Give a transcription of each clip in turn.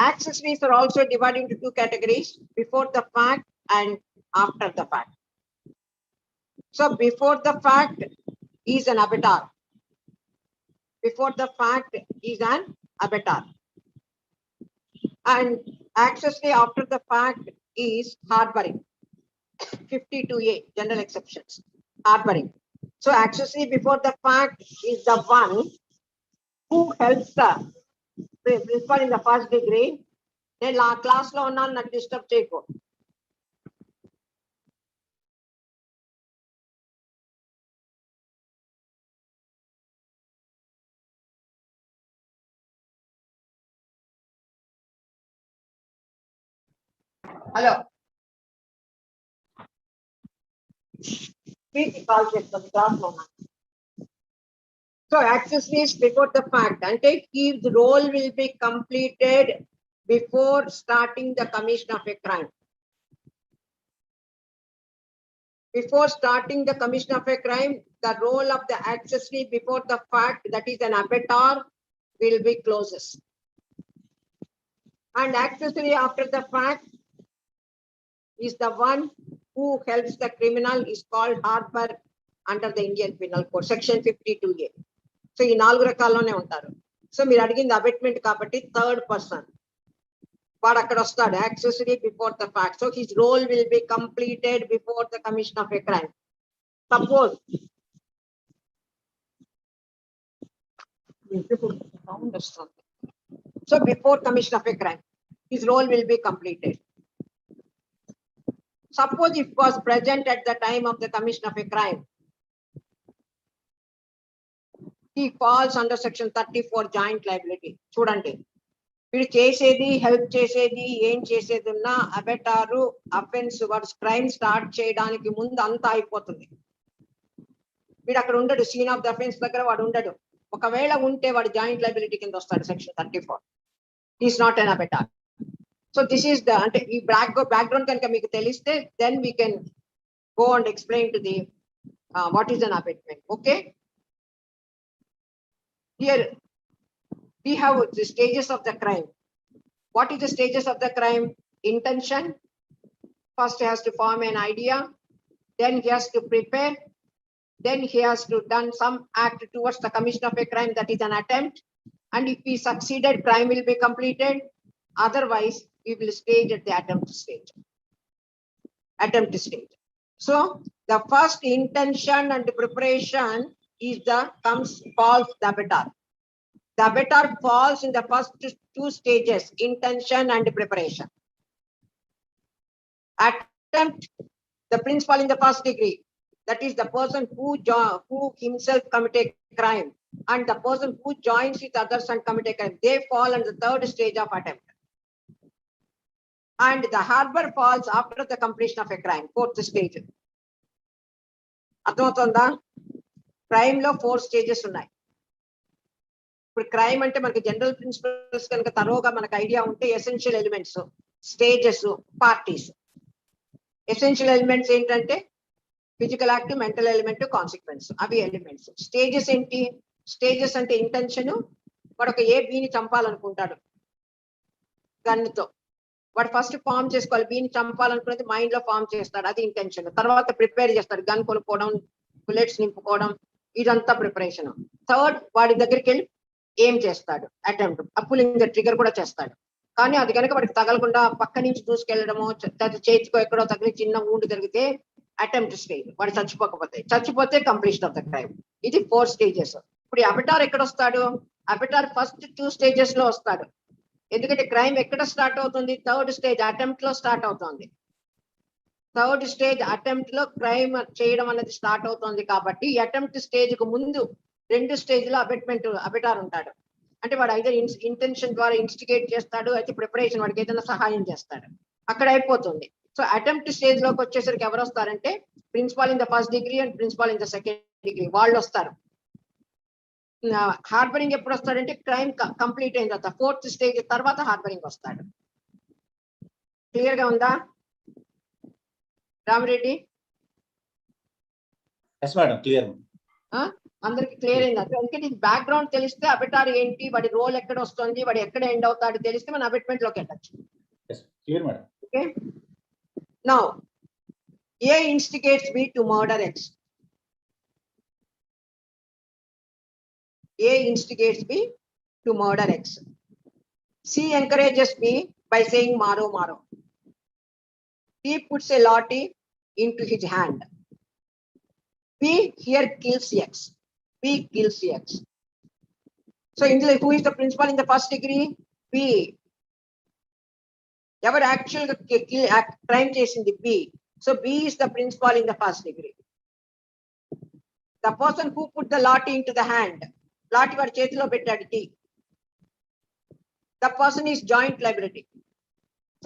Accessories are also divided into two categories: before the fact and after the fact. So before the fact is an abettor. Before the fact is an abettor. And accessory after the fact is harboring. 52A, general exceptions. Harboring. So accessory before the fact is the one who helps the principal in the first degree. Then class lo unnanu నాకు disturb చేయకు. Hello. Speak call చేస్తాను class లో ఉన్నా. So accessories before the fact, and his role will be completed before starting the commission of a crime. Before starting the commission of a crime, the role of the accessory before the fact, that is an abettor, will be closes. And accessory after the fact is the one who helps the criminal, is called harbor under the Indian Penal Code, section 52A. So ఈ 4 రకాల్లోనే ఉంటారు. So మీరు అడిగింది abetment కాబట్టి third person వాడు అక్కడ వస్తాడు, accessory before the fact. So his role will be completed before the commission of a crime. Suppose so before commission of a crime his role will be completed. Suppose it was present at the time of the commission of a crime, he falls under section 34 joint liability. చూడండి, వీడు చేసేది help చేసేది ఏం చేసేది ఉన్నా అబెటారు offence వాడు crime start చేయడానికి ముందు అంతా అయిపోతుంది. వీడు అక్కడ ఉండడు, సీన్ ఆఫ్ ద అఫెన్స్ దగ్గర వాడు ఉండడు. ఒకవేళ ఉంటే వాడు జాయింట్ లైబిలిటీ కింద వస్తాడు, section 34. Is not an abettor. So this is the అంటే ఈ background కనుక మీకు తెలిస్తే then we can go and explain to the what is an abatement. Okay, here we have the stages of the crime. What is the stages of the crime? Intention. First he has to form an idea, then he has to prepare, then he has to done some act towards the commission of a crime, that is an attempt, and if he succeeded, crime will be completed. Otherwise we will stage at the attempt stage. So the first intention and preparation is falls the abettor. The abettor falls in the first two stages, intention and preparation. Attempt, the principal in the first degree, that is the person who himself commit a crime, and the person who joins with others and commit a crime, they fall in the third stage of attempt. And the harbor falls after the completion of a crime, fourth stage. అర్థమవుతుందా? Crime లో 4 stages ఉన్నాయి. ఇప్పుడు crime అంటే మనకి general principles కనుక తరోగా మనకు idea ఉంటే essential elements, stages, parties. Essential elements ఏంటంటే physical act, mental element, consequence, అవి ఎలిమెంట్స్. స్టేజెస్ ఏంటి? స్టేజెస్ అంటే ఇంటెన్షన్. వాడు ఒక ఏ బీని చంపాలనుకుంటాడు గన్నుతో, వాడు ఫస్ట్ ఫామ్ చేసుకోవాలి. బీని చంపాలనుకునేది మైండ్ లో ఫామ్ చేస్తాడు, అది ఇంటెన్షన్. తర్వాత ప్రిపేర్ చేస్తాడు, గన్ కొనుక్కోవడం, బుల్లెట్స్ నింపుకోవడం, ఇదంతా ప్రిపరేషన్. థర్డ్, వాడి దగ్గరికి వెళ్ళి ఏం చేస్తాడు, అటెంప్ట్. పుల్లింగ్ ద ట్రిగర్ కూడా చేస్తాడు, కానీ అది కనుక వాడికి తగలకుండా పక్క నుంచి దూసుకెళ్లడమో, చేతికో ఎక్కడో తగిలి చిన్న ఊండు జరిగితే అటెంప్ట్ స్టేజ్. వాడు చచ్చిపోతే కంప్లీషన్ ఆఫ్ ద క్రైమ్. ఇది 4 స్టేజెస్. ఇప్పుడు అబెటార్ ఎక్కడ వస్తాడు? అబెటార్ ఫస్ట్ 2 స్టేజెస్ లో వస్తాడు. ఎందుకంటే క్రైమ్ ఎక్కడ స్టార్ట్ అవుతుంది? థర్డ్ స్టేజ్ అటెంప్ట్ లో స్టార్ట్ అవుతుంది. థర్డ్ స్టేజ్ అటెంప్ట్ లో క్రైమ్ చేయడం అనేది స్టార్ట్ అవుతుంది. కాబట్టి అటెంప్ట్ స్టేజ్ కు ముందు 2 స్టేజ్ లో అబెటార్ ఉంటాడు. అంటే వాడు అయితే ఇంటెన్షన్ ద్వారా ఇన్స్టిగేట్ చేస్తాడు, అయితే ప్రిపరేషన్ వాడికి ఏదైనా సహాయం చేస్తాడు, అక్కడ అయిపోతుంది. సో అటెంప్ట్ స్టేజ్ లోకి వచ్చేసరికి ఎవరు వస్తారంటే principal in the first degree and principal in the second degree వాళ్ళు వస్తారు. హార్బరింగ్ ఎప్పుడు వస్తాడంటే క్రైమ్ కంప్లీట్ అయిన తర్వాత 4th స్టేజ్ తర్వాత హార్బరింగ్ వస్తాడు. క్లియర్ గా ఉందా రామిరెడ్డి? yes madam, clear. అందరికి క్లియర్ అయింది. అందుకే నీకు బ్యాక్గ్రౌండ్ తెలిస్తే అబెటార్ ఏంటి, వాడి రోల్ ఎక్కడ వస్తుంది, వాడు ఎక్కడ ఎండ్ అవుతాడు తెలిస్తే మన అబెట్మెంట్ లోకి వెళ్ళచ్చు. Okay, now A instigates B to murder X. A instigates B to murder X. C encourages B by saying maro maro. B puts a lathi into his hand. B here kills X. B kills X. So who is the principal in the first degree? B. Ever actual crime చేసింది B. So B is the principal in the first degree. The person who put the lathi into the hand, lathi వాడి చేతిలో పెట్టాడు T. The person is joint liability.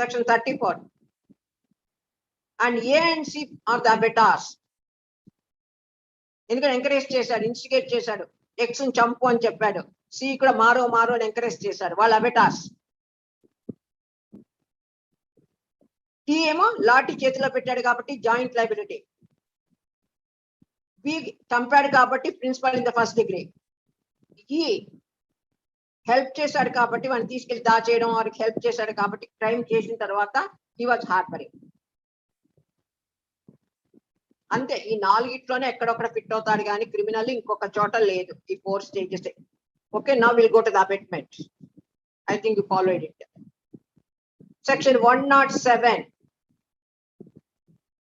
Section 34. And A and C are the abettors. ఎందుకంటే encourage చేశాడు, instigate చేశాడు, X ని చంపు అని చెప్పాడు, C కూడా మారో మారో అని ఎంకరేజ్ చేశాడు, వాళ్ళ అబెటార్స్. T ఏమో లాఠీ చేతిలో పెట్టాడు కాబట్టి జాయింట్ లైబిలిటీ. B చంపాడు కాబట్టి principal in the first degree. E help చేశాడు కాబట్టి వాడిని తీసుకెళ్లి దాచేయడం, వారికి హెల్ప్ చేశాడు కాబట్టి క్రైమ్ చేసిన తర్వాత హీ వాజ్ హార్బరింగ్. అంతే, ఈ నాలుగిట్లోనే ఎక్కడొక్కడ ఫిట్ అవుతాడు కానీ క్రిమినల్ ఇంకొక చోట లేదు. ఈ 4 stages. Okay, now will go to the abetment. I think you followed it. Section 107.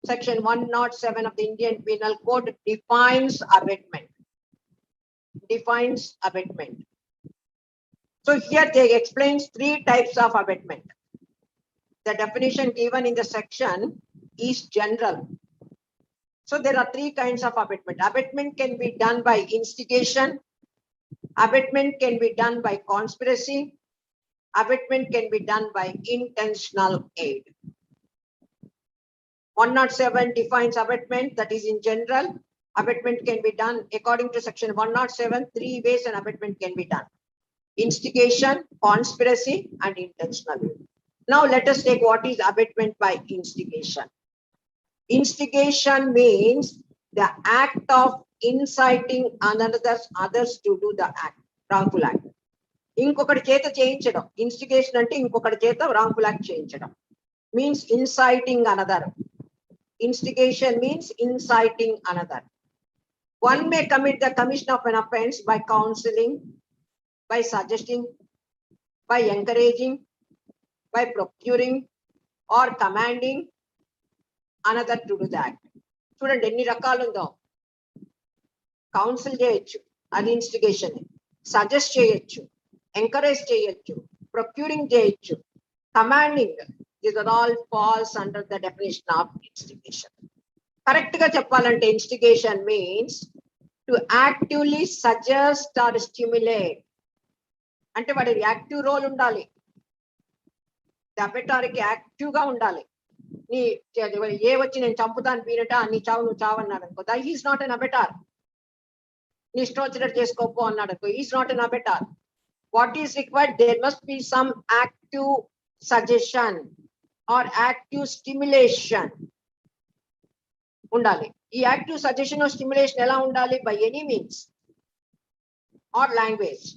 Section 107 of the Indian Penal Code defines abatement. Defines abatement. So here they explains 3 types of abatement. The definition given in the section is general. So there are 3 kinds of abatement. Abatement can be done by instigation. Abatement can be done by conspiracy. Abatement can be done by intentional aid. 107 defines abatement, that is in general. Abatement can be done according to section 107, 3 ways an abatement can be done: instigation, conspiracy, and intentional aid. Now let us take what is abatement by instigation. Instigation means the act of inciting others to do the act, wrongful act. ఇంకొకటి చేత చేయించడం. Instigation అంటే ఇంకొకటి చేత wrongful act చేయించడం. Means inciting another. Instigation means inciting another. One may commit the commission of an offense by counseling, by suggesting, by encouraging, by procuring, or commanding another to do that. చూడండి ఎన్ని రకాలు ఉందో. Council చేయొచ్చు, అది instigation. Suggest చేయొచ్చు, encourage చేయొచ్చు, procuring చేయొచ్చు, commanding. These are all falls under the definition of instigation. Correct గా చెప్పాలంటే instigation means to actively suggest or stimulate. అంటే వాడి యాక్టివ్ రోల్ ఉండాలి, అబెటార్కి యాక్టివ్ గా ఉండాలి. నీ ఏ వచ్చి నేను చంపుతాను పీనట, నీ చావు నువ్వు చావు అన్నాడు అనుకో, హీస్ నాట్ అన్ అబెటార్. నీ ఇష్టం వచ్చినట్టు చేసుకోపో అన్నాడు అనుకో, is not an abettor. What is required? There must be some active suggestion or active stimulation ఉండాలి. ఈ యాక్టివ్ సజెషన్ ఆర్ స్టిమ్యులేషన్ ఎలా ఉండాలి? By any means or language.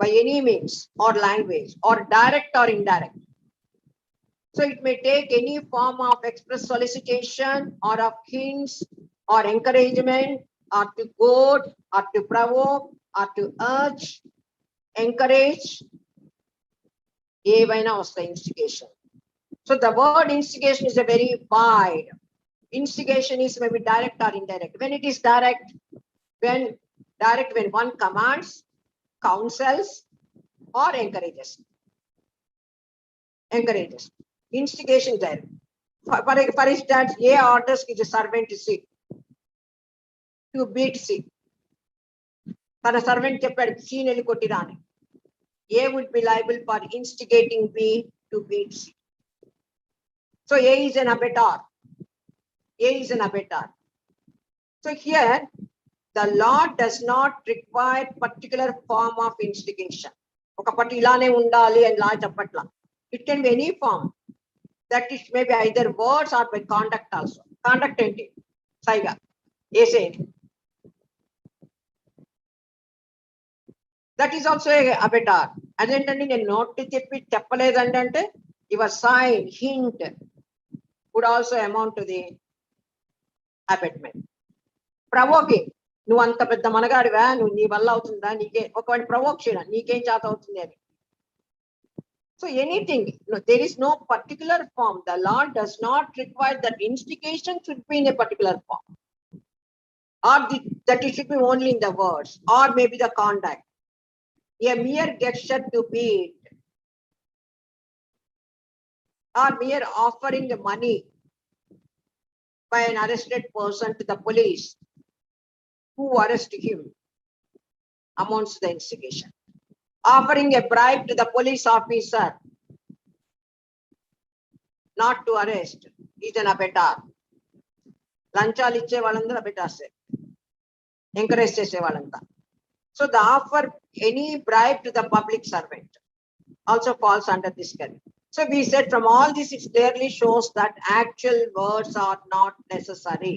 By any means or language, or direct or indirect. So it may take any form of express solicitation or of hints or encouragement, or to goad, or to provoke, or to urge, encourage. Evaina vasta instigation. So the word instigation is a very wide. Instigation is maybe direct or indirect. When it is direct, when one commands, counsels, or encourages. Instigation there. For instance, A orders his servant to beat C. Tana servant cheppadu C neli kottira ani. A would be liable for instigating B to beat C. So A is an abettor. So here the law does not require particular form of instigation. ఒకటి ఇలానే ఉండాలి అని లా చెప్పట్లా. It can be any form. That it may be either words or by conduct also. Conduct ఏంటి? సైగా ఏసేయండి. That is also a abetar. అదేంటంటే నేను note చెప్పి చెప్పలేదండి అంటే your sign, hint would also amount to the abatement. Provoking. నువ్వు అంత పెద్ద మనగాడివా, నువ్వు నీ వల్ల అవుతుందా, నీకే ఒకవేళ ప్రవోక్ చేయడం, నీకేం చేత అవుతుంది అని. So anything, no, there is no particular form. The law does not require that instigation should be in a particular form, or that it should be only in the words, or maybe the conduct. A mere gesture to beat, or mere offering the money by an arrested person to the police who arrest him amounts to the instigation. Offering a bribe to the police officer not to arrest is an abetar. లంచాలు ఇచ్చే వాళ్ళందరూ అబెటార్సే, encourage చేసే వాళ్ళంతా. So the offer any bribe to the public servant also falls under this category. So we said from all this it clearly shows that actual words are not necessary.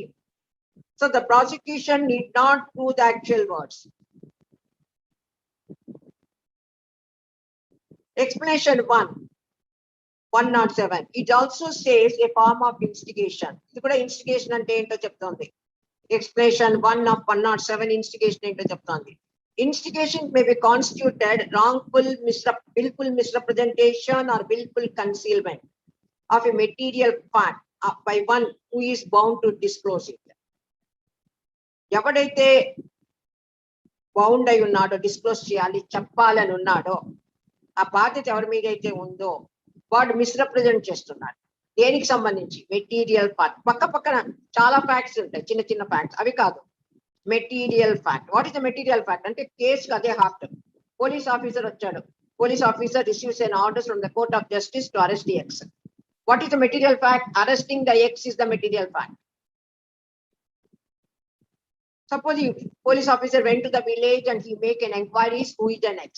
So the prosecution need not prove the actual words. Explanation 107. It also says a form of instigation. ఇది కూడా instigation అంటే ఏంటో చెప్తోంది. Explanation 1 of 107 instigation ఏంటో చెప్తోంది. Instigation may be constituted willful misrepresentation or willful concealment of a material fact by one who is bound to disclose it. ఎవడైతే bound అయి ఉన్నాడో, డిస్క్లోజ్ చేయాలి, చెప్పాలని ఉన్నాడో, ఆ బాధ్యత ఎవరి మీద అయితే ఉందో వాడు మిస్రెప్రజెంట్ చేస్తున్నాడు. దేనికి సంబంధించి? Material fact. పక్క పక్కన చాలా ఫ్యాక్ట్స్ ఉంటాయి, చిన్న చిన్న ఫ్యాక్ట్స్, అవి కాదు. Material fact. What is the material fact అంటే కేసుకి అదే హార్ట్. పోలీస్ ఆఫీసర్ వచ్చాడు, police officer receives an orders from the court of justice to arrest the X. What is the material fact? Arresting the X is the material fact. Suppose the police officer went to the village and he make an inquiries who is the X.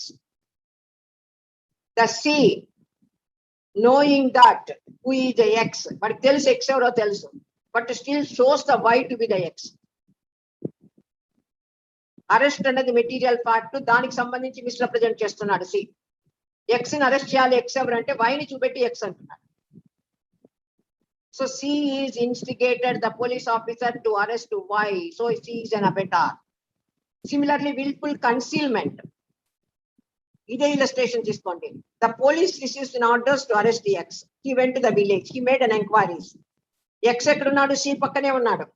The C, knowing that who is the X, but tells X or tells, but still shows the Y to be the X. Arrest అనేది material fact, దానికి సంబంధించి misrepresent చేస్తున్నాడు C. X ని arrest చేయాలి, X ఎవరు అంటే వైని చూపెట్టి ఎక్స్ అంటున్నాడు. So C is instigated the police officer to arrest Y, so C is an abettor. Similarly wilful concealment, ఇదే ఇలస్ట్రేషన్ తీసుకోండి. The police receives an orders to arrest the X. He went to the village, he made an enquiries. X ఎక్కడున్నాడు? C పక్కనే ఉన్నాడు.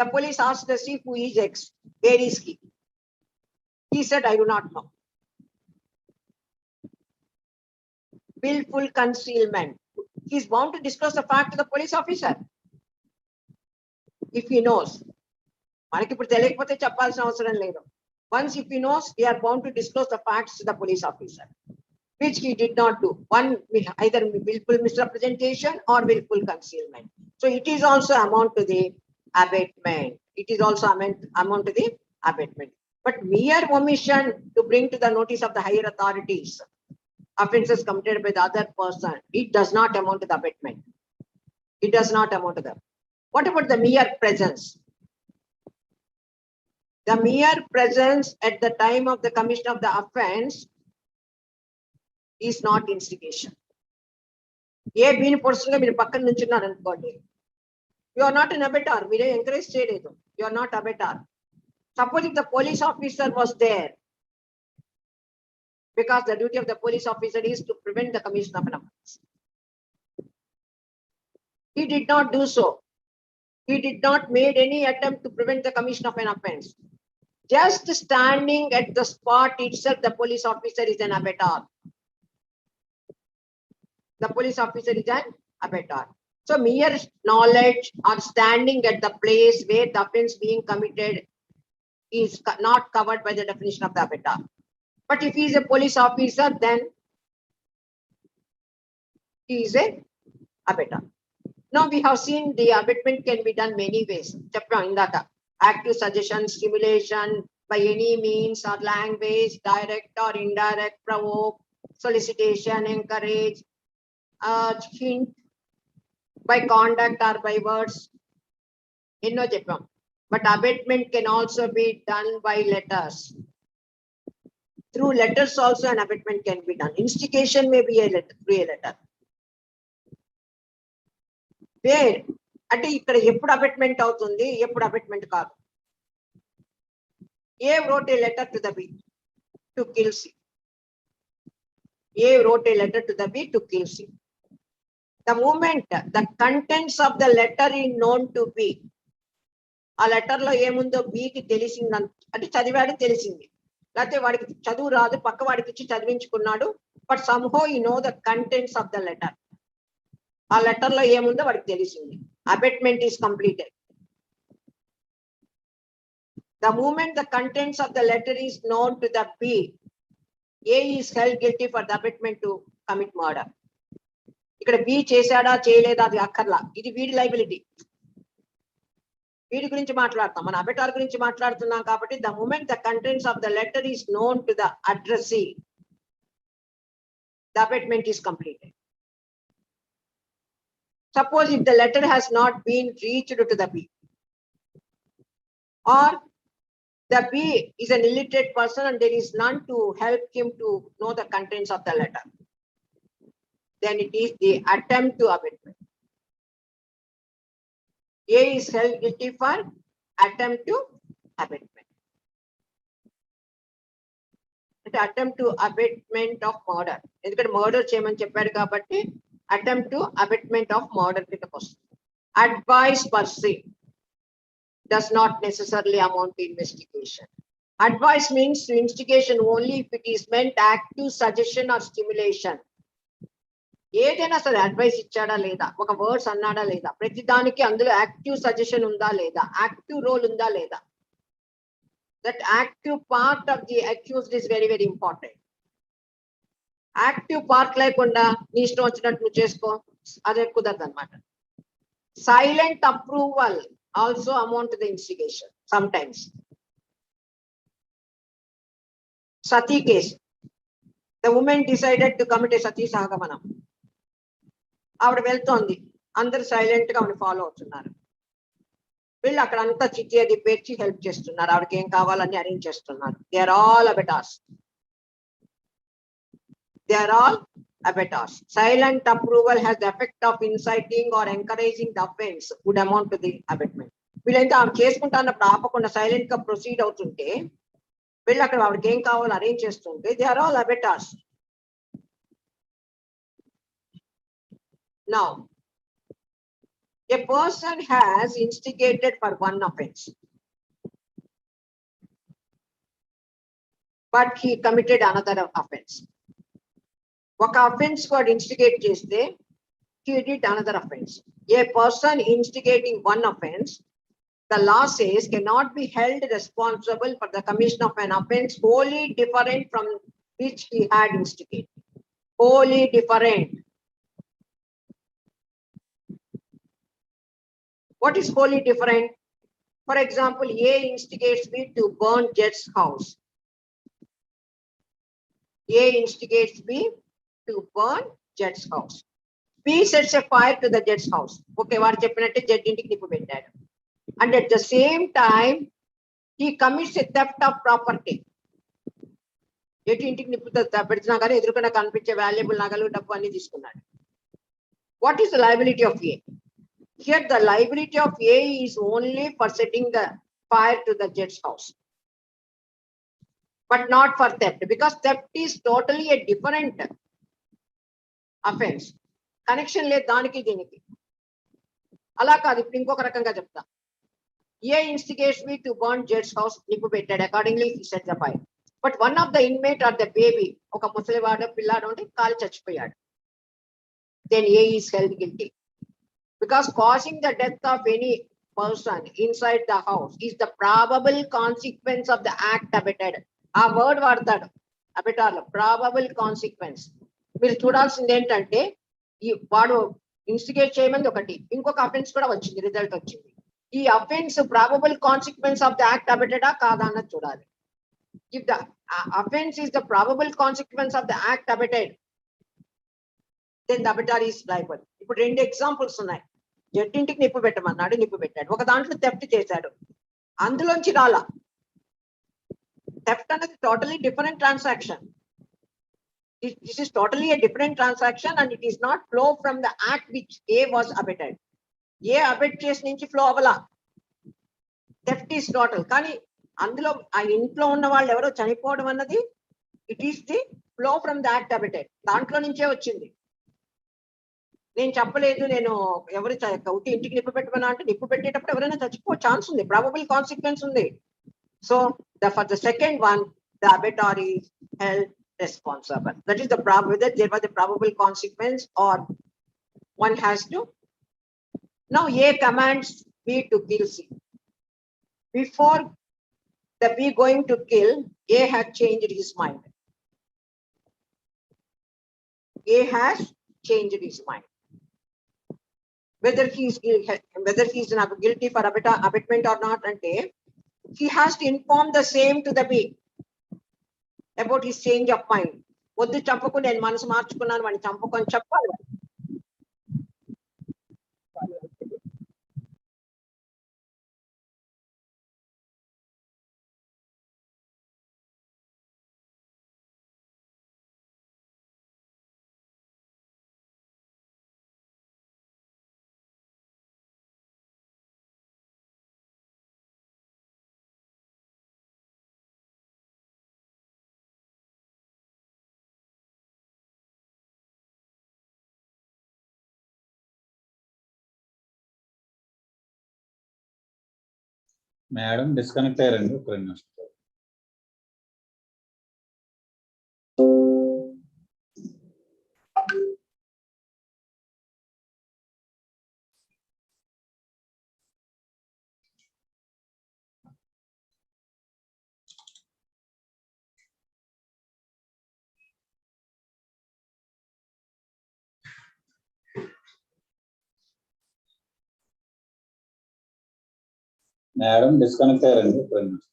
The police asked the C who is X, where is he? He said, I do not know. Willful concealment. He is bound to disclose the fact to the police officer if he knows. మనకి ఇప్పుడు తెలియకపోతే చెప్పాల్సిన అవసరం లేదు. Once if he knows, we are bound to disclose the facts to the police officer, which he did not do. One, either willful misrepresentation or willful concealment. So it is also amount to the abatement. It is also amount to the abatement. But mere omission to bring to the notice of the higher authorities offences committed by the other person, it does not amount to the abatement. It does not amount to that. What about the mere presence? The mere presence at the time of the commission of the offense is not instigation. ఏ బీని పొడుస్తుందో మీరు పక్కన నుంచున్నారు అనుకోండి, you are not an abetar. We encourage చేయలేదు, you are not abetar. Suppose if the police officer was there, because the duty of the police officer is to prevent the commission of an offense. He did not do so. He did not made any attempt to prevent the commission of an offense. Just standing at the spot itself, the police officer is an abetar. The police officer is an abetar. So mere knowledge or standing at the place where the offense being committed is not covered by the definition of the abetar. But if he is a police officer, then he is a abetar. Now we have seen the abatement can be done many ways. Active suggestion, stimulation, by any means or language, direct or indirect, provoke, solicitation, encourage, urge, hint, by conduct or by words. Inno cheppam. But abatement can also be done by letters. through letters also an abatement can be done. Instigation may be a letter, through a letter. Where అంటే ఇక్కడ ఎప్పుడు abetment అవుతుంది, ఎప్పుడు abetment కాదు. A wrote a letter to the B to kill C. A wrote a letter to the B to kill C. The moment the contents of the letter is known to B, ఆ letter లో ఏముందో బికి తెలిసింది, అంటే చదివాడు తెలిసింది, లేకపోతే వాడికి చదువు రాదు పక్క వాడికి ఇచ్చి చదివించుకున్నాడు, but somehow you know the contents of the letter. ఆ లెటర్ లో ఏముందో వాడికి తెలిసింది. Abatement is completed. The moment the contents of the letter is known to the B, A is held guilty for the abatement to commit murder. ఇక్కడ B చేశాడా చేయలేదా అది అక్కర్లా, ఇది వీడి లైబిలిటీ. వీడి గురించి మాట్లాడతాం, మన అబెటార్ గురించి మాట్లాడుతున్నాం కాబట్టి the moment the contents of the letter is known to the addressee, the abatement is completed. Suppose if the letter has not been reached to the B, or the B is an illiterate person and there is none to help him to know the contents of the letter, then it is the attempt to abatement. A is held guilty for attempt to abatement. అంటే attempt to abatement of murder. ఎందుకంటే murder చేయమని చెప్పారు కాబట్టి attempt to abatement of murder కిందకు వస్తుంది. Advice per se does not necessarily amount to investigation. Advice means to instigation only if it is meant active suggestion or stimulation. ఏదైనా సరే advice ఇచ్చాడా లేదా, ఒక వర్డ్స్ అన్నాడా లేదా, ప్రతి దానికి అందులో యాక్టివ్ సజెషన్ ఉందా లేదా, యాక్టివ్ రోల్ ఉందా లేదా. That active part of the accused is very very important. Active part లేకుండా నీ ఇష్టం వచ్చినట్టు నువ్వు చేసుకో, అదే కుదరదు అనమాట. Silent approval also amount to the instigation sometimes. Sati case, the woman decided to commit a sati sahagamana. ఆవిడ వెళ్తోంది, అందరు సైలెంట్ గా ఆవిడ ఫాలో అవుతున్నారు. వీళ్ళు అక్కడ అంతా చిట్టి అది పేర్చి హెల్ప్ చేస్తున్నారు, ఆవిడకి ఏం కావాలని అరేంజ్ చేస్తున్నారు. They are all abettors. They are all abettors. Silent approval has the effect of inciting or encouraging the offense, would amount to the abatement. వీళ్ళైతే ఆమె చేసుకుంటా అన్నప్పుడు ఆపకుండా సైలెంట్ గా ప్రొసీడ్ అవుతుంటే, వీళ్ళు అక్కడ ఆవిడకి ఏం కావాలో అరేంజ్ చేస్తుంటే, they are all abettors. Now, a person has instigated for one offense, but he committed another offense. ఒక అఫెన్స్ వాడు ఇన్స్టిగేట్ చేస్తే he did another offense. A person instigating one offense, the law says, cannot be held responsible for the commission of an offense wholly different from which he had instigated. Wholly different. What is wholly different? For example, A instigates me to burn Jet's house. A instigates me to burn Jet's house. B sets a fire to the Jet's house. Okay, వాడు చెప్పినట్టే jet ఇంటికి నిప్పు పెట్టాడు. And at the same time, he commits a theft of property. Jet ఇంటికి నిప్పు పెడుతున్నా కానీ ఎదురుకుండా కనిపించే వాల్యుబుల్ నగలు డబ్బు అన్ని తీసుకున్నాడు. What is the liability of A? Here the liability of A is only for setting the fire to the Jet's house, but not for theft, because theft is totally a different offense. Connection లేదు దానికి దీనికి. అలా కాదు, ఇప్పుడు ఇంకొక రకంగా చెప్తా. A instigates me to burn Jet's house, నిప్పు పెట్టాడు, accordingly he set the fire. But one of the inmate or the baby, ఒక ముసలివాడు పిల్లాడు ఉంటే కాలి చచ్చిపోయాడు. Then A is held guilty, because causing the death of any person inside the house is the probable consequence of the act abetted. ఆ word వాడతాడు అబెటార్ లో, probable consequence. మీరు చూడాల్సింది ఏంటంటే, ఈ వాడు ఇన్స్టిగేట్ చేయమని ఒకటి, ఇంకొక అఫెన్స్ కూడా వచ్చింది, రిజల్ట్ వచ్చింది. ఈ offence probable consequence of the act అబెటెడా కాదా అన్నది చూడాలి. If the offence is the probable consequence of the act abetted, then the abettor is liable. ఇప్పుడు రెండు ఎగ్జాంపుల్స్ ఉన్నాయి. జట్టింటికి నిప్పు పెట్టమన్నాడు, నిప్పు పెట్టాడు. ఒక దాంట్లో థెఫ్ట్ చేశాడు, అందులోంచి రాలా. theft అనేది totally different transaction. This is totally a different transaction and it is not flow from the act which A was abetted. A abet చేసి నుంచి flow అవ్వలా. Theft is total. కానీ అందులో ఆ ఇంట్లో ఉన్న వాళ్ళు ఎవరో చనిపోవడం అన్నది it is the flow from the act abetted. దాంట్లో నుంచే వచ్చింది. నేను చెప్పలేదు, నేను ఎవరు ఉట్టి ఇంటికి నిప్పు పెట్టుకున్నా అంటే నిప్పు పెట్టేటప్పుడు ఎవరైనా చచ్చిపో ఛాన్స్ ఉంది, ప్రాబబుల్ కాన్సిక్వెన్స్ ఉంది. So for the second one, the abettor is held responsible. That is the whether there was a probable consequence or one has to. Now A commands B to kill C. Before the B going to kill, A had changed his mind. A has changed his mind. Whether he is guilty for abatement or not, and he has to inform the same to the B about his change of mind. వద్దు చంపకు, నేను మనసు మార్చుకున్నాను, వాడిని చంపకొని చెప్పాలి. Madam disconnect అయ్యారండి, ఒక 2 నిమిషాలు. Madam disconnect అయ్యారండి, ఒక 2 నిమిషాలు.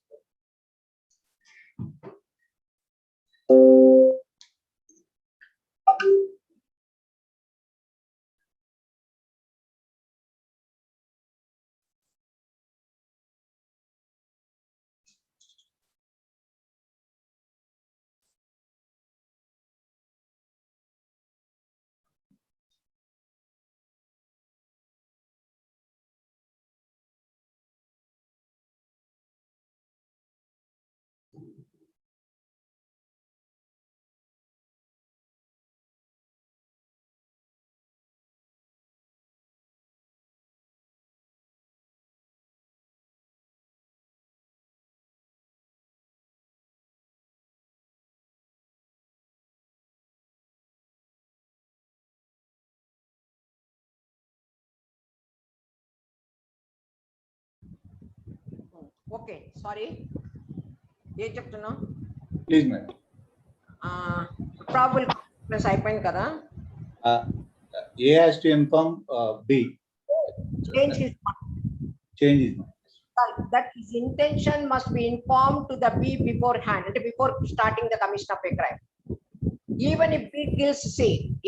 ఓకే, సారీ, ఏం చెప్తున్నా? Please madam. ప్రాబబుల్ కాన్సిక్వెన్స్ అయిపోయింది కదా. A has to inform B. Change his mind. Change his mind. That his intention must be informed to the B beforehand, before starting the commission of a crime. Even if B kills C,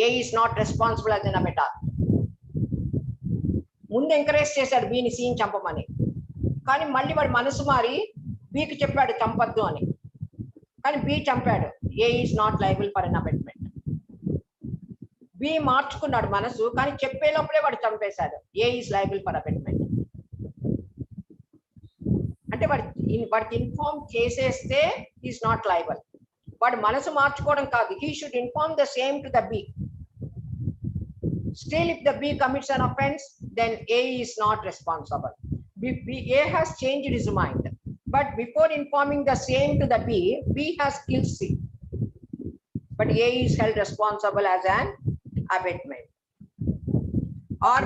A is not responsible as an abettor. ముందు encourage చేశాడు బీని సీని చంపమని, కానీ మళ్ళీ వాడు మనసు మారి బీకి చెప్పాడు చంపద్దు అని, కానీ బి చంపాడు. A is not liable for an abetment. B మార్చుకున్నాడు మనసు, కానీ చెప్పే లోపలే వాడు చంపేశాడు. A is liable for abetment. అంటే వాడికి ఇన్ఫార్మ్ చేసేస్తే ఈజ్ నాట్ లయబుల్. వాడు మనసు మార్చుకోవడం కాదు, he should inform the same to the B. Still, if the B commits an offense, then A is not responsible. A has changed his mind, but before informing the same to the B has killed C. But A is held responsible as an abatement. Or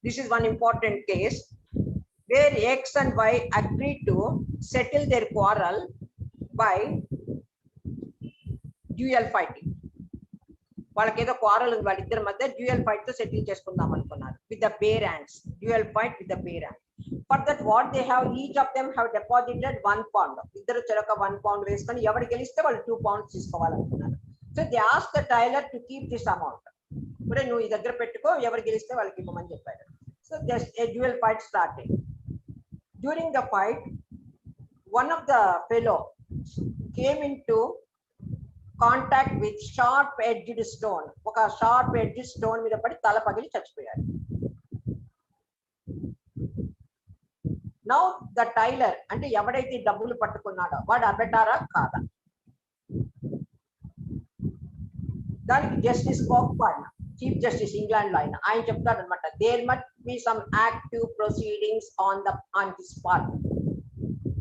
this is one important case where X and Y agree to settle their quarrel by dual fighting. వాళ్ళకి ఏదో quarrel ఉంది, వాళ్ళిద్దరి మధ్య dual fight తో settle చేసుకుందాం అనుకున్నారు. With the bare hands, duel fight with the bare hand. For that what they have, each of them have deposited 1 pound. ఇద్దరు చెరొక 1 pound వేసుకొని ఎవరు గెలిస్తే వాళ్ళు 2 pounds తీసుకోవాలనుకున్నారు. So they asked the tailor to keep this amount. ఒరే నువ్వు ఈ దగ్గర పెట్టుకో, ఎవరు గెలిస్తే వాళ్ళకి ఇవ్వమని చెప్పారు. So just a dual fight started. During the fight one of the fellow came into contact with sharp edged stone. ఒక షార్ప్ ఎడ్జ్ స్టోన్ మీద పడి తల పగిలి చచ్చిపోయాడు. నౌ ద టైలర్ అంటే ఎవడైతే డబ్బులు పట్టుకున్నాడో వాడు అబెటారా కాదా? దానికి జస్టిస్ కోక్పాడ్ చీఫ్ జస్టిస్ ఇంగ్లాండ్ లో ఆయన చెప్తాడు అనమాట, there must be some active proceedings on this part.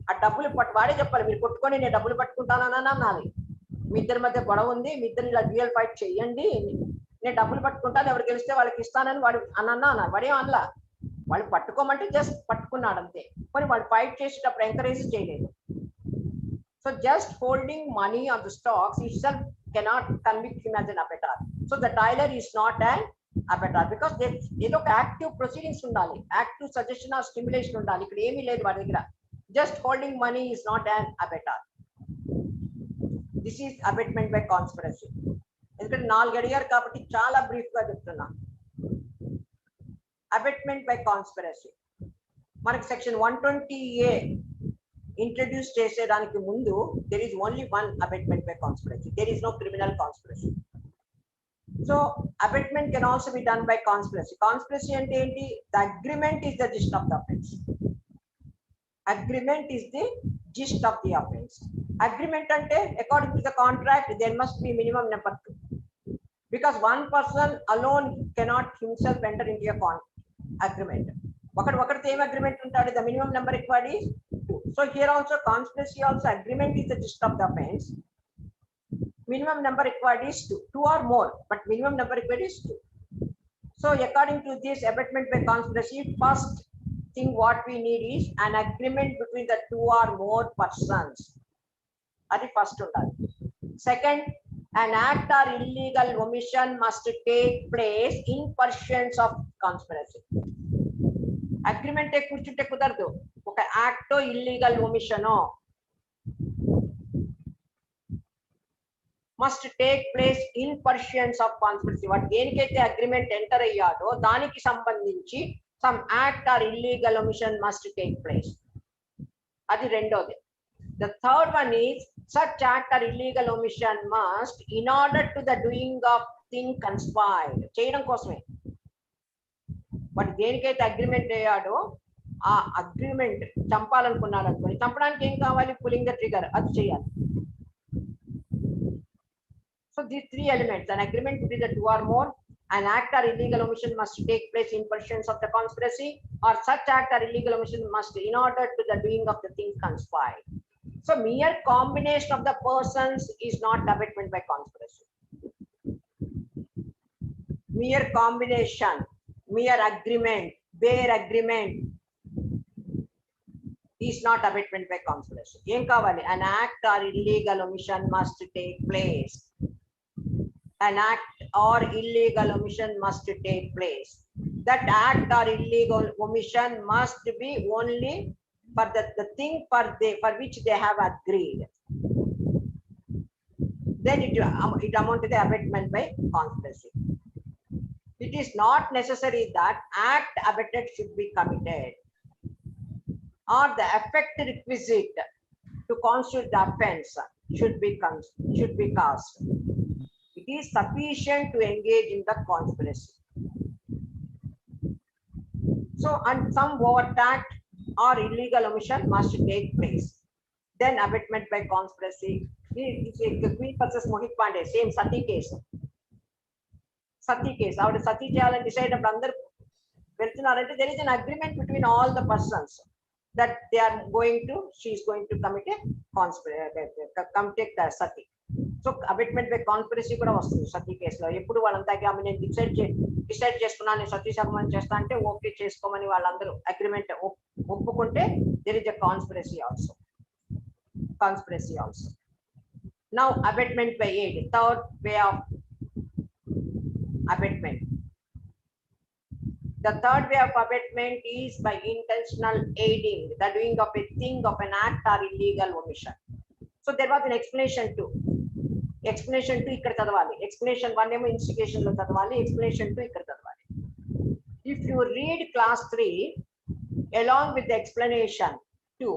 ఆ డబ్బులు వాడే చెప్పాలి, మీరు కొట్టుకొని నేను డబ్బులు పట్టుకుంటానని అనాలి. మీ ఇద్దరి మధ్య గొడవ ఉంది, మీ ఇద్దరు ఇలా డ్యూయల్ ఫైట్ చెయ్యండి, నేను డబ్బులు పట్టుకుంటాను, ఎవరు గెలిస్తే వాళ్ళకి ఇస్తానని వాడు అన్నా వాడేం అనలా. వాళ్ళు పట్టుకోమంటే జస్ట్ పట్టుకున్నాడు అంతే, కానీ వాళ్ళు ఫైట్ చేసేటప్పుడు ఎంకరేజ్ చేయలేదు. So just holding money on the stocks itself cannot convict him as an abettor. So the Tyler is not an abettor because ఏదో ఒక యాక్టివ్ ప్రొసీడింగ్స్ ఉండాలి, యాక్టివ్ సజెషన్ ఆర్ స్టిమ్యులేషన్ ఉండాలి. ఇక్కడ ఏమీ లేదు వాడి దగ్గర. Just holding money is not an abettor. This is abatement by conspiracy. ఎందుకంటే 4 అడిగారు కాబట్టి చాలా బ్రీఫ్ గా చెప్తున్నా. అబెట్మెంట్ బై కాన్స్పిరసీ మనకి సెక్షన్ 120A ఇంట్రడ్యూస్ చేసేదానికి ముందు there is only one abatement by conspiracy. There is no criminal conspiracy. So abatement can also be done by conspiracy. Conspiracy అంటే ఏంటి? The agreement is the gist of the offense. Agreement is the gist of the offense. Agreement ante according to the contract there must be minimum number 2, because one person alone cannot himself enter into a agreement. ఒకటి ఏం agreement ఉంటాడు? the minimum number required is 2. So here also conspiracy also agreement is the gist of the offense. Minimum number required is 2 or more, but minimum number required is 2. So according to this abatement by conspiracy, first thing what we need is an agreement between the 2 or more persons. అది first ఉండాలి. Second, an act or illegal omission must take place in pursuance of conspiracy. Agreement కూర్చుంటే కుదరదు. ఒక యాక్టో illegal ఒమిషనో must take place in pursuance of conspiracy. వాడు దేనికైతే agreement enter అయ్యాడో దానికి సంబంధించి some act or illegal omission must take place. అది రెండోది. The third one is such act or illegal omission must in order to the doing of thing conspired. చేయడం కోసమే. But దేనికైతే agreement అయ్యాడో ఆ అగ్రిమెంట్ చంపాలనుకున్నాడు అనుకోని, చంపడానికి ఏం కావాలి? పుల్లింగ్ ద ట్రిగర్, అది చేయాలి. So these 3 elements, an agreement between the 2 or more, an act or illegal omission must take place in pursuance of the conspiracy, or such act or illegal omission must in order to the doing of the thing conspired. So mere combination of the persons is not abatement by conspiracy. Mere combination, mere agreement, bare agreement is not abatement by conspiracy. Em kavali? An act or illegal omission must take place. An act or illegal omission must take place. That act or illegal omission must be only for the thing for which they have agreed. Then it amount to the abatement by conspiracy. It is not necessary that act abetted should be committed or the effect requisite to constitute the offense should be caused. It is sufficient to engage in the conspiracy. So, and some overt act or illegal omission must take place. Then abatement by conspiracy. Queen versus Mohit Pandey, same Sati case. Sati case. Our Sati challenge decided under there is an agreement between all the persons that they are she is going to commit a conspiracy, commit Sati. So abatement by conspiracy కూడా వస్తుంది సతీ కేసులో. ఎప్పుడు వాళ్ళంతా నేను decide చేసుకున్నా, నేను సతీ సగమని చేస్తా అంటే ఓకే చేసుకోమని వాళ్ళందరూ అగ్రిమెంట్ ఒప్పుకుంటే there is a conspiracy also. Now abatement by aid, third way of abatement. The third way of abatement is by intentional aiding the doing of a thing of an act or illegal omission. So there was an explanation 2. Explanation 2 ఇక్కడ చదవాలి. Explanation 1 ఏమో instigation లో చదవాలి, Explanation 2 ఇక్కడ చదవాలి. If you read class 3 along with the explanation 2,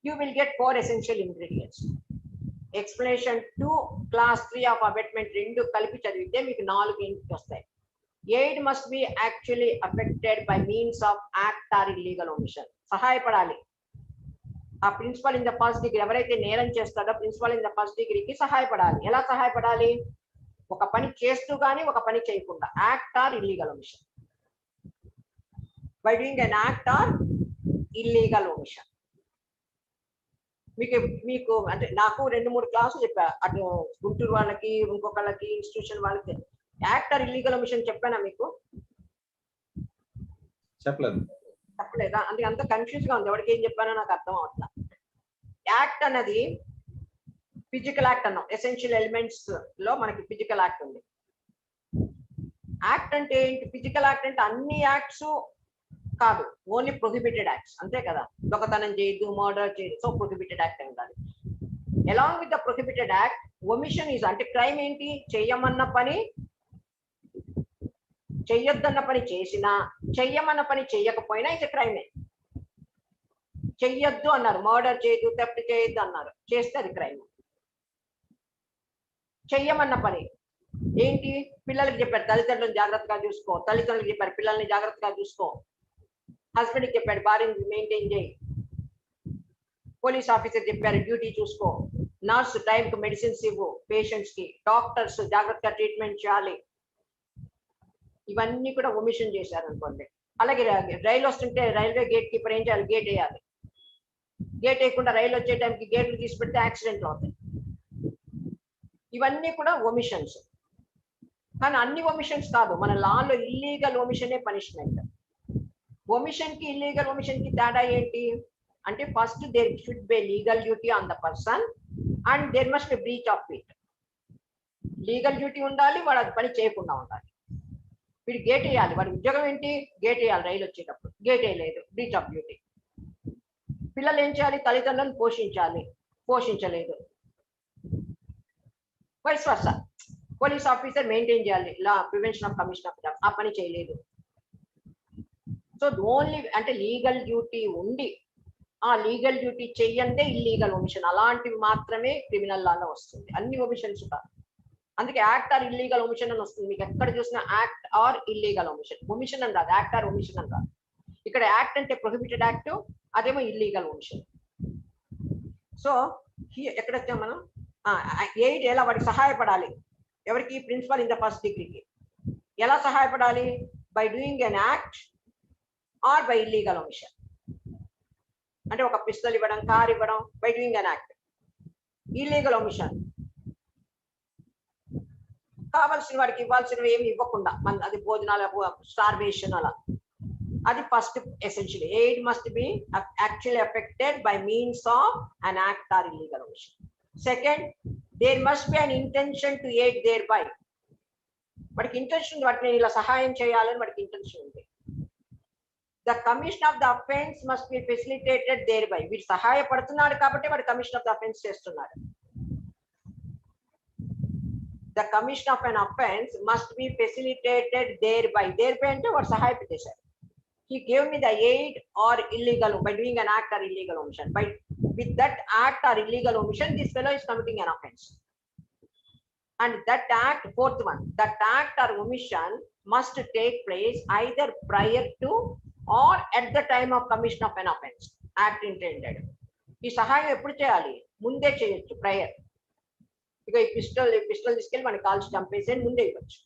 you will get 4 essential ingredients. Explanation 2, class 3 of abetment 2 కలిపి చదివితే మీకు 4 వస్తాయి. Aid must be actually affected by means of act or illegal omission. సహాయపడాలి. ఆ principal in the first degree ఎవరైతే నేరం చేస్తాడో principal in the first డిగ్రీకి సహాయపడాలి. ఎలా సహాయపడాలి? ఒక పని చేస్తూ కానీ ఒక పని చేయకుండా, act or illegal omission. By doing an act or illegal omission. మీకు అంటే నాకు 2-3 క్లాసులు చెప్పా, అటు గుంటూరు వాళ్ళకి ఇంకొకళ్ళకి ఇన్స్టిట్యూషన్ వాళ్ళకి. యాక్ట్ ఆర్ ఇల్లీగల్ omission చెప్పానా మీకు? చెప్పలేదా? అందుకే అంత కన్ఫ్యూజ్ గా ఉంది, ఎవరికి ఏం చెప్పానో నాకు అర్థం అవట్లా. యాక్ట్ అన్నది ఫిజికల్ యాక్ట్ అన్నాం. ఎసెన్షియల్ ఎలిమెంట్స్ లో మనకి ఫిజికల్ యాక్ట్ ఉంది. యాక్ట్ అంటే ఏంటి? ఫిజికల్ యాక్ట్ అంటే అన్ని యాక్ట్స్ కాదు, ఓన్లీ ప్రొహిబిటెడ్ యాక్ట్స్, అంతే కదా. దొంగతనం చేయొద్దు, మర్డర్ చేయొద్దు, సో ప్రొహిబిటెడ్ యాక్ట్ అని ఉండాలి. Along with the prohibited act omission is, అంటే క్రైమ్ ఏంటి? చెయ్యమన్న పని చెయ్యొద్దన్న పని చేసినా, చెయ్యమన్న పని చెయ్యకపోయినా ఇది క్రైమే. చెయ్యొద్దు అన్నారు, మర్డర్ చేయొద్దు, థెఫ్ట్ చేయొద్దు అన్నారు, చేస్తే అది క్రైమ్. చెయ్యమన్న పని ఏంటి? పిల్లలకి చెప్పారు తల్లిదండ్రులను జాగ్రత్తగా చూసుకో, తల్లిదండ్రులకు చెప్పారు పిల్లల్ని జాగ్రత్తగా చూసుకో, హస్బెండ్కి చెప్పాడు భార్యని మెయింటైన్ చేయి, పోలీస్ ఆఫీసర్ చెప్పారు డ్యూటీ చూసుకో, నర్స్ టైంకి మెడిసిన్స్ ఇవ్వు పేషెంట్స్ కి, డాక్టర్స్ జాగ్రత్తగా ట్రీట్మెంట్ చేయాలి. ఇవన్నీ కూడా ఒమిషన్ చేశారు అనుకోండి. అలాగే రైలు వస్తుంటే రైల్వే గేట్ కీపర్ ఏం చేయాలి? గేట్ వేయాలి. గేట్ వేయకుండా రైలు వచ్చే టైంకి గేట్లు తీసి పెడితే యాక్సిడెంట్లు అవుతాయి. ఇవన్నీ కూడా ఒమిషన్స్. కానీ అన్ని ఒమిషన్స్ కాదు, మన లాలో ఇల్లీగల్ ఒమిషనే పనిష్మెంట్. ఒమిషన్ కి ఇల్లీగల్ ఒమిషన్ కి తేడా ఏంటి అంటే, first there should be legal duty on the person and there must be breach of it. Legal duty ఉండాలి, వాడు అది పని చేయకుండా ఉండాలి. వీడు గేట్ వేయాలి, వాడి ఉద్యోగం ఏంటి? గేట్ వేయాలి, రైలు వచ్చేటప్పుడు గేట్ వేయలేదు, బ్రీచ్ ఆఫ్ డ్యూటీ. పిల్లలు ఏం చేయాలి? తల్లిదండ్రులను పోషించాలి, పోషించలేదు. Vice versa, police officer maintain చేయాలి law, prevention of commission of crime, ఆ పని చేయలేదు. సో ఓన్లీ అంటే లీగల్ డ్యూటీ ఉండి ఆ లీగల్ డ్యూటీ చెయ్యందే ఇల్లీగల్ ఒమిషన్. అలాంటివి మాత్రమే క్రిమినల్ లాలో వస్తుంది, అన్ని ఒమిషన్స్ కాదు. అందుకే యాక్ట్ ఆర్ ఇల్లీగల్ ఒమిషన్ అని వస్తుంది. మీకు ఎక్కడ చూసినా act or illegal omission, omission అని రాదు, యాక్ట్ ఆర్ ఒమిషన్ అని రాదు. ఇక్కడ యాక్ట్ అంటే ప్రొహిబిటెడ్ యాక్ట్, అదేమో ఇల్లీగల్ ఒమిషన్. సో ఎక్కడ వచ్చాం మనం? ఎయిడ్ ఎలా వాడికి సహాయపడాలి? ఎవరికి? ప్రిన్సిపల్ ఇన్ ద ఫస్ట్ డిగ్రీకి. ఎలా సహాయపడాలి? By doing an act or by illegal omission. అంటే ఒక పిస్టల్ ఇవ్వడం, కార్ ఇవ్వడం, by doing an act. Illegal omission కావాల్సిన వాడికి ఇవ్వాల్సినవి ఏమి ఇవ్వకుండా, మన అది భోజనాలు, స్టార్వేషన్ అలా, అది first essential. Aid must be actually effected by means of an act or illegal omission. Second, there must be an intention to aid thereby. వాడికి ఇంటెన్షన్, వాడికి నేను ఇలా సహాయం చేయాలని వాడికి ఇంటెన్షన్ ఉంది. The commission of the offence must be facilitated thereby. వీడు సహాయపడుతున్నాడు కాబట్టి వాడు కమిషన్ ఆఫ్ ద అఫెన్స్ చేస్తున్నాడు. The commission of an offense must be facilitated thereby. Thereby అంటే వాడు సహాయపడేశారు. He gave me the aid or illegal by doing an act or illegal omission. By with that act or illegal omission, this fellow is committing an offense. And that act, fourth one, that act or omission must take place either prior to or at the time of commission of an offense. Act intended. ఈ సహాయం ఎప్పుడు చేయాలి? ముందే చేయొచ్చు, prior. ఇక ఈ pistol తీసుకెళ్ళి మనకి కాల్చి చంపేసి ముందే ఇవ్వచ్చు.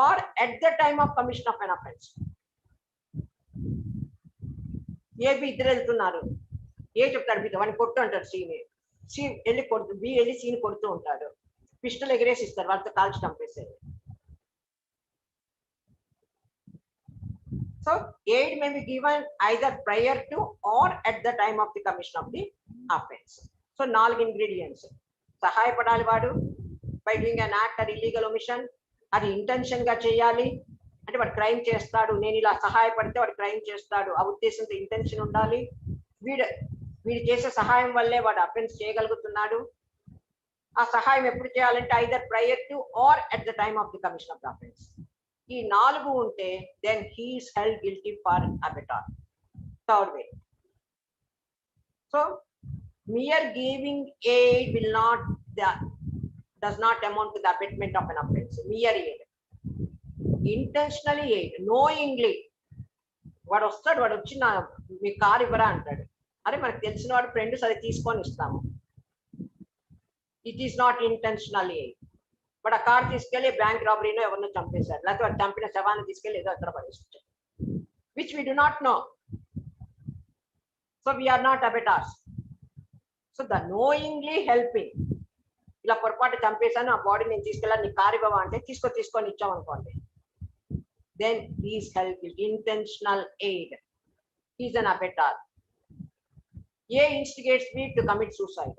Or at the time of commission of an offence. A B ఇద్దరు వెళ్తున్నారు, ఏ చెప్తాడు బి, వాడిని కొట్టు అంటాడు సిని, సి వెళ్ళి కొడుతూ, బి వెళ్ళి సిని కొడుతూ ఉంటాడు, పిస్టల్ ఎగరేసి ఇస్తారు, వాళ్ళతో కాల్చి చంపేసేది. So aid may be given either prior to or at the time of the commission of the offence. So 4 ingredients. సహాయపడాలి వాడు by doing an act or illegal omission. అది ఇంటెన్షన్ గా చేయాలి, అంటే వాడు క్రైమ్ చేస్తాడు, నేను ఇలా సహాయపడితే వాడు క్రైమ్ చేస్తాడు, ఆ ఉద్దేశంతో ఇంటెన్షన్ ఉండాలి. వీడు చేసే సహాయం వల్లే వాడు అఫెన్స్ చేయగలుగుతున్నాడు. ఆ సహాయం ఎప్పుడు చేయాలంటే either prior to or at the time of the commission of the offence. ఈ 4 ఉంటే then he is held guilty for abettor. Third way. So Mere giving aid will not does not amount to the abatement of an offense. Mere aid. Intentionally aid, knowingly. వాడు వస్తాడు, వాడు వచ్చి నా మీ car ఇవ్వరా అంటాడు. అరే మనకు తెలిసిన వాడు ఫ్రెండ్స్ అది తీసుకొని ఇస్తాము. It is not intentional aid. But ఆ కార్ తీసుకెళ్లి బ్యాంక్ రాబరీలో ఎవరినో చంపేశారు, లేకపోతే వాడు చంపిన శవాన్ని తీసుకెళ్లి ఏదో అక్కడ పడేస్తారు, which we do not know. So we are not abettors. So the knowingly helping, ఇలా పొరపాటు చంపేశాను, ఆ బాడీ నేను తీసుకెళ్ళాను, నీ కారు ఇవ్వవా అంటే తీసుకొని ఇచ్చామనుకోండి, then his help is intentional aid. He is an abettor. A instigates B to commit suicide.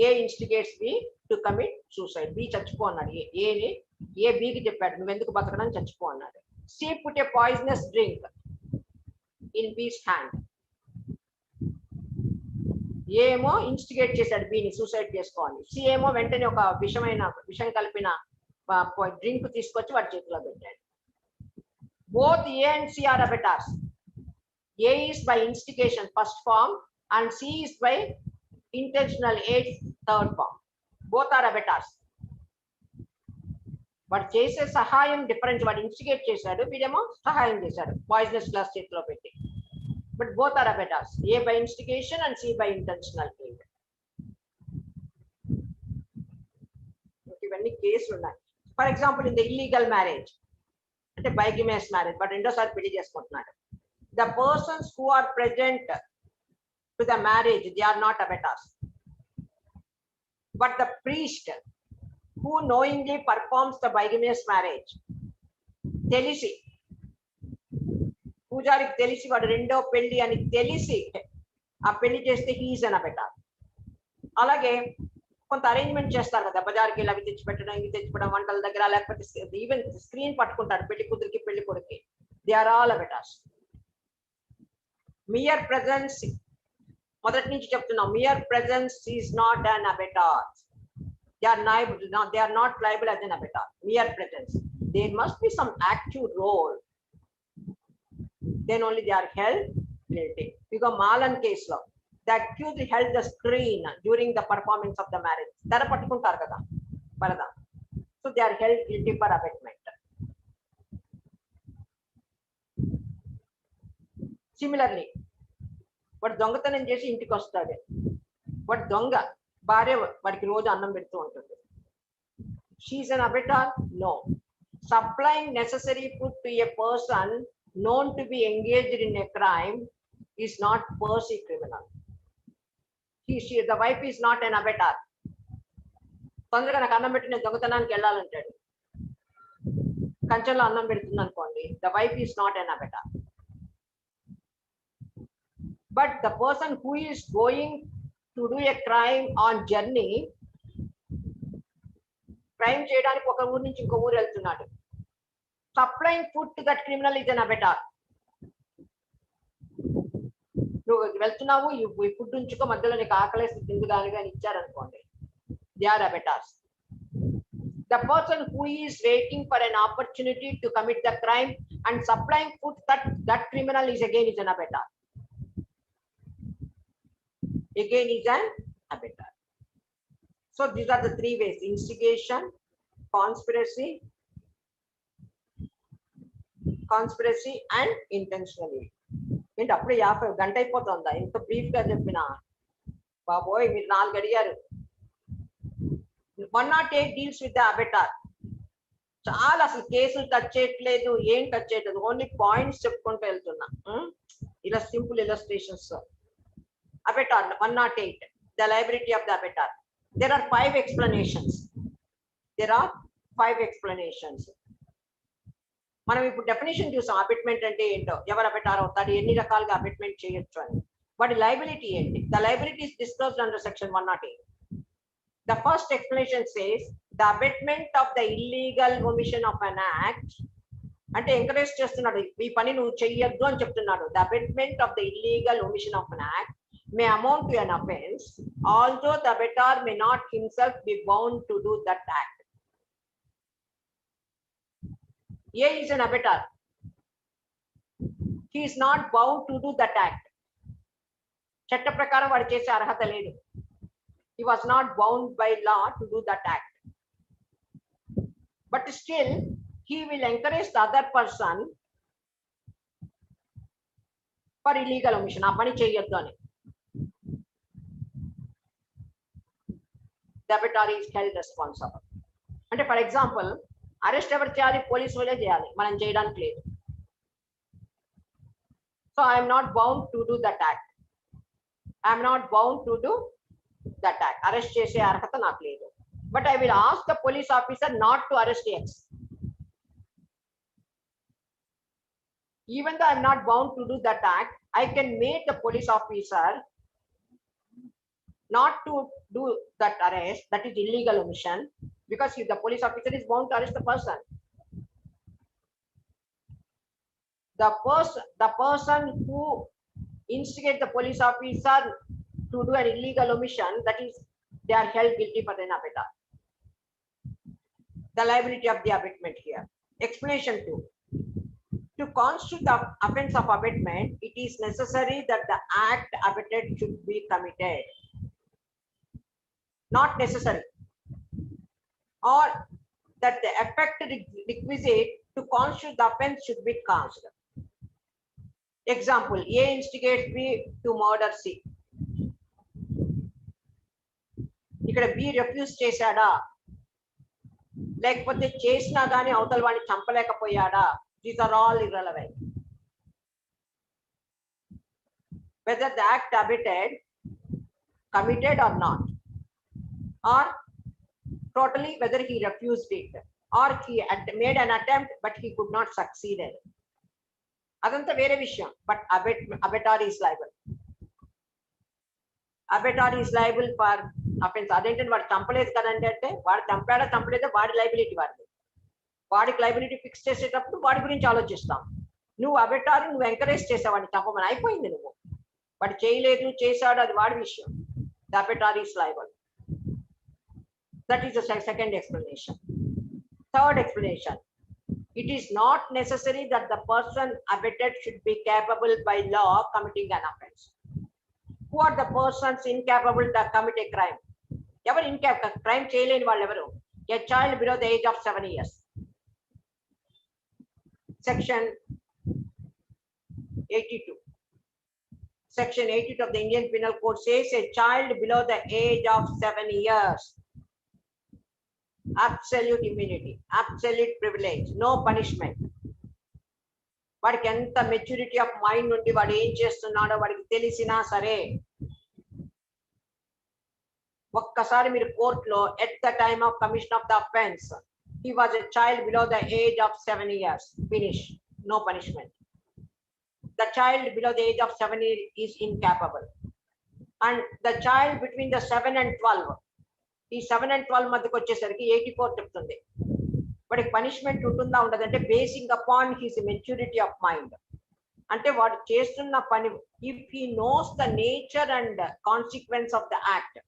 A instigates B to commit suicide. B చచ్చిపో అన్నాడు. A B కి చెప్పాడు నువ్వు ఎందుకు బతకడం, చచ్చిపో అన్నాడు. C put a poisonous drink in B's hand. A ఏమో ఇన్స్టిగేట్ చేశాడు B ని సూసైడ్ చేసుకోవాలి. C ఏమో వెంటనే ఒక విషం కలిపిన డ్రింక్ తీసుకొచ్చి వాడి చేతిలో పెట్టాడు. Both A and C are abettors. A is by instigation first form and C is by intentional aid third form. Both are abettors. వాడు చేసే సహాయం డిఫరెన్స్. వాడు ఇన్స్టిగేట్ చేశాడు, వీడేమో సహాయం చేశాడు పాయిజనస్ గ్లాస్ చేతిలో పెట్టి. But both are abettors. A by instigation and C by intentional aid. ఇవన్నీ కేసులు ఉన్నాయి. For example in the illegal marriage అంటే బైగమియస్ మ్యారేజ్, బట్ రెండోసారి పెళ్లి చేసుకుంటున్నాడు. The persons who are present to the marriage they are not abettors, but the priest who knowingly performs the bigamous marriage, తెలిసి పూజారికి తెలిసి వాడు రెండో పెళ్లి అని తెలిసి ఆ పెళ్లి చేస్తే హీ ఈజ్ అన్ అబెటార్. అలాగే కొంత అరేంజ్మెంట్ చేస్తారు కదా, బజార్కి అవి తెచ్చిపెట్టడం, ఇవి తెచ్చిపెట్టడం, వంటల దగ్గర, లేకపోతే ఈవెన్ స్క్రీన్ పట్టుకుంటారు పెళ్లి కూతురికి పెళ్లి కొడుకి. They are all abettors. Mere presence, మొదటి నుంచి చెప్తున్నాం, mere presence is not an abettor. They are not liable as an abettor. Mere presence, there must be some active role, then only they are held guilty. Because Malan case law, the accused held the screen during the performance of the marriage. Tara pattukuntaru kada parada, so they are held guilty for abetment. Similarly, వాడు దొంగతనం చేసి ఇంటికి వస్తాడు, వాడు దొంగ భార్య వాడికి రోజు అన్నం పెడుతూ ఉంటుంది. She is an abettor? No. Supplying necessary food to a person known to be engaged in a crime is not per se criminal. The wife is not an abettor. తొందరగా నాకు అన్నం పెట్టి నేను దొంగతనానికి వెళ్ళాలంటాడు, కంచెంలో అన్నం పెడుతుంది అనుకోండి, the wife is not an abettor. But the person who is going to do a crime on journey, crime చేయడానికి ఒక ఊరు నుంచి ఇంకో ఊరు వెళ్తున్నాడు, supplying food to that criminal is an abettor. నువ్వు వెళ్తున్నావు, ఈ ఫుడ్ ఉంచుకో, మధ్యలో నీకు ఆకలేసి తిందు దానిగా ఇచ్చారనుకోండి, they are abettors. The person who is waiting for an opportunity to commit the crime and supplying food that criminal is again is an abettor. Again is an abettor. So these are the three ways: instigation, conspiracy and intentionally. ఏంటి అప్పుడే 50 గంట అయిపోతుందా? ఇంత brief గా చెప్పిన బాబోయ్, మీరు 4 అడిగారు. 108 డీల్స్ విత్ ద అబెటార్. చాలా అసలు కేసులు టచ్ చేయట్లేదు, ఏం టచ్ చేయట్లేదు, ఓన్లీ పాయింట్స్ చెప్పుకుంటూ వెళ్తున్నా. ఇలా simple illustrations. Abettor 108, the liability of the abettor. There are 5 explanations. మనం ఇప్పుడు డెఫినేషన్ చూసాం, అబెట్మెంట్ అంటే ఏంటో, ఎవరు అబెటార్ అవుతాడు, ఎన్ని రకాలుగా అబెట్మెంట్ చేయొచ్చు అని. వాటి లయబిలిటీ ఏంటి? The liability is disclosed under section 108. The first explanation says the abetment of the illegal omission of an act, అంటే ఎంకరేజ్ చేస్తున్నాడు, ఈ పని నువ్వు చెయ్యొద్దు అని చెప్తున్నాడు. The abetment of the illegal omission of an act may amount to an offense, although the abettor may not himself be bound to do that act. A is an abettor. He is not bound to do that act. చట్ట ప్రకారం వాడు చేసే అర్హత లేదు. He was not bound by law to do that act. But still, he will encourage the other person for illegal omission. ఆ పని చేయొద్దు అని. The abettor is held responsible. అంటే ఫర్ ఎగ్జాంపుల్ అరెస్ట్ ఎవరు చేయాలి? పోలీసు వాళ్ళే చేయాలి, మనం చేయడానికి లేదు. So I'm not bound to do that act. I'm not bound to do that act. Arrest చేసే అర్హత నాకు లేదు. But I will ask the police officer not to arrest X. Even though I'm not bound to do that act, I can make the police officer not to do that arrest, that is illegal omission, because if the police officer is bound to arrest the person. The person who instigates the police officer to do an illegal omission, that is, they are held guilty for an abettor. The liability of the abatement here. Explanation 2. To constitute the offense of abatement, it is necessary that the act abetted should be committed. Not necessary. Or that the effect requisite to constitute the offense should be caused. Example, A instigates B to murder C. ఇక్కడ B refuse చేశాడా, లేకపోతే చేసినా కానీ అవతల వాడిని చంపలేకపోయాడా? These are all irrelevant. Whether the act abetted, committed or not, or totally whether he refused it, or he made an attempt but he could not succeed. అదంతా వేరే విషయం. But abettor is liable. Abettor is liable for offense. అదేంటంటే వాడు చంపలేదు కదండి అంటే, వాడు చంపాడా చంపలేదా వాడి లైబిలిటీ వాడిది. వాడికి లైబిలిటీ ఫిక్స్ చేసేటప్పుడు వాడి గురించి ఆలోచిస్తాం. నువ్వు అబెటార్ నువ్వు ఎంకరేజ్ చేసావాడిని చంపమని, అయిపోయింది. నువ్వు వాడు చేయలేదు చేశాడు, అది వాడి విషయం. The abettor is liable. That is the second explanation. Third explanation, it is not necessary that the person abetted should be capable by law committing an offense. Who are the persons incapable to commit a crime? ఎవరు incapable? Crime చేయలేని వాళ్ళు ఎవరు? A child below the age of 7 years. Section 82. Section 82 of the Indian Penal Code says a child below the age of 7 years, absolute immunity, absolute privilege, no punishment. వాడికి ఎంత maturity of mind నుండి వాడు ఏం చేస్తున్నాడో వాడికి తెలిసినా సరే, ఒక్కసారి మీరు కోర్టులో at the time of commission of the offence he was a child below the age of 7 years, finish, no punishment. The child below the age of 7 years is incapable, and the child between the 7 and 12, ఈ 7 and 12 మధ్యకి వచ్చేసరికి 84 చెప్తుంది. వాడికి punishment ఉంటుందా ఉండదంటే basing upon his maturity of mind. అంటే వాడు చేస్తున్న పని, if he knows the nature and consequence of the act.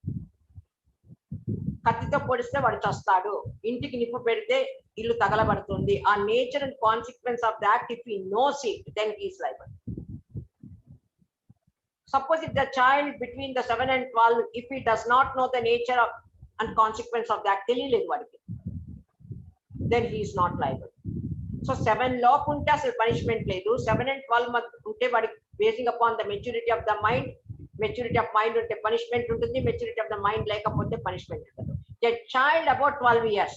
కత్తితో పొడిస్తే వాడు చస్తాడు, ఇంటికి నిప్పు పెడితే ఇల్లు తగలబడుతుంది, ఆ nature and consequence of the act if he knows it, then he is liable. Suppose if the child between the 7 and 12, if he does not know the nature of and consequence of that, తెలియలేదు వాడికి, then he is not liable. So 7 లోపు ఉంటే అసలు punishment లేదు, 7 and 12 ఉంటే వాడికి basing upon the maturity of the mind, maturity of mind ఉంటే punishment ఉంటుంది, మెచ్యూరిటీ ఆఫ్ ద మైండ్ లేకపోతే పనిష్మెంట్ ఉంటుంది. A child about 12 years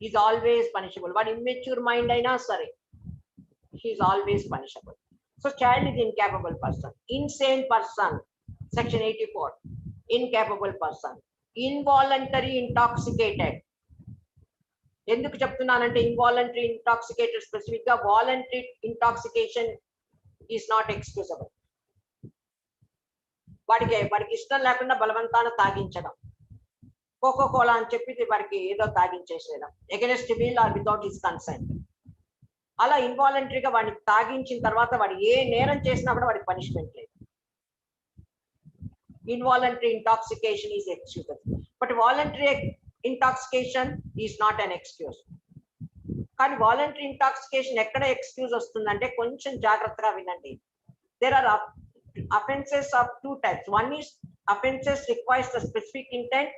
is always punishable. వాడి immature mind అయినా సరే, he is always punishable. So child is incapable person. Insane person, section 84, incapable person. Involuntary intoxicated. ఎందుకు చెప్తున్నానంటే involuntary intoxicated specific గా, voluntary intoxication is not excusable. వాడికి ఇష్టం లేకుండా బలవంతాన తాగించడం, కోకో కోలా అని చెప్పి వాడికి ఏదో తాగించేసేయడం, against will or without his consent. అలా ఇన్వాలంటరీగా వాడిని తాగించిన తర్వాత వాడు ఏ నేరం చేసినా కూడా వాడికి పనిష్మెంట్ లేదు. Involuntary intoxication is excusable, but voluntary intoxication is not an excuse. కానీ వాలంటరీ ఇంటాక్సికేషన్ ఎక్కడ ఎక్స్క్యూజ్ వస్తుందంటే, కొంచెం జాగ్రత్తగా వినండి. There are offenses of two types. One is offenses requires the specific intent,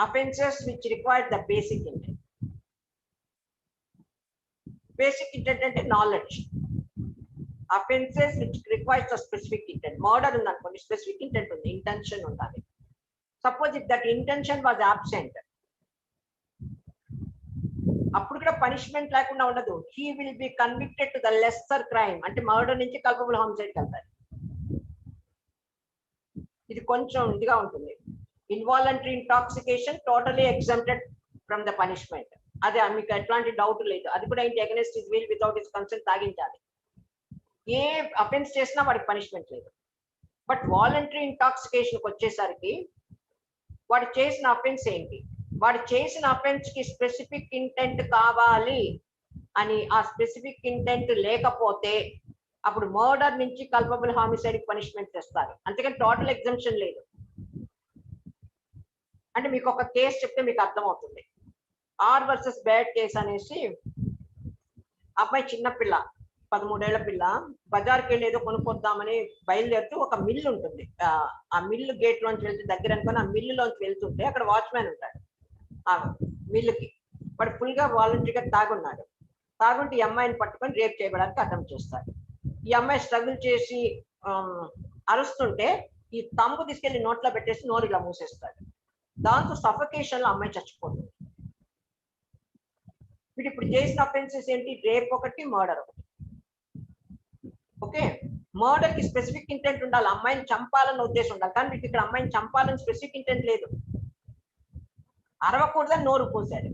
offenses which require the basic intent. Basic intent అంటే knowledge. Offenses which requires the specific intent. Murder ఉందనుకోండి, specific intent ఉంది, intention ఉండాలి. Suppose if that intention was absent, అప్పుడు కూడా punishment లేకుండా ఉండదు. He will be convicted to the lesser crime, అంటే murder నుంచి కల్పబుల్ హామిసైడ్ కి వెళ్తారు. ఇది కొంచెం ఇదిగా ఉంటుంది. Involuntary intoxication totally exempted from the punishment. అదే మీకు ఎట్లాంటి డౌట్ లేదు, అది కూడా ఏంటి against his will without his consent తాగించాలి. ఏ అఫెన్స్ చేసినా వాడికి పనిష్మెంట్ లేదు. బట్ వాలంటరీ ఇంటాక్సికేషన్కి వచ్చేసరికి వాడు చేసిన అఫెన్స్ ఏంటి, వాడు చేసిన అఫెన్స్ కి స్పెసిఫిక్ ఇంటెంట్ కావాలి అని ఆ స్పెసిఫిక్ ఇంటెంట్ లేకపోతే అప్పుడు మర్డర్ నుంచి కల్పబుల్ హామిసైడ్ పనిష్మెంట్ చేస్తారు. అంతేకాని టోటల్ ఎగ్జంప్షన్ లేదు. అంటే మీకు ఒక కేసు చెప్తే మీకు అర్థమవుతుంది. ఆర్ వర్సెస్ బ్యాడ్ కేసు అనేసి, అబ్బాయి చిన్నపిల్ల 13 ఏళ్ల పిల్ల బజార్కి వెళ్ళి ఏదో కొనుక్కొద్దామని బయలుదేరుతూ ఒక మిల్లు ఉంటుంది, ఆ మిల్లు గేట్ లోంచి వెళ్తే దగ్గర అనుకుని ఆ మిల్లులోంచి వెళ్తుంటే అక్కడ వాచ్మ్యాన్ ఉంటాడు. ఆ మిల్లుకి వాడు ఫుల్ గా వాలంటరీగా తాగున్నాడు. తాగుంటే ఈ అమ్మాయిని పట్టుకొని రేప్ చేయడానికి అటెంప్ట్ చేస్తాడు. ఈ అమ్మాయి స్ట్రగుల్ చేసి అరుస్తుంటే ఈ తంబు తీసుకెళ్లి నోట్లో పెట్టేసి నోరు ఇలా మూసేస్తాడు. దాంతో సఫకేషన్ లో అమ్మాయి చచ్చిపోతుంది. వీడు ఇప్పుడు చేసిన అఫెన్సెస్ ఏంటి, రేప్ ఒకటి, మర్డర్ ఒకటి. ఓకే, మర్డర్ కి స్పెసిఫిక్ ఇంటెంట్ ఉండాలి, అమ్మాయిని చంపాలన్న ఉద్దేశం ఉండాలి. కానీ మీకు ఇక్కడ అమ్మాయిని చంపాలని స్పెసిఫిక్ ఇంటెంట్ లేదు. అరవకూడదని నోరు మూసాడు,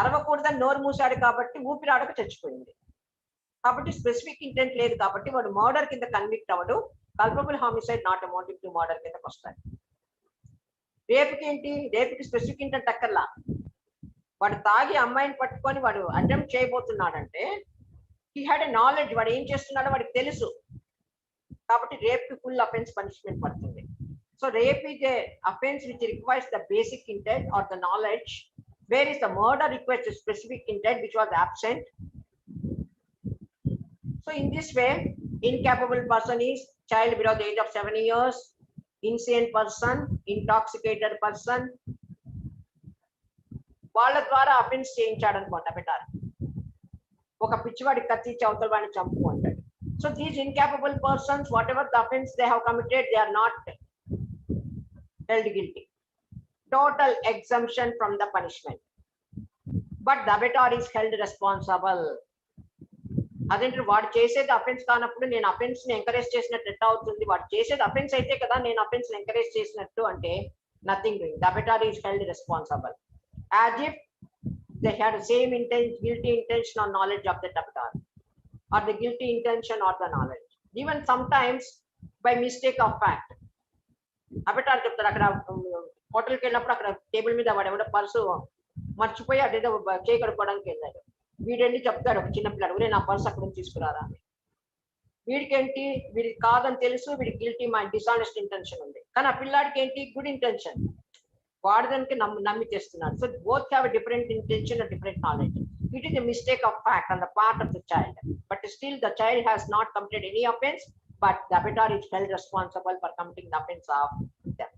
అరవకూడదని నోరు మూసాడు కాబట్టి ఊపిరాడక చచ్చిపోయింది. కాబట్టి స్పెసిఫిక్ ఇంటెంట్ లేదు కాబట్టి వాడు మర్డర్ కింద కన్విక్ట్ అవ్వడు. Culpable homicide not amounting to murder కిందకి వస్తాడు. రేపుకి ఏంటి, రేపుకి స్పెసిఫిక్ ఇంటెంట్ అక్కర్లా. వాడు తాగి అమ్మాయిని పట్టుకొని వాడు అటెంప్ట్ చేయబోతున్నాడంటే హీ హ్యాడ్ ఎ నాలెడ్జ్, వాడు ఏం చేస్తున్నాడో వాడికి తెలుసు. కాబట్టి రేప్ కి ఫుల్ అఫెన్స్ పనిష్మెంట్ పడుతుంది. So rape is a offence which requires the basic intent or the knowledge, where is the murder requires a specific intent which was absent. So in this way, incapable person is child below the age of 7 years, insane person, intoxicated person. వాళ్ళ ద్వారా offence చేయించాడు అనుకోండి better. ఒక పిచ్చివాడి కత్తి చౌతల వాడిని చంపు అంటాడు. So these incapable persons whatever the offence they have committed they are not held guilty. Total exemption from the punishment. But the abettor is held responsible. అదేంటి, వాడు చేసేది అఫెన్స్ కానప్పుడు నేను అఫెన్స్ ని ఎంకరేజ్ చేసినట్టు ఎట్లా అవుతుంది? వాడు చేసేది అఫెన్స్ అయితే కదా నేను అఫెన్స్ ని ఎంకరేజ్ చేసినట్టు అంటే nothing doing. The abettor is held responsible as if they had the same guilty intention or knowledge of the abetar, or the guilty intention or the knowledge, even sometimes by mistake of fact. అబెటార్ చెప్తాడు, అక్కడ హోటల్కి వెళ్ళినప్పుడు అక్కడ table మీద వాడు ఎవడో purse మర్చిపోయి అదేదో చేయి కడుక్కోవడానికి వెళ్ళాడు. వీడెళ్ళి చెప్తాడు ఒక చిన్న పిల్లాడు, నా పర్సు అక్కడ నుంచి తీసుకురారా అని. వీడికేంటి, వీడికి కాదని తెలుసు, వీడికి గిల్టీ డిసానెస్ట్ ఇంటెన్షన్ ఉంది. కానీ ఆ పిల్లాడికి ఏంటి, గుడ్ ఇంటెన్షన్, వాడదానికి నమ్మి చేస్తున్నాడు. So both have different intention and different knowledge. It is a mistake of fact on the part of the child, but still the child has not committed any offence, but the abettor is held responsible for committing the offence of theft.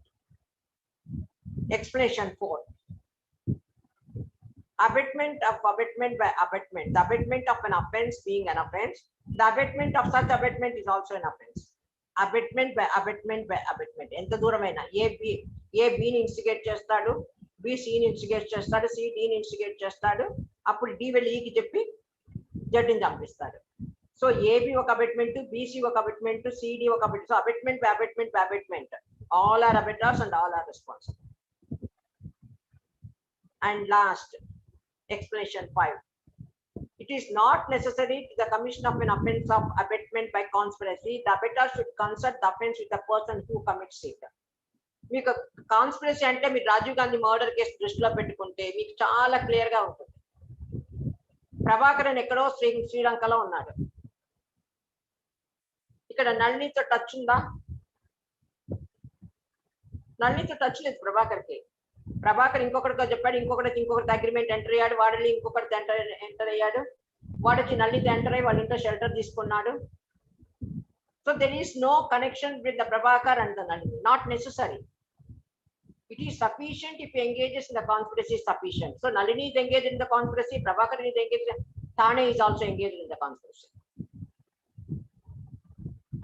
Explanation 4. Abatement of abatement by abatement. The abatement of an offense being an offense. The abatement of such abatement is also an offense. Abatement by abatement by abatement. ఎంత దూరమైనా A బిని instigate చేస్తాడు, B సిని instigate చేస్తాడు, C డిని instigate చేస్తాడు, అప్పుడు D వెళ్ళి ఈకి చెప్పి జడ్జిని చంపిస్తాడు. సో ఏబి ఒక అబెట్మెంట్, బిసి ఒక అబెట్మెంట్, సిడి ఒక abetment. So abetment by abetment by abetment. All are abettors and all are responsible. And last, explanation 5. It is not necessary to the commission of an offense of abatement by conspiracy. The abetter should consult the offense with the person who commits it. మీకు conspiracy అంటే మీరు Rajiv Gandhi murder case దృష్టిలో పెట్టుకుంటే మీకు చాలా clear గా ఉంటుంది. ప్రభాకరన్ ఎక్కడో శ్రీలంకలో ఉన్నాడు. ఇక్కడ నళినితో టచ్ ఉందా? నళినితో టచ్ లేదు ప్రభాకర్కి. ప్రభాకర్ ఇంకొకరితో చెప్పాడు, ఇంకొకటి అగ్రిమెంట్ ఎంటర్ అయ్యాడు, వాడల్ని ఇంకొకటి ఎంటర్ అయ్యాడు, వాడు వచ్చి నళినితో ఎంటర్ అయ్యి వాళ్ళ ఇంట్లో షెల్టర్ తీసుకున్నాడు. So there is no connection with the Prabhakar and the Nalini, not necessary. It is sufficient if he engages in the conspiracy is sufficient. So Nalini is engaged in the conspiracy, Prabhakar is engaged, Thane is also engaged in the conspiracy.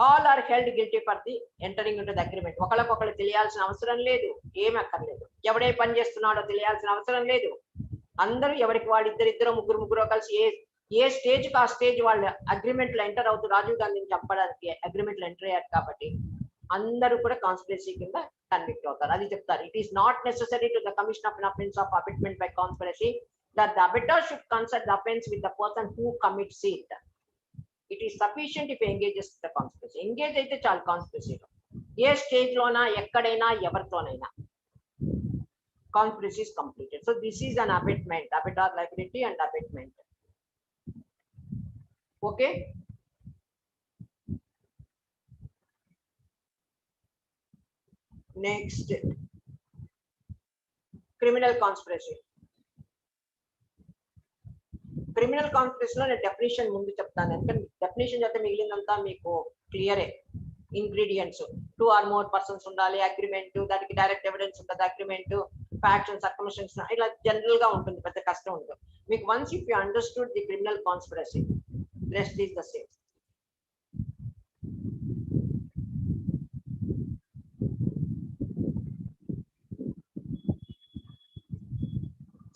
All are held guilty for the entering into the agreement. ఒకళ్ళకొకళ్ళు తెలియాల్సిన అవసరం లేదు, ఏమి అక్కర్లేదు. ఎవడే పని చేస్తున్నాడో తెలియాల్సిన అవసరం లేదు. అందరూ ఎవరికి వాళ్ళు ఇద్దరు ముగ్గురు కలిసి ఏ స్టేజ్ కి ఆ స్టేజ్ వాళ్ళు అగ్రిమెంట్ లో ఎంటర్ అవుతూ రాజీవ్ గాంధీని చంపడానికి అగ్రిమెంట్ లో ఎంటర్ అయ్యారు కాబట్టి అందరూ కూడా కాన్స్పిరసీ కింద కన్విక్ట్ అవుతారు. అది చెప్తారు. It is not necessary to the commission of an offence of abetment by conspiracy that the abettor should consult the offence with the person who commits it. It is sufficient if he engages the conspiracy. Engage అయితే చాలు కాన్స్పిరసీలో. ఏ stage లోనా ఎక్కడైనా ఎవరితోనైనా conspiracy is completed. So this is an abetment, abettor liability and abetment. Okay. Next, criminal conspiracy. Criminal conspiracy లో definition ముందు చెప్తాను, ఎందుకంటే definition చెప్తే మిగిలినంతా మీకు క్లియరే. ఇంగ్రీడియంట్స్ 2 or more persons ఉండాలి, అగ్రిమెంట్, దానికి డైరెక్ట్ ఎవిడెన్స్ ఉంటుంది, అగ్రిమెంట్, ఫ్యాక్ట్స్ అండ్ సర్కమ్స్టెన్సెస్, ఇలా జనరల్ గా ఉంటుంది, పెద్ద కష్టం ఉండదు మీకు. Once if you understood the criminal conspiracy, rest is the same.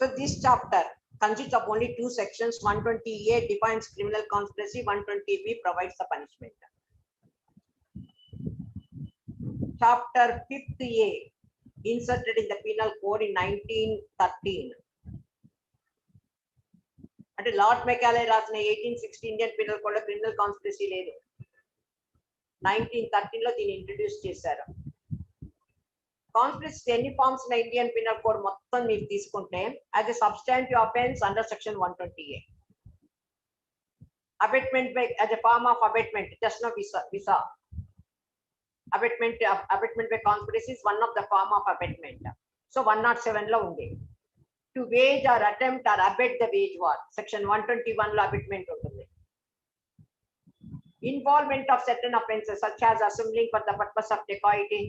So this chapter consists of only 2 sections. 120A defines criminal conspiracy, 120B provides the punishment. Chapter 5th A inserted in the penal code in 1913. అంటే lord Macaulay రాసిన 1860 Indian penal code లో criminal conspiracy లేదు. 1913 లో దీన్ని introduce చేశారు. Conspiracy ఎన్ని forms ఉన్న Indian penal code మొత్తం మీరు తీసుకుంటే as a substantive offence under section 120A. Abetment by as a form of abetment, just no visa abetment by conspiracy is one of the form of abetment. So 107 లో ఉంది. To wage or attempt or abet the wage war, section 121 లో abetment ఉంటుంది. Involvement of certain offences such as assembling for the purpose of dacoity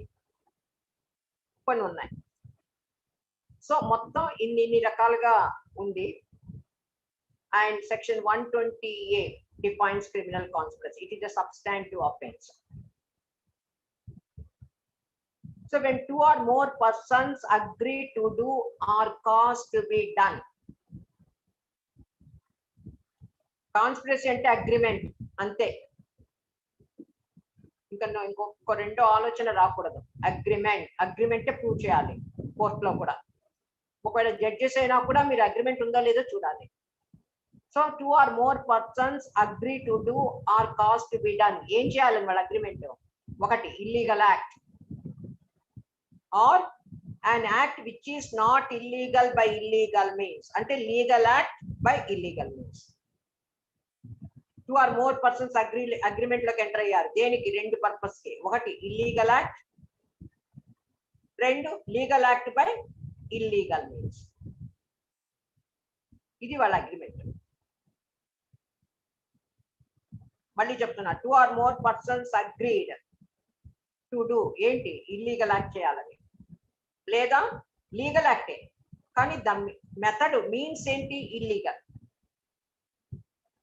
కొన్ని ఉన్నాయి. So మొత్తం ఇన్ని రకాలుగా ఉంది. And section 120A defines criminal conspiracy. It is a substantive offense. So when 2 or more persons agree to do or cause to be done. Conspiracy అంటే agreement అంతే, ఇంకా ఇంకొక రెండో ఆలోచన రాకూడదు. అగ్రిమెంట్ ప్రూవ్ చేయాలి కోర్టులో కూడా. ఒకవేళ జడ్జెస్ అయినా కూడా మీరు అగ్రిమెంట్ ఉందో లేదో చూడాలి. So 2 or more persons agree to do or cause to be done. ఏం చేయాలి వాళ్ళ అగ్రిమెంట్? ఒకటి illegal act or an act which is not illegal by illegal means, ante legal act by illegal means. 2 or more persons agreement loki enter ayyaru deniki rendu purpose ki, okati illegal act, rendu legal act by illegal means. ఇది వాళ్ళ agreement. మళ్ళీ చెప్తున్నా, 2 or more persons agreed to do ఏంటి illegal act చేయాలని, లేదా legal యాక్టే కానీ దాని method means ఏంటి ఇల్లీగల్.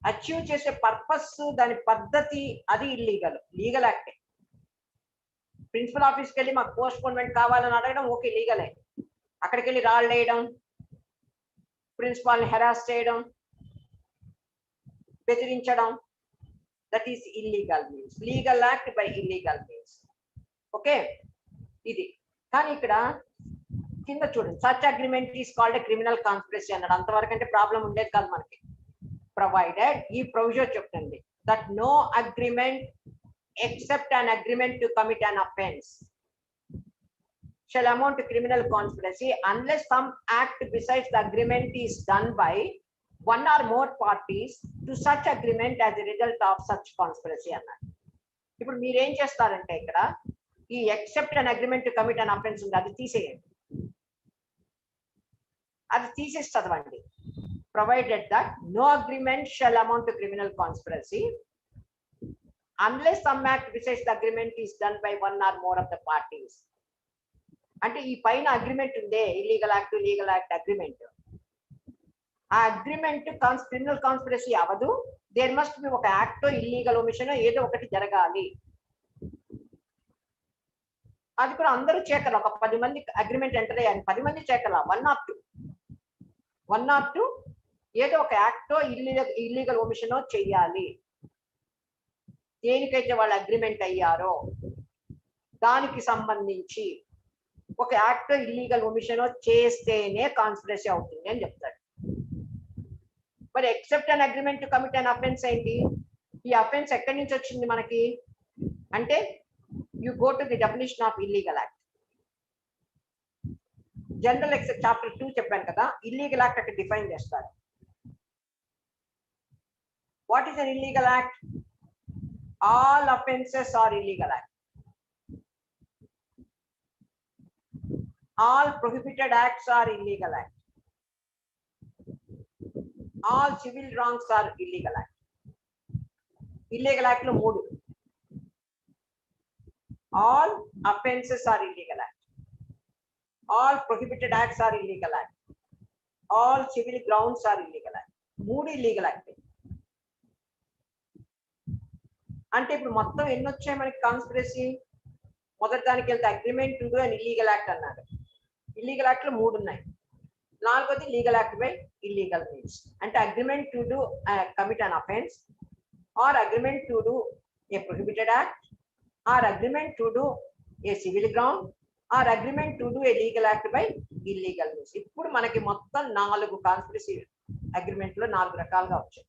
అచీవ్ చేసే పర్పస్ దాని పద్ధతి అది ఇల్లీగల్, లీగల్ యాక్టే. ప్రిన్సిపల్ ఆఫీస్కి వెళ్ళి మాకు పోస్ట్ పోన్మెంట్ కావాలని అడగడం ఓకే లీగలే. అక్కడికి వెళ్ళి రాళ్ళు వేయడం, ప్రిన్సిపాల్ని హెరాస్ చేయడం, బెదిరించడం, that is illegal means. Legal act by illegal means. Okay, ఇది. కానీ ఇక్కడ కింద చూడండి, such agreement is called a criminal conspiracy అన్నాడు. అంతవరకు అంటే ప్రాబ్లం ఉండేది కాదు మనకి. ప్రొవైడెడ్, ఈ ప్రొవిజన్ చెప్తుంది, that no agreement except an agreement to commit an offence shall amount to criminal conspiracy unless some act besides the agreement is done by one or more parties to such agreement as a result of such conspiracy అన్నాడు. ఇప్పుడు మీరేం చేస్తారంటే ఇక్కడ ఈ except an agreement to commit an offence ఉంది, అది తీసేయండి. అది తీసేసి చదవండి. Provided that no agreement shall amount to criminal conspiracy unless some act besides the agreement is done by one or more of the parties. అంటే ఈ పైన agreement ఉందే, illegal act legal act agreement, ఆ అగ్రిమెంట్ క్రిమినల్ కాన్స్పిరసీ అవ్వదు. There must B ఒక act illegal omission ఏదో ఒకటి జరగాలి. అది కూడా అందరూ చేకల, ఒక 10 మంది అగ్రిమెంట్ ఎంటర్ అయ్యారు, 10 మంది చేకల, 1 or 2 ఏదో ఒక యాక్టో ఇల్లీగల్ ఒమిషనో చెయ్యాలి. దేనికైతే వాళ్ళు అగ్రిమెంట్ అయ్యారో దానికి సంబంధించి ఒక యాక్టో ఇల్లీగల్ ఒమిషనో చేస్తేనే కాన్స్పిరసీ అవుతుంది అని చెప్తాడు. మరి except an agreement to commit an offence ఏంటి? ఈ అఫెన్స్ ఎక్కడి నుంచి వచ్చింది మనకి అంటే, you go to the definition of illegal act. General except chapter 2 చెప్పాను కదా, ఇల్లీగల్ యాక్ట్ అక్కడ డిఫైన్ చేస్తారు. What is an illegal act? All offenses are illegal act. All prohibited acts are illegal act. All civil wrongs are illegal act. Illegal act lo 3. All offenses are illegal act. All prohibited acts are illegal act. All civil grounds are illegal act. 3 illegal act. అంటే ఇప్పుడు మొత్తం ఎన్ని వచ్చాయి మనకి conspiracy? మొదటి దానికి వెళ్తే agreement to do and illegal act అన్నారు. ఇల్లీగల్ యాక్ట్ లో 3 ఉన్నాయి. 4వది legal act by illegal means. అంటే agreement to do commit an offence, or agreement to do a prohibited act, or agreement to do a civil ground, or agreement to do a legal act by illegal means. ఇప్పుడు మనకి మొత్తం 4 conspiracy agreement లో 4 రకాలుగా వచ్చాయి.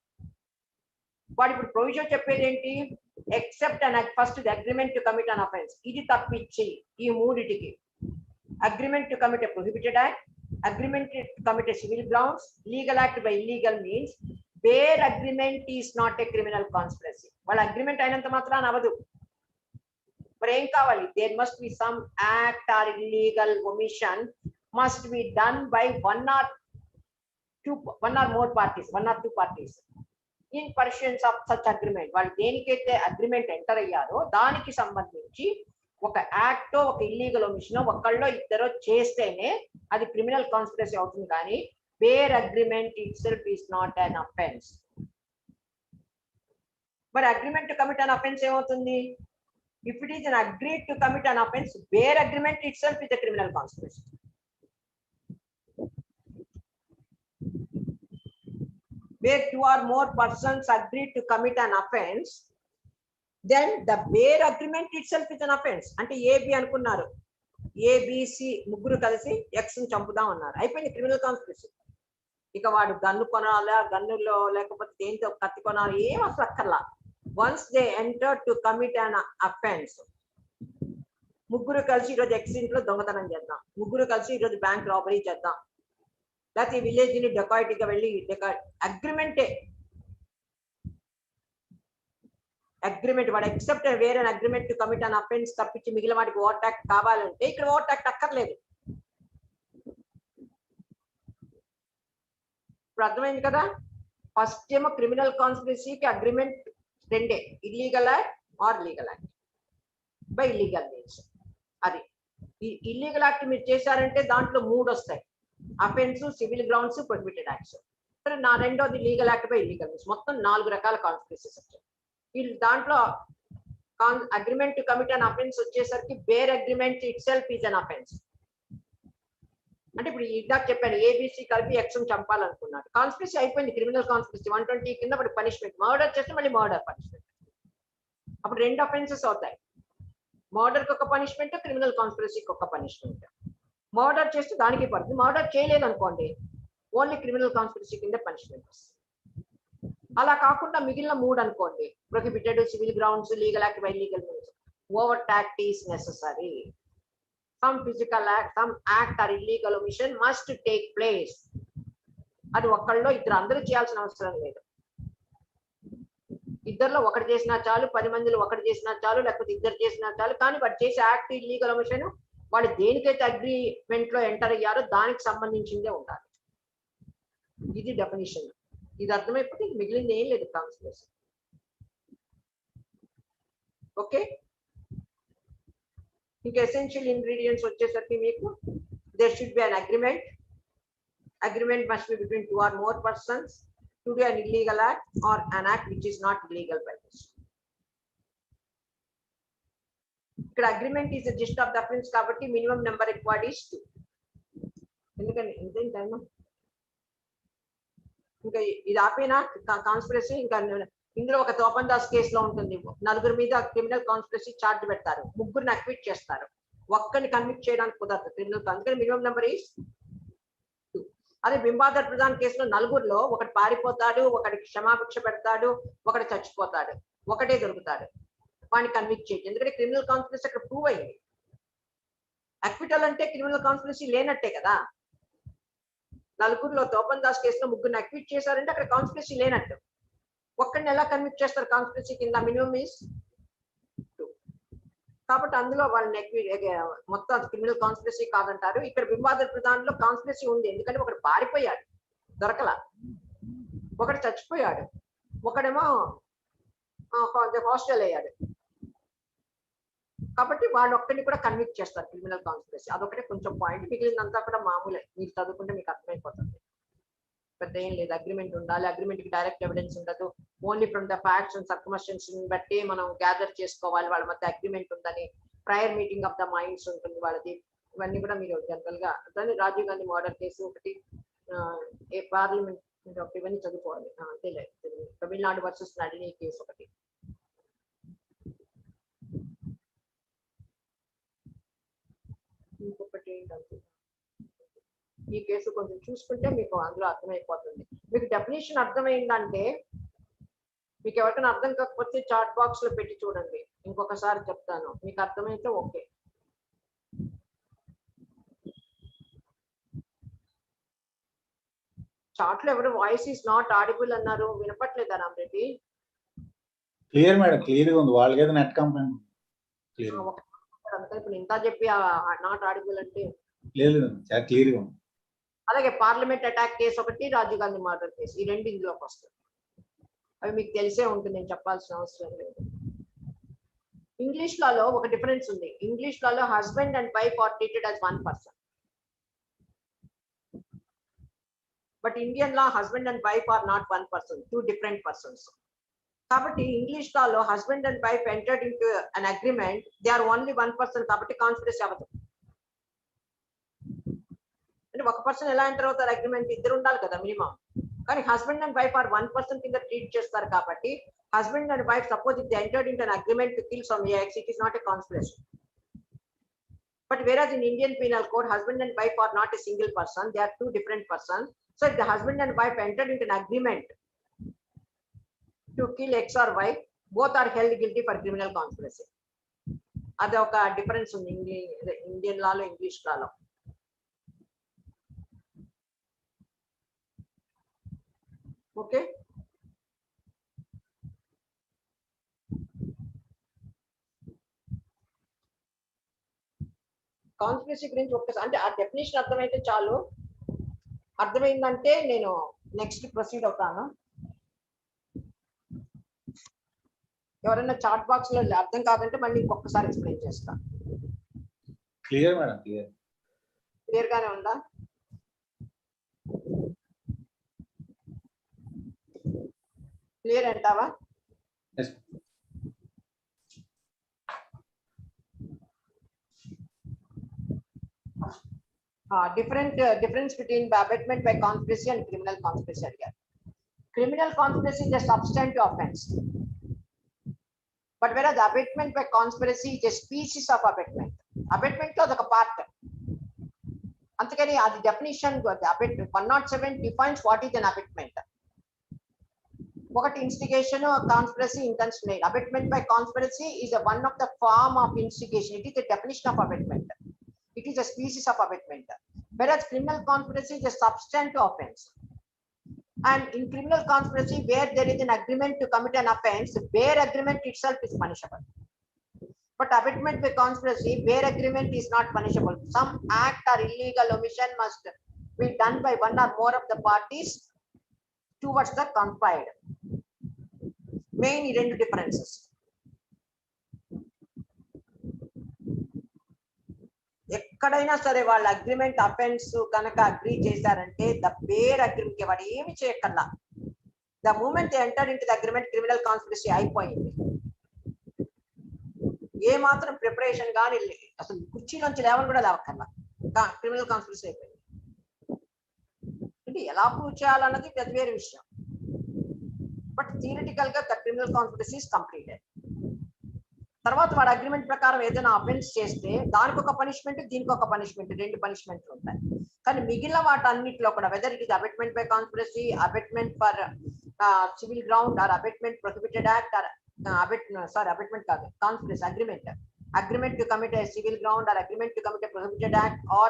వాడు ఇప్పుడు provision చెప్పేది ఏంటి? Except an first the agreement to commit an offence, ఇది తప్పించి ఈ 3టికి agreement to commit a prohibited act, agreement to commit a civil grounds, legal act by illegal means, where agreement is not a criminal conspiracy. వాళ్ళ agreement అయినంత మాత్రాన అవదు. మరి ఏం కావాలి? There must be some act or illegal omission must be done by one or more parties, 1 or 2 parties in pursuance of such agreement. వాళ్ళు దేనికైతే agreement enter అయ్యారో దానికి సంబంధించి ఒక యాక్ట్ ఒక ఇల్లీగల్ ఒమిషన్ ఒకళ్ళో ఇద్దరో చేస్తేనే అది క్రిమినల్ కాన్స్పిరసీ అవుతుంది. కానీ where agreement itself is not an offence. మరి agreement to commit an offence ఏమవుతుంది? If it is an agreed to commit an offence, where agreement itself is a criminal conspiracy. Where 2 or more persons agree to commit an offence, then the bare agreement itself is an offence. అంటే AB అనుకున్నారు, ABC ముగ్గురు కలిసి X ని చంపుదాం అన్నారు, అయిపోయింది criminal conspiracy. ఇక వాడు gun కొనాలా, గన్నులో లేకపోతే దేంతో కత్తి కొనాలి, ఏం అసలు అక్కర్లా. Once they enter to commit an offence, ముగ్గురు కలిసి ఈరోజు X ఇంట్లో దొంగతనం చేద్దాం, ముగ్గురు కలిసి ఈరోజు బ్యాంక్ రాబరీ చేద్దాం, లేకపోతే విలేజ్ ని డెకాయిటీగా వెళ్ళి అగ్రిమెంటే అగ్రిమెంట్. వాడు ఎక్సెప్ట్ వేరే agreement to commit an offence తప్పించి మిగిలిన వాటికి ఓవర్ యాక్ట్ కావాలంటే ఇక్కడ ఓవర్ యాక్ట్ అక్కర్లేదు. ఇప్పుడు అర్థమైంది కదా? ఫస్ట్ ఏమో క్రిమినల్ కాన్స్పిరసీకి agreement 2, illegal act or legal act by illegal means. అది ఈ ఇల్లీగల్ యాక్ట్ మీరు చేశారంటే దాంట్లో 3 వస్తాయి, offence, civil grounds, prohibited acts. సరే, నా రెండోది legal act by illegal means. మొత్తం 4 రకాల కాన్స్పిరసీస్ వచ్చాయి. వీళ్ళు దాంట్లో agreement to commit an offence వచ్చేసరికి where agreement itself is an offence. అంటే ఇప్పుడు ఇందాక చెప్పాను, ABC కలిపి X ని చంపాలనుకున్నాడు, కాన్స్పిరసీ అయిపోయింది, క్రిమినల్ కాన్స్పిరసీ. 120 కింద వాడి పనిష్మెంట్. మర్డర్ చేస్తే మళ్ళీ మర్డర్ పనిష్మెంట్. అప్పుడు 2 అఫెన్సెస్ అవుతాయి, మర్డర్కి ఒక పనిష్మెంట్, క్రిమినల్ కాన్స్పిరసీకి ఒక పనిష్మెంట్. మర్డర్ చేస్తే దానికి పడుతుంది, మర్డర్ చేయలేదు అనుకోండి ఓన్లీ క్రిమినల్ కాన్స్పిరసీ కింద పనిష్మెంట్ వస్తుంది. అలా కాకుండా మిగిలిన 3 అనుకోండి, prohibited, civil grounds, legal act by legal means, overt act is necessary. Some physical act, some act or illegal omission must take place. అది ఒక్కళ్ళలో ఇద్దరు, అందరూ చేయాల్సిన అవసరం లేదు. ఇద్దరిలో ఒకటి చేసినా చాలు, 10 మందిలో ఒకటి చేసినా చాలు, లేకపోతే ఇద్దరు చేసినా చాలు. కానీ వాడు చేసే యాక్ట్ ఇల్లీగల్ ఒమిషన్ వాళ్ళు దేనికైతే అగ్రిమెంట్ లో ఎంటర్ అయ్యారో దానికి సంబంధించిందే ఉండాలి. ఇది డెఫినిషన్. ఇది అర్థమైపోతే మిగిలింది ఏం లేదు కాన్స్పిరసీ. Okay. ఇంకా essential ingredients వచ్చేసరికి మీకు there should be an agreement. Agreement must be between 2 or more persons to do an illegal act or an act which is not illegal by this. ఇక్కడ agreement is gist of the offence కాబట్టి minimum number required is 2. ఎందుకని ఇంతే time ఇంకా ఇది ఆపేనా conspiracy. ఇంకా ఇందులో ఒక తోపందాస్ కేసులో ఉంటుంది, నలుగురు మీద క్రిమినల్ కాన్స్పిరసీ చార్జ్ పెడతారు, ముగ్గురిని అక్విట్ చేస్తారు, ఒక్కరిని కన్విక్ట్ చేయడానికి కుదరదు క్రిమినల్. అందుకని మినిమం నెంబర్ ఈస్ 2. అదే బింబాదర్ ప్రధాన్ కేసులో నలుగురిలో ఒకటి పారిపోతాడు, ఒకటి క్షమాభిక్ష పెడతాడు, ఒకటి చచ్చిపోతాడు, ఒకటే దొరుకుతాడు, వాడిని కన్విక్ట్ చేయొచ్చు ఎందుకంటే క్రిమినల్ కాన్స్పిరసీ అక్కడ ప్రూవ్ అయింది. అక్విటల్ అంటే క్రిమినల్ కాన్స్పిరసీ లేనట్టే కదా. నలుగురిలో తోపందాస్ కేసులో ముగ్గురిని అక్విట్ చేశారంటే అక్కడ కాన్స్పిరసీ లేనట్టు. ఒక్కడిని ఎలా కన్విక్ట్ చేస్తారు కాన్స్పిరసీ కింద? Minimum is 2. కాబట్టి అందులో వాళ్ళని మొత్తం క్రిమినల్ కాన్స్పిరసీ కాదంటారు. ఇక్కడ బింబాదర్ ప్రధానంలో కాన్స్పిరసీ ఉంది, ఎందుకంటే ఒకడు పారిపోయాడు, దొరకల, ఒకడు చచ్చిపోయాడు, ఒకడేమో హాస్టల్ అయ్యాడు. కాబట్టి వాళ్ళు ఒక్కడిని కూడా కన్విక్ట్ చేస్తారు క్రిమినల్ కాన్స్పిరసీ. అదొకటే కొంచెం పాయింట్, మిగిలినంతా కూడా మామూలే, మీరు చదువుకుంటే మీకు అర్థమైపోతుంది. పెద్ద ఏం లేదు. అగ్రిమెంట్ ఉండాలి, అగ్రిమెంట్ కి డైరెక్ట్ ఎవిడెన్స్ ఉండదు, only from the facts and circumstances బట్టి మనం గ్యాదర్ చేసుకోవాలి వాళ్ళ మధ్య అగ్రిమెంట్ ఉందని. Prior meeting of the minds ఉంటుంది వాళ్ళది. ఇవన్నీ కూడా మీరు జనరల్ గా దాన్ని రాజీవ్ గాంధీ మర్డర్ కేసు ఒకటి, ఏ పార్లమెంట్ ఇవన్నీ చదువుకోవాలి. అంతేలే. తమిళనాడు వర్సెస్ నడిని కేసు ఒకటి. ఇంకొకటి ఏంటంటే ఈ కేసు కొంచెం చూసుకుంటే మీకు అందులో అర్థమైపోతుంది. మీకు డెఫినేషన్ అర్థమైందంటే, మీకు ఎవరికైనా అర్థం కాకపోతే చాట్ బాక్స్ లో పెట్టి చూడండి, ఇంకొకసారి చెప్తాను, మీకు అర్థమైతే ఓకే. చాట్ లో ఎవరు వాయిస్ ఈస్ నాట్ ఆడిబుల్ అన్నారు, వినపట్లేదా రామరెడ్డి? క్లియర్ మేడం, క్లియర్ గా ఉంది. వాళ్ళకి నెట్ కంప్లైంట్ ఇప్పుడు ఇంత చెప్పి నాట్ ఆడిబుల్ అంటే లేదు, క్లియర్ గా ఉంది. అలాగే పార్లమెంట్ అటాక్ కేసు ఒకటి, రాజీవ్ గాంధీ మర్డర్ కేసు, ఈ రెండు ఇందులోకి వస్తాయి. అవి మీకు తెలిసే ఉంటుంది, నేను చెప్పాల్సిన అవసరం లేదు. ఇంగ్లీష్ లాలో ఒక డిఫరెన్స్ ఉంది. ఇంగ్లీష్ లాలో husband and wife are treated as one person, but Indian law husband and wife are not one person, 2 different persons. కాబట్టి ఇంగ్లీష్ లాలో husband and wife entered into an agreement, they are only 1 person, కాబట్టి conspiracy అవ్వదు. అంటే ఒక person ఎలా enter అవుతారు agreement? ఇద్దరు ఉండాలి కదా మినిమం. కానీ husband and wife are 1 person కింద ట్రీట్ చేస్తారు కాబట్టి husband and wife suppose if they entered into an agreement to kill some X, it is not a conspiracy. But whereas in Indian Penal Code, husband and wife are not a single person, they are 2 different persons. So if the husband and wife entered into an agreement to kill X or Y, both are held guilty for criminal conspiracy. That's oka difference in Indian law lo English law lo. Okay. Conspiracy గురించి ఒక్కసారి అంటే ఆ definition అర్థమైతే చాలు. అర్థమైందంటే నేను next proceed అవుతాను. ఎవరైనా చాట్ బాక్స్ లో అర్థం కాదంటే మళ్ళీ ఇంకొకసారి ఎక్స్ప్లెయిన్ చేస్తాను. Clear madam, clear. క్లియర్ గానే ఉందా? క్లియర్ అంటావా? Difference between abetment by conspiracy and criminal conspiracy again. Criminal conspiracy is a substantive offense, but whereas abetment by conspiracy is a species of abetment. Abetment lo oka part. Antakani adi definition abetment 107 defines what is an abetment. Okati instigation or conspiracy intention. Abetment by conspiracy is a one of the form of instigation. It is the definition of abetment. It is a species of abetment, whereas criminal conspiracy is a substantive offense. And in criminal conspiracy, where there is an agreement to commit an offense, bare agreement itself is punishable. But abetment by conspiracy, bare agreement is not punishable. Some act or illegal omission must be done by one or more of the parties towards the conspired. Main two differences. ఎక్కడైనా సరే వాళ్ళ agreement offence కనుక agree చేశారంటే the bare agreement వాడు ఏమి చేయక్కర్లా. The moment enter into the agreement criminal conspiracy అయిపోయింది. ఏ మాత్రం ప్రిపరేషన్ కానీ అసలు కుర్చీలోంచి లేవని కూడా లేవక్కర్లా, క్రిమినల్ కాన్స్పిరసీ అయిపోయింది. అంటే ఎలా ప్రూవ్ చేయాలన్నది పెద్ద వేరే విషయం. బట్ థియరిటికల్ గా the criminal conspiracy is completed. తర్వాత వాడు అగ్రిమెంట్ ప్రకారం ఏదైనా అఫెన్స్ చేస్తే దానికి ఒక పనిష్మెంట్, దీనికి ఒక పనిష్మెంట్, 2 పనిష్మెంట్లు ఉంటాయి. కానీ మిగిలిన వాటన్నిటిలో కూడా whether it is abetment by conspiracy, abetment for civil ground or abetment prohibited act or abetment కాదు, conspiracy agreement to commit a civil ground or agreement to commit a prohibited act or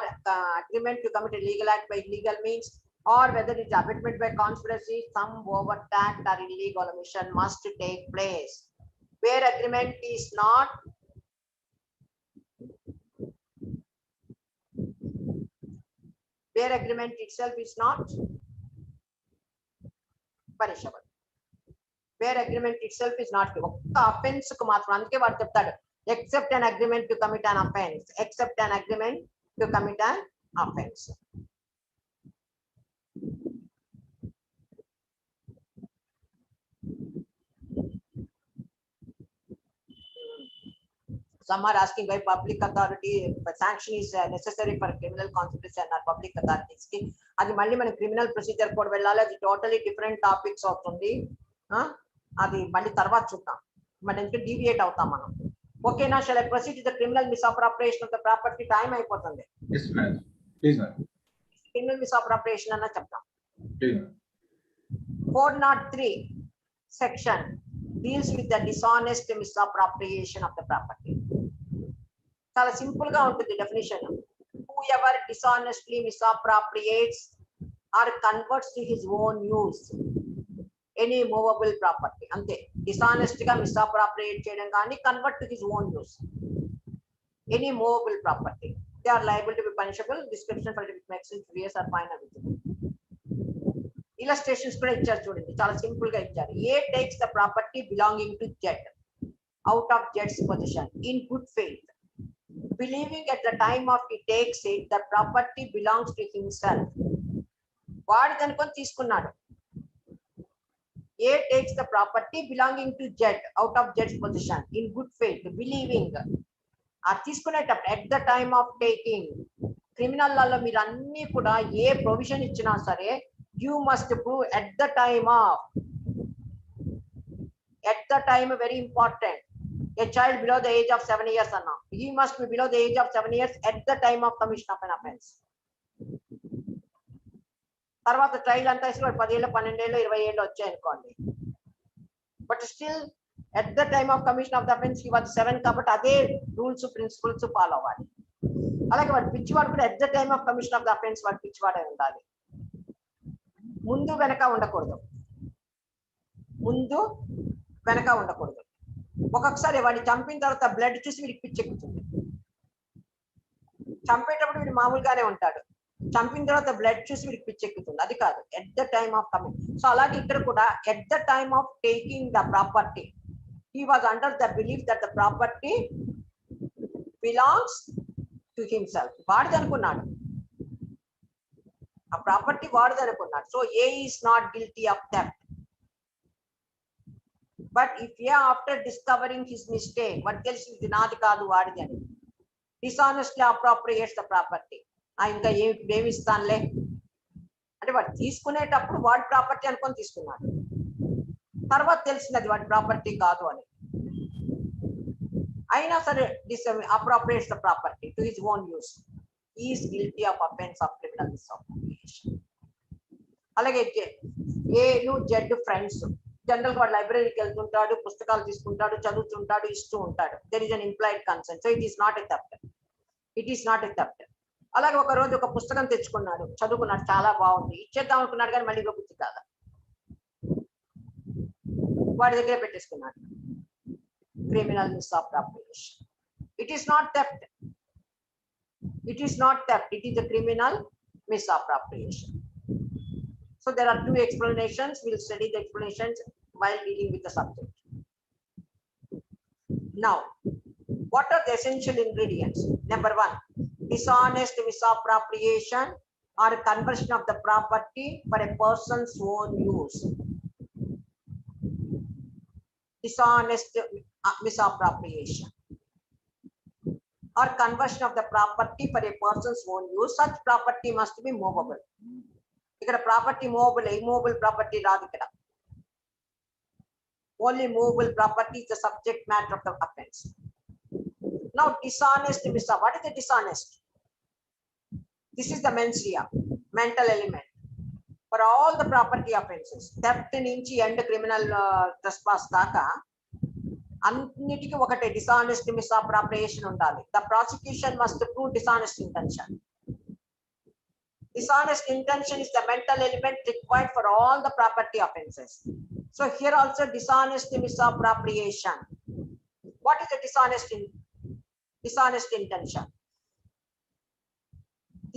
agreement to commit a legal act by illegal means, or whether it's abatement by conspiracy, some overt act or illegal omission must take place. Where agreement is not where agreement itself is not punishable, where agreement itself is not ఒక్క offence కు మాత్రం. అందుకే వాడు చెప్తాడు except an agreement to commit an offense, except an agreement to commit an offense. Some are asking why public authority sanction is necessary for criminal conspiracy and public authorities ki adi malli mana criminal procedure code vellali, adi totally different topics avutundi. Adi malli tarvata chuddam, mana inka deviate avtam manam. Okay na, shall I proceed to the criminal misappropriation of the property? Time అయిపోతుంది. Yes ma'am, please ma'am. Criminal misappropriation అన్న చెప్తాం. Please ma'am. 403 section deals with the dishonest misappropriation of the property. చాలా simple గా ఉంటుంది definition. Whoever dishonestly misappropriates or converts to his own use any movable property, అంతే. Dishonest గా misappropriate చేయడం కానీ convert to his own use any movable property, they are liable to be punishable. Description for extension fears or fine అవుతుంది. Illustrations కూడా ఇచ్చారు చూడండి, చాలా simple గా ఇచ్చారు. A takes the property belonging to Z out of జెడ్స్ position in good faith, believing at the time of he takes it the property belongs to himself. వాడు కనుకొని తీసుకున్నాడు. A takes the property belonging to Z out of Z's possession in good faith, believing. తీసుకునేటప్పుడు at the time of taking, criminal లాలో మీరు అన్ని కూడా ఏ provision ఇచ్చినా సరే you must prove at the time of, at the time very important. A child below the age of 7 years అన్నా, he must be below the age of 7 years at the time of commission of an offense. తర్వాత trial అంతా ఇస్తే 10 ఏళ్ళు 12 ఏళ్ళు 20 ఏళ్ళు వచ్చాయి అనుకోండి, but still at the time of commission of the offence he was 7, కాబట్టి అదే రూల్స్ ప్రిన్సిపల్స్ ఫాలో అవ్వాలి. అలాగే వాడు పిచ్చివాడు కూడా at the time of commission of the offence వాడు పిచ్చివాడే ఉండాలి. ముందు వెనక ఉండకూడదు, ముందు వెనక ఉండకూడదు. ఒక్కొక్కసారి వాడిని చంపిన తర్వాత బ్లడ్ చూసి వీడికి పిచ్చెక్కుతుంది. చంపేటప్పుడు వీడు మామూలుగానే ఉంటాడు, చంపిన తర్వాత బ్లడ్ చూసి వీడికి పిచ్చెక్కుతుంది. అది కాదు, at the time of coming. So అలాగే ఇక్కడ కూడా at the time of taking the property he was under the belief that the property belongs to himself. వాడిది అనుకున్నాడు, ఆ ప్రాపర్టీ వాడిది అనుకున్నాడు. So A is not guilty of theft. But if A after discovering his mistake, వాడు తెలిసి ఇది నాది కాదు వాడిది అని, డిసానెస్ట్లీ అప్రాప్రియేట్స్ ద ప్రాపర్టీ, ఇంకా ఏమి ఇస్తానులే అంటే వాడు తీసుకునేటప్పుడు వాడి ప్రాపర్టీ అనుకొని తీసుకున్నాడు, తర్వాత తెలిసినది వాడి ప్రాపర్టీ కాదు అని. అయినా సరే appropriates the property to his own use, is guilty of offence of criminal misappropriation. అలాగే ఏను జెడ్ ఫ్రెండ్స్, జనరల్ వాడు లైబ్రరీకి వెళ్తుంటాడు, పుస్తకాలు తీసుకుంటాడు, చదువుతుంటాడు, ఇస్తూ ఉంటాడు. There is an implied consent. So it is not a theft, it is not a theft. అలాగే ఒక రోజు ఒక పుస్తకం తెచ్చుకున్నాడు, చదువుకున్నాడు, చాలా బాగుంది, ఇచ్చేద్దాం అనుకున్నాడు కానీ మళ్ళీ బుద్ధి కాదు, వాడి దగ్గర పెట్టేసుకున్నాడు. Criminal misappropriation. It is not theft, it is not theft, it is the criminal misappropriation. So there are 2 explanations. We'll study the explanations while dealing with the subject. Now, what are the essential ingredients? Number 1, dishonest misappropriation or conversion of the property for a person's own use. Dishonest misappropriation or conversion of the property for a person's own use. Such property must be movable. ఇక్కడ property movable, immovable property రాదు ఇక్కడ. Only movable property is the subject matter of the offense. Now dishonest misappropriation. What is the dishonest? This is the mens rea, mental element for all the property offenses. Theft నుంచి end criminal trespass దాకా అన్నిటికీ ఒకటే dishonest misappropriation ఉండాలి. The prosecution must prove dishonest intention. Dishonest intention is the mental element required for all the property offenses. So here also dishonest misappropriation. What is the dishonest intention?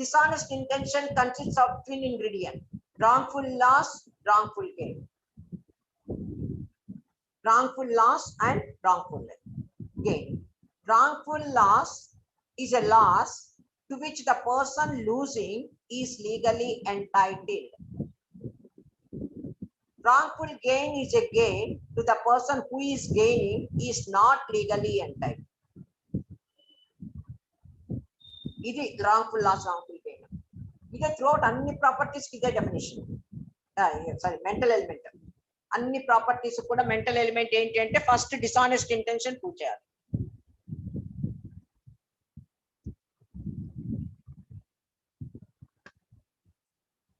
Dishonest intention consists of twin ingredients: wrongful loss, wrongful gain. Wrongful loss and wrongful gain. Wrongful loss is a loss to which the person losing is legally entitled. Wrongful gain is a gain to the person who is gaining is not legally entitled. This is wrongful loss, wrongful gain. This is throughout any properties ki definition. Sorry, mental element. Any properties kuda mental element enti ante first dishonest intention prove cheyali.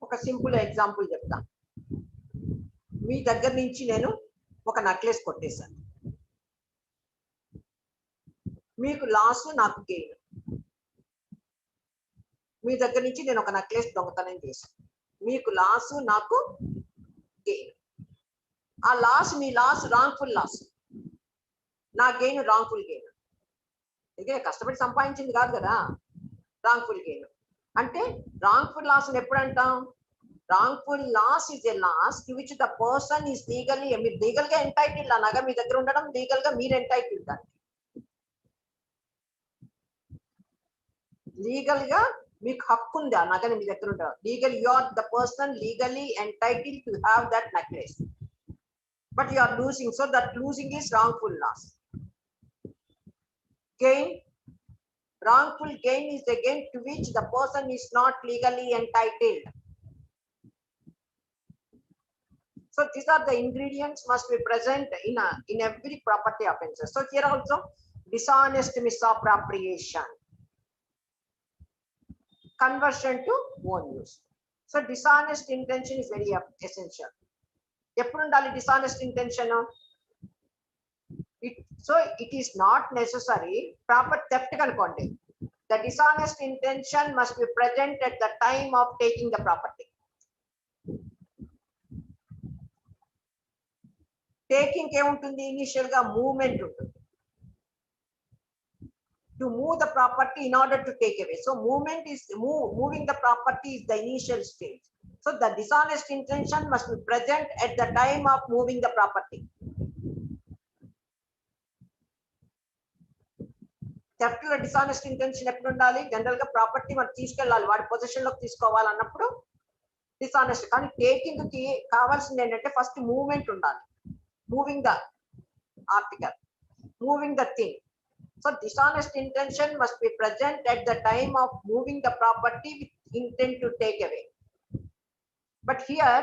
ఒక simple example చెప్తాను. మీ దగ్గర నుంచి నేను ఒక necklace కొట్టేశాను. మీకు loss, నాకు gain. మీ దగ్గర నుంచి నేను ఒక నెక్లెస్ దొంగతనం చేశాను. మీకు లాస్, నాకు గెయిన్. ఆ లాస్, మీ లాస్ రాంగ్ఫుల్ లాస్, నా గెయిన్ రాంగ్ఫుల్ గెయిన్. ఇదే కష్టపడి సంపాదించింది కాదు కదా, రాంగ్ఫుల్ గెయిన్. అంటే రాంగ్ఫుల్ లాస్ ఎప్పుడు అంటాం? wrongful loss is a loss to which the person is legally గా ఎంటైటిల్. ఆ నగ మీ దగ్గర ఉండడం లీగల్ గా మీరు ఎంటైటిల్. దానికి లీగల్ గా మీకు హక్కు ఉంది ఆ నగని మీ దగ్గర ఉండడం. Legal you are the person legally entitle to have that necklace, but you are losing. So that losing is wrongful loss. Gain, wrongful gain is a gain to which the person is not legally entitled. So these are the ingredients must be present in every property offenses. So here also dishonest misappropriation, conversion to own use. So dishonest intention is very essential. ఎప్పుడు ఉండాలి dishonest intention? So it is not necessary. Proper theft కనుకోండి, the dishonest intention must be present at the time of taking the property. Taking ఏముంటుంది? Initial గా movement ఉంటుంది. To move the property in order to take away. So movement is moving the property is the initial stage. So the dishonest intention must be present at the time of moving the property. Theft లో dishonest intention ఎప్పుడు ఉండాలి? General గా property మనం తీసుకెళ్ళాలి, వాడి position లోకి తీసుకోవాలన్నప్పుడు dishonest. కానీ taking కి కావాల్సింది ఏంటంటే ఫస్ట్ మూవ్మెంట్ ఉండాలి. Moving the article, moving the thing. So dishonest intention must be present at the time of moving the property with intent to take away. But here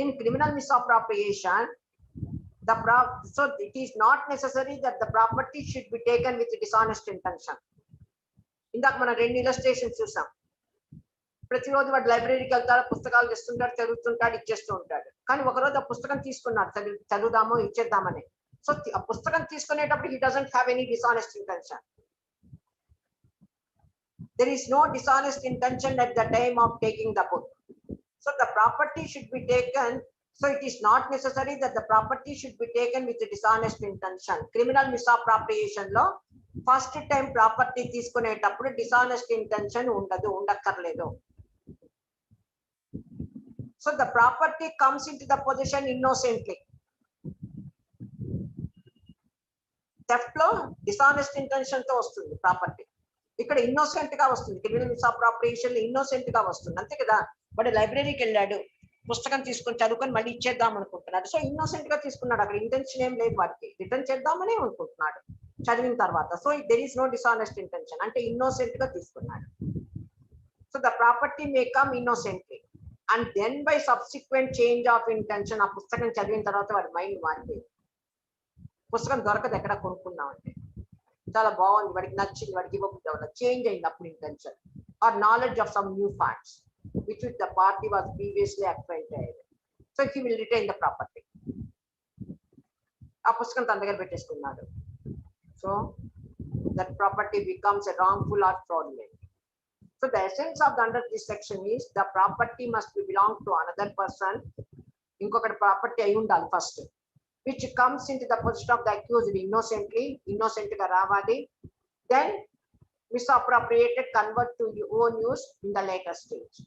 in criminal misappropriation, so it is not necessary that the property should be taken with dishonest intention. ఇందాక మనం 2 illustrations చూసాం. ప్రతిరోజు వాడు లైబ్రరీకి వెళ్తాడు, పుస్తకాలు తెస్తుంటాడు, చదువుతుంటాడు, ఇచ్చేస్తూ ఉంటాడు. కానీ ఒకరోజు ఆ పుస్తకం తీసుకున్నాడు, చదువుదామో ఇచ్చేద్దామని. సో ఆ పుస్తకం తీసుకునేటప్పుడు he doesn't have any dishonest intention. There is no dishonest intention at the time of taking the book. So the property should be taken. So it is not necessary that the property should be taken with a dishonest intention. Criminal misappropriation లో first time property తీసుకునేటప్పుడు dishonest intention ఉండక్కర్లేదు. So the property comes into the possession innocently. Theft లో dishonest intention తో వస్తుంది property. ఇక్కడ innocent గా వస్తుంది, criminal misappropriation innocent గా వస్తుంది అంతే కదా. బట్ లైబ్రరీకి వెళ్ళాడు, పుస్తకం తీసుకొని చదువుకొని మళ్ళీ ఇచ్చేద్దాం అనుకుంటున్నాడు. సో ఇన్నోసెంట్ గా తీసుకున్నాడు, అక్కడ ఇంటెన్షన్ ఏం లేదు, వాడికి రిటర్న్ చేద్దామని అనుకుంటున్నాడు చదివిన తర్వాత. So there is no dishonest intention, అంటే ఇన్నోసెంట్ గా తీసుకున్నాడు. So the property may come innocently and then by subsequent change of intention, ఆ పుస్తకం చదివిన తర్వాత వాడి మైండ్ మారిపోయింది. పుస్తకం దొరకదు ఎక్కడ కొనుక్కుందాం అంటే, చాలా బాగుంది, వాడికి నచ్చింది, వాడికి ఇవ్వబుద్ధి అవ్వదు, చేంజ్ అయింది అప్పుడు intention. Or knowledge of some new facts which with the party was previously acquainted, so he will retain the property. ఆ పుస్తకం తన దగ్గర పెట్టేసుకున్నాడు. So that property becomes a wrongful or fraudulent. So the essence of the under this section is the property must be belong to another person, ఇంకొకటి property అయి ఉండాలి first, which comes into the possession of the accused innocently, innocent గా రావాలి, then misappropriated convert to your own use in the later stage.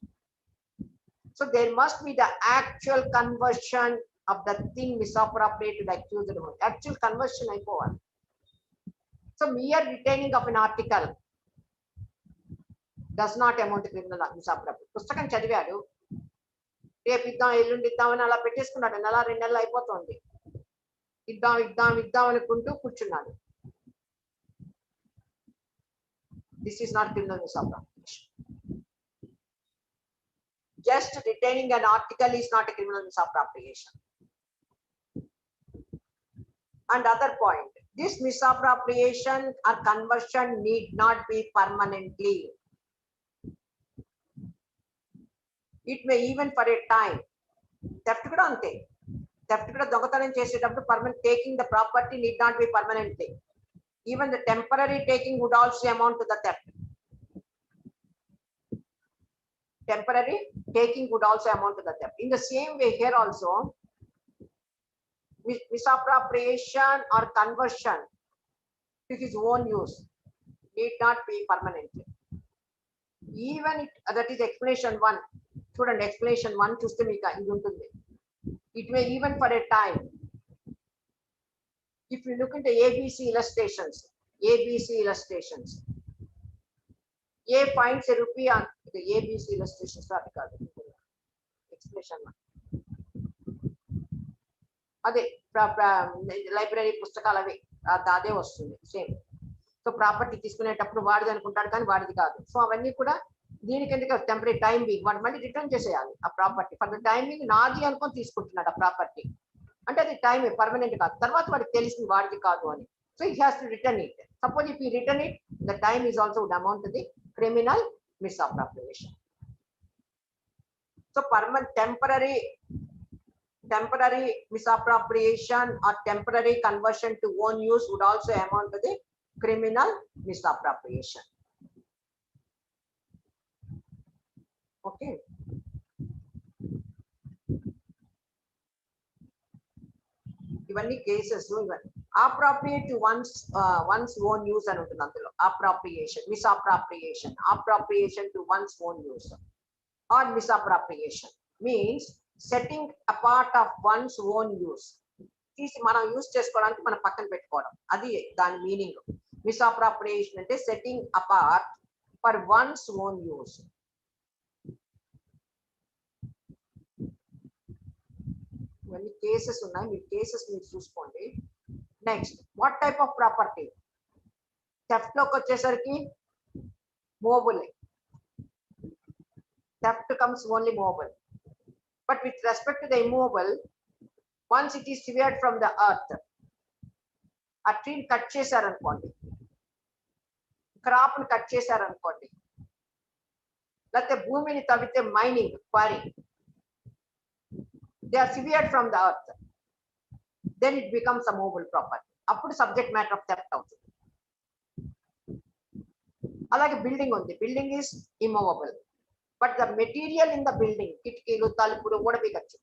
So there must be the actual conversion of the thing misappropriated accused. Actual conversion అయిపోవాలి. So mere retaining of an article does not amount to criminal misappropriation. పుస్తకం చదివాడు, రేపు ఇద్దాం ఎల్లుండి ఇద్దామని అలా పెట్టేసుకున్నాడు, నెల 2 నెలలు అయిపోతుంది, ఇద్దాం ఇద్దాం ఇద్దాం అనుకుంటూ కూర్చున్నాడు. This is not criminal misappropriation. Just retaining an article is not a criminal misappropriation. And other point, this misappropriation or conversion need not be permanently. It may even for a time. Theft kuda ante. Theft kuda దొంగతనం చేసేటప్పుడు permanent taking the property need not be permanently. Even the temporary taking would also amount to the theft. Temporary taking would also amount to the theft. In the same way here also, misappropriation or conversion to his own use need not be permanently. Even it, that is explanation 1. Student explanation 1 చూస్తే మీకు ఇది ఉంటుంది. It may even for a time. If you look into ABC illustrations, A finds a rupee on the ABC illustrations explanation 1. అదే library పుస్తకాలు అవి అదే వస్తుంది same. So property తీసుకునేటప్పుడు వాడిది అనుకుంటాడు కానీ వాడిది కాదు. సో అవన్నీ కూడా దీనికి ఎందుకు టెంపరీ టైం బీయింగ్ వాడు మళ్ళీ రిటర్న్ చేసేయాలి ఆ ప్రాపర్టీ. ఫర్ ద టైమింగ్ నాది అనుకొని తీసుకుంటున్నాడు ఆ ప్రాపర్టీ, అంటే అది టైం పర్మనెంట్ కాదు, తర్వాత వాడికి తెలిసింది వాడిది కాదు అని. So he has to return it. Suppose if he return it, the time is also would amount to the criminal misappropriation. So temporary misappropriation or temporary conversion to own use would also amount to the criminal misappropriation. Okay. ఇవన్నీ cases. ఇవన్నీ appropriate to one's own use అని ఉంటుంది అందులో. appropriation, misappropriation, appropriation to one's own use or misappropriation means setting apart of one's own use. తీసి మనం use చేసుకోవడానికి మనం పక్కన పెట్టుకోవడం, అది దాని మీనింగ్. misappropriation అంటే setting apart for one's own use. ఇవన్నీ కేసెస్ ఉన్నాయి, మీరు కేసెస్ మీరు చూసుకోండి. Next, what type of property? Theft లోకి వచ్చేసరికి movable. Theft comes only movable, but with respect to the immovable, once it is severed from the earth, ఆ ట్రీని cut చేశారనుకోండి, క్రాప్ ని కట్ చేశారనుకోండి, లేకపోతే భూమిని తవ్వితే mining quarry, they are severed from the earth, then it becomes a movable property. అప్పుడు subject matter of theft అవుతుంది. అలాగే బిల్డింగ్ ఉంది, building is immovable, but the material in the building, కిటికీలు తలుపులు ఊడబిగచ్చు.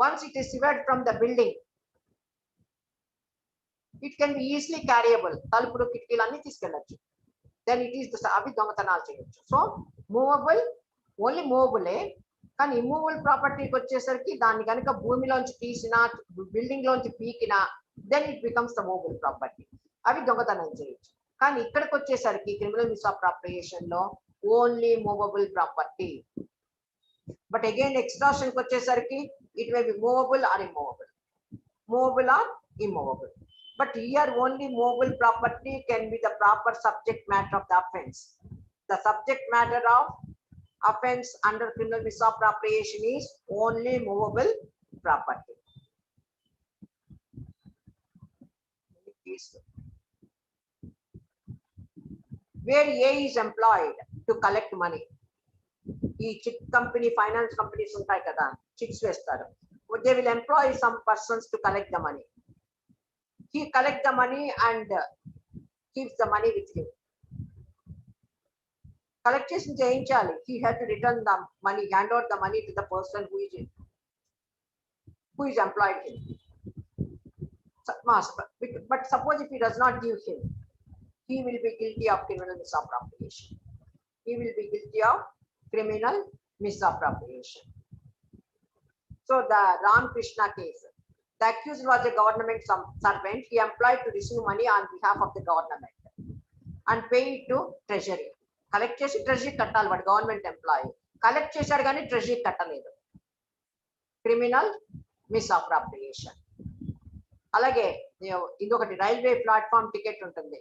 Once it is severed from the building, it can be easily carryable. తలుపులు కిటికీలు అన్ని తీసుకెళ్ళచ్చు, then it is అవి దొంగతనాలు చేయొచ్చు. సో మూవబుల్ ఓన్లీ మూవబులే, కానీ ఇమ్మూవబుల్ ప్రాపర్టీకి వచ్చేసరికి దాన్ని కనుక భూమిలోంచి తీసినా బిల్డింగ్ లోంచి పీకినా then it becomes the movable property, అవి దొంగతనం చేయొచ్చు. కానీ ఇక్కడికి వచ్చేసరికి క్రిమినల్ మిస్అప్రాప్రియేషన్ లో only movable property. But again extraction కి వచ్చేసరికి it may be movable or immovable, movable or immovable. But here only movable property can be the proper subject matter of the offense. The subject matter of offense under criminal misappropriation is only movable property. Where A is employed to collect money. ఈ chit company, finance companies ఉంటాయి కదా, chits వేస్తారు. They will employ some persons to collect the money. He collects the money and keeps the money with him. Collection చేయించాలి. He had to return the money, hand out the money to the person who is employed him. But suppose if he does not give him, he will be guilty of criminal misappropriation. He will be guilty of criminal misappropriation. So the Ram Krishna case, the accused was a government servant. He employed to receive money on behalf of the government and pay it to treasury. Collect చేసి treasury కట్టాలి, వాడు government employee. Collect చేశాడు కానీ treasury కట్టలేదు. Criminal misappropriation. అలాగే ఇంకొకటి railway platform ticket ఉంటుంది.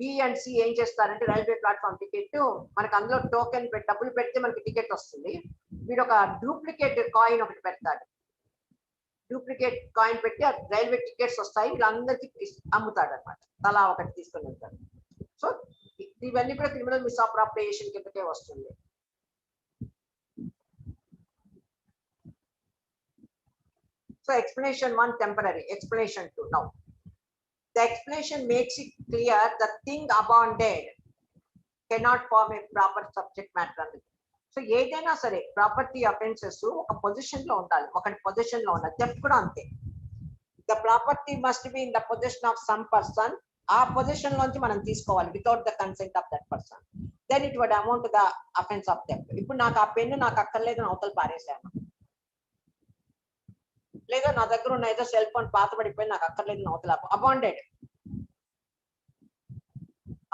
B and C ఏం చేస్తారంటే రైల్వే ప్లాట్ఫామ్ టికెట్ మనకు అందులో టోకెన్ డబ్బులు పెడితే మనకి టికెట్ వస్తుంది. వీడు ఒక డూప్లికేట్ కాయిన్ ఒకటి పెడతాడు. డూప్లికేట్ కాయిన్ పెట్టి రైల్వే టికెట్స్ వస్తాయి, వీళ్ళందరికీ అమ్ముతాడు అనమాట. తలా ఒకటి తీసుకొని వెళ్తాడు. సో ఇవన్నీ కూడా క్రిమినల్ మిస్అప్రాప్రియేషన్ కిందకే వస్తుంది. So explanation 1 temporary, explanation 2 now. The explanation makes it clear the thing abandoned cannot form a proper subject matter. So ఏదైనా సరే ప్రాపర్టీ అఫెన్సెస్ ఒక పొజిషన్ లో ఉండాలి, ఒకటి పొజిషన్ లో ఉండాలి. థెఫ్ట్ కూడా అంతే. The property must be in the position of some person. ఆ పొజిషన్ లోంచి మనం తీసుకోవాలి without the consent of that person. Then it would amount the offence of theft. ఇప్పుడు నాకు ఆ పెన్ను నాకు అక్కర్లేదు, అవతల పారేసాను. లేదా నా దగ్గర ఉన్న ఏదో సెల్ ఫోన్ పాత పడిపోయి నాకు అక్కర్లేదు, అవతల అబాండెడ్.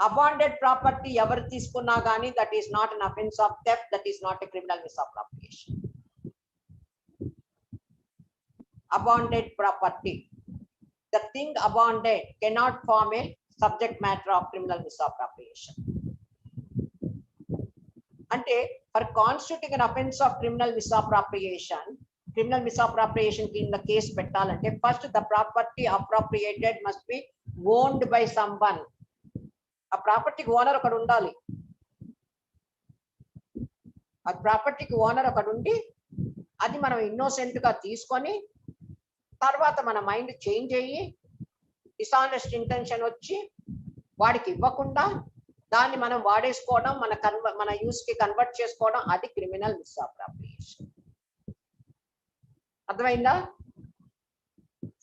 అబాండెడ్ ప్రాపర్టీ ఎవరు తీసుకున్నా కానీ that is not an offence of theft, that is not a criminal misappropriation. Abandoned property, the thing abandoned cannot form a subject matter of criminal misappropriation. అంటే for constituting an offense of criminal misappropriation కింద case పెట్టాలంటే first the property appropriated must be owned by someone. ఆ ప్రాపర్టీకి owner ఒకడు ఉండాలి. ఆ ప్రాపర్టీకి owner ఒకడు ఉండి అది మనం ఇన్నోసెంట్ గా తీసుకొని తర్వాత మన మైండ్ చేంజ్ అయ్యి డిసానెస్ట్ ఇంటెన్షన్ వచ్చి వాడికి ఇవ్వకుండా దాన్ని మనం వాడేసుకోవడం, మన యూస్ కి కన్వర్ట్ చేసుకోవడం, అది క్రిమినల్ మిస్అప్రాప్రియేషన్. అర్థమైందా?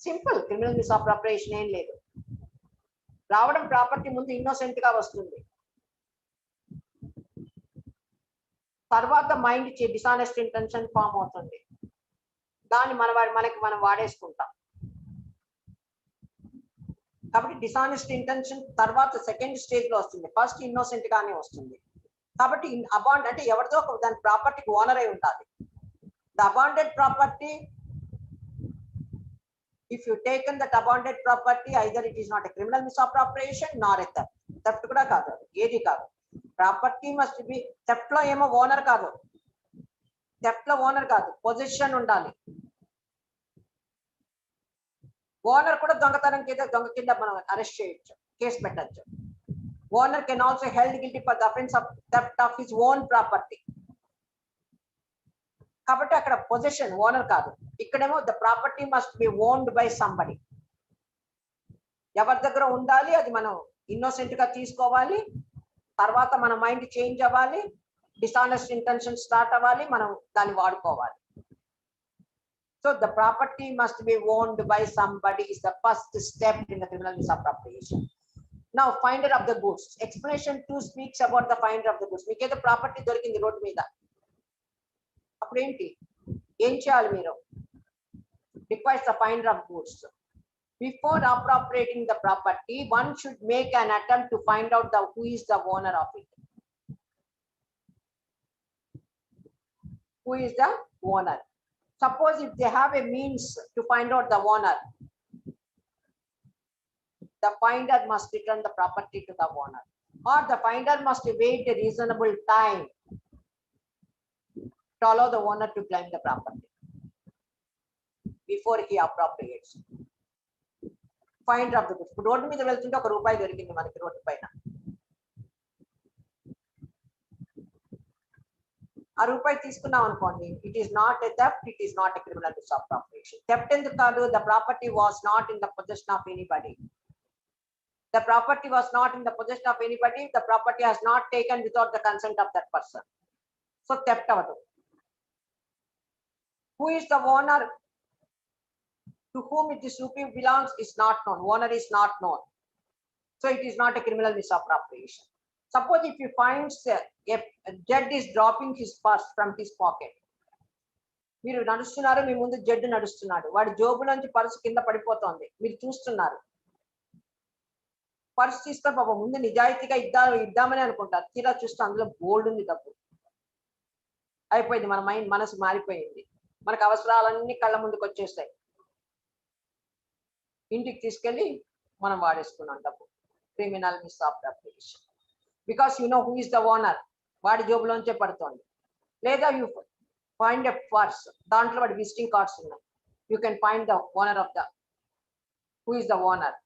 సింపుల్. క్రిమినల్ మిస్అప్రాప్రియేషన్ ఏం లేదు. రావడం ప్రాపర్టీ ముందు ఇన్నోసెంట్ గా వస్తుంది, తర్వాత మైండ్ డిసానెస్ట్ ఇంటెన్షన్ ఫామ్ అవుతుంది, దాన్ని మనకి మనం వాడేసుకుంటాం. కాబట్టి డిసానెస్ట్ ఇంటెన్షన్ తర్వాత సెకండ్ స్టేజ్ లో వస్తుంది, ఫస్ట్ ఇన్నోసెంట్ గానే వస్తుంది. కాబట్టి అబాండ్ అంటే ఎవరితో దాని ప్రాపర్టీకి ఓనర్ అయి ఉండాలి. The abandoned property, if you taken that abandoned property, either it is not a criminal misappropriation nor a theft. Theft kuda kaadu, ఏది కాదు. ప్రాపర్టీ మస్ట్ బి, థెఫ్ట్ లో ఏమో ఓనర్ కాదు, థెఫ్ట్ లో ఓనర్ కాదు, పొజిషన్ ఉండాలి. ఓనర్ కూడా దొంగతనం దొంగ కింద మనం అరెస్ట్ చేయొచ్చు, కేసు పెట్టచ్చు. Owner can also held guilty for the offence of theft of his own property. కాబట్టి అక్కడ పొజిషన్ ఓనర్ కాదు. ఇక్కడేమో the property must be owned by somebody. ఎవరి దగ్గర ఉండాలి, అది మనం ఇన్నోసెంట్ గా తీసుకోవాలి, తర్వాత మన మైండ్ చేంజ్ అవ్వాలి, డిసానెస్ట్ ఇంటెన్షన్ స్టార్ట్ అవ్వాలి, మనం దాన్ని వాడుకోవాలి. So the property must be owned by somebody is the first step in the criminal misappropriation. Now finder of the goods. Explanation 2 speaks about the finder of the goods. మీకేదో property దొరికింది road మీద, అప్పుడు ఏంటి, ఏం చేయాలి మీరు? Requires the finder of goods. before appropriating the property, one should make an attempt to find out who is the owner of it. Who is the owner? Suppose if they have a means to find out the owner, the finder must return the property to the owner, or the finder must wait a reasonable time to allow the owner to claim the property before he appropriates. Finder of the goods. Road మీద వెళ్తుంటే ఒక రూపాయి దొరికింది మనకి road పైన. ఆ రూపాయి తీసుకున్నాం అనుకోండి, it is not a theft, it is not a criminal misappropriation. Theft ఎందుకు కాదు? The property was not in the possession of anybody. The property was not in the possession of anybody. The property has not taken without the consent of that person. So theft avadu. Who is the owner? To whom it is belongs is not known. Owner is not known. So it is not a criminal misappropriation. Suppose if you find a judge is dropping his purse from his pocket. మీరు నడుస్తున్నారు, మీ ముందు జడ్డు నడుస్తున్నాడు, వాడి జోబు నుంచి purse కింద పడిపోతుంది, మీరు చూస్తున్నారు. పర్సు తీసుకొని పాపం ముందు నిజాయితీగా ఇద్దామని అనుకుంటారు, తీరా చూస్తే అందులో గోల్డ్ ఉంది, డబ్బు అయిపోయింది. మన మనసు మారిపోయింది, మనకు అవసరాలన్నీ కళ్ళ ముందుకు వచ్చేస్తాయి, ఇంటికి తీసుకెళ్ళి మనం వాడేసుకున్నాం డబ్బు. Criminal misappropriation. Because you know who is the owner, వాడి జోబులోంచే పడుతుంది. లేదా యూ ఫైండ్ ఎ పర్స్, దాంట్లో వాడి విజిటింగ్ కార్డ్స్ ఉన్నాయి, you can find the owner of the who is the owner.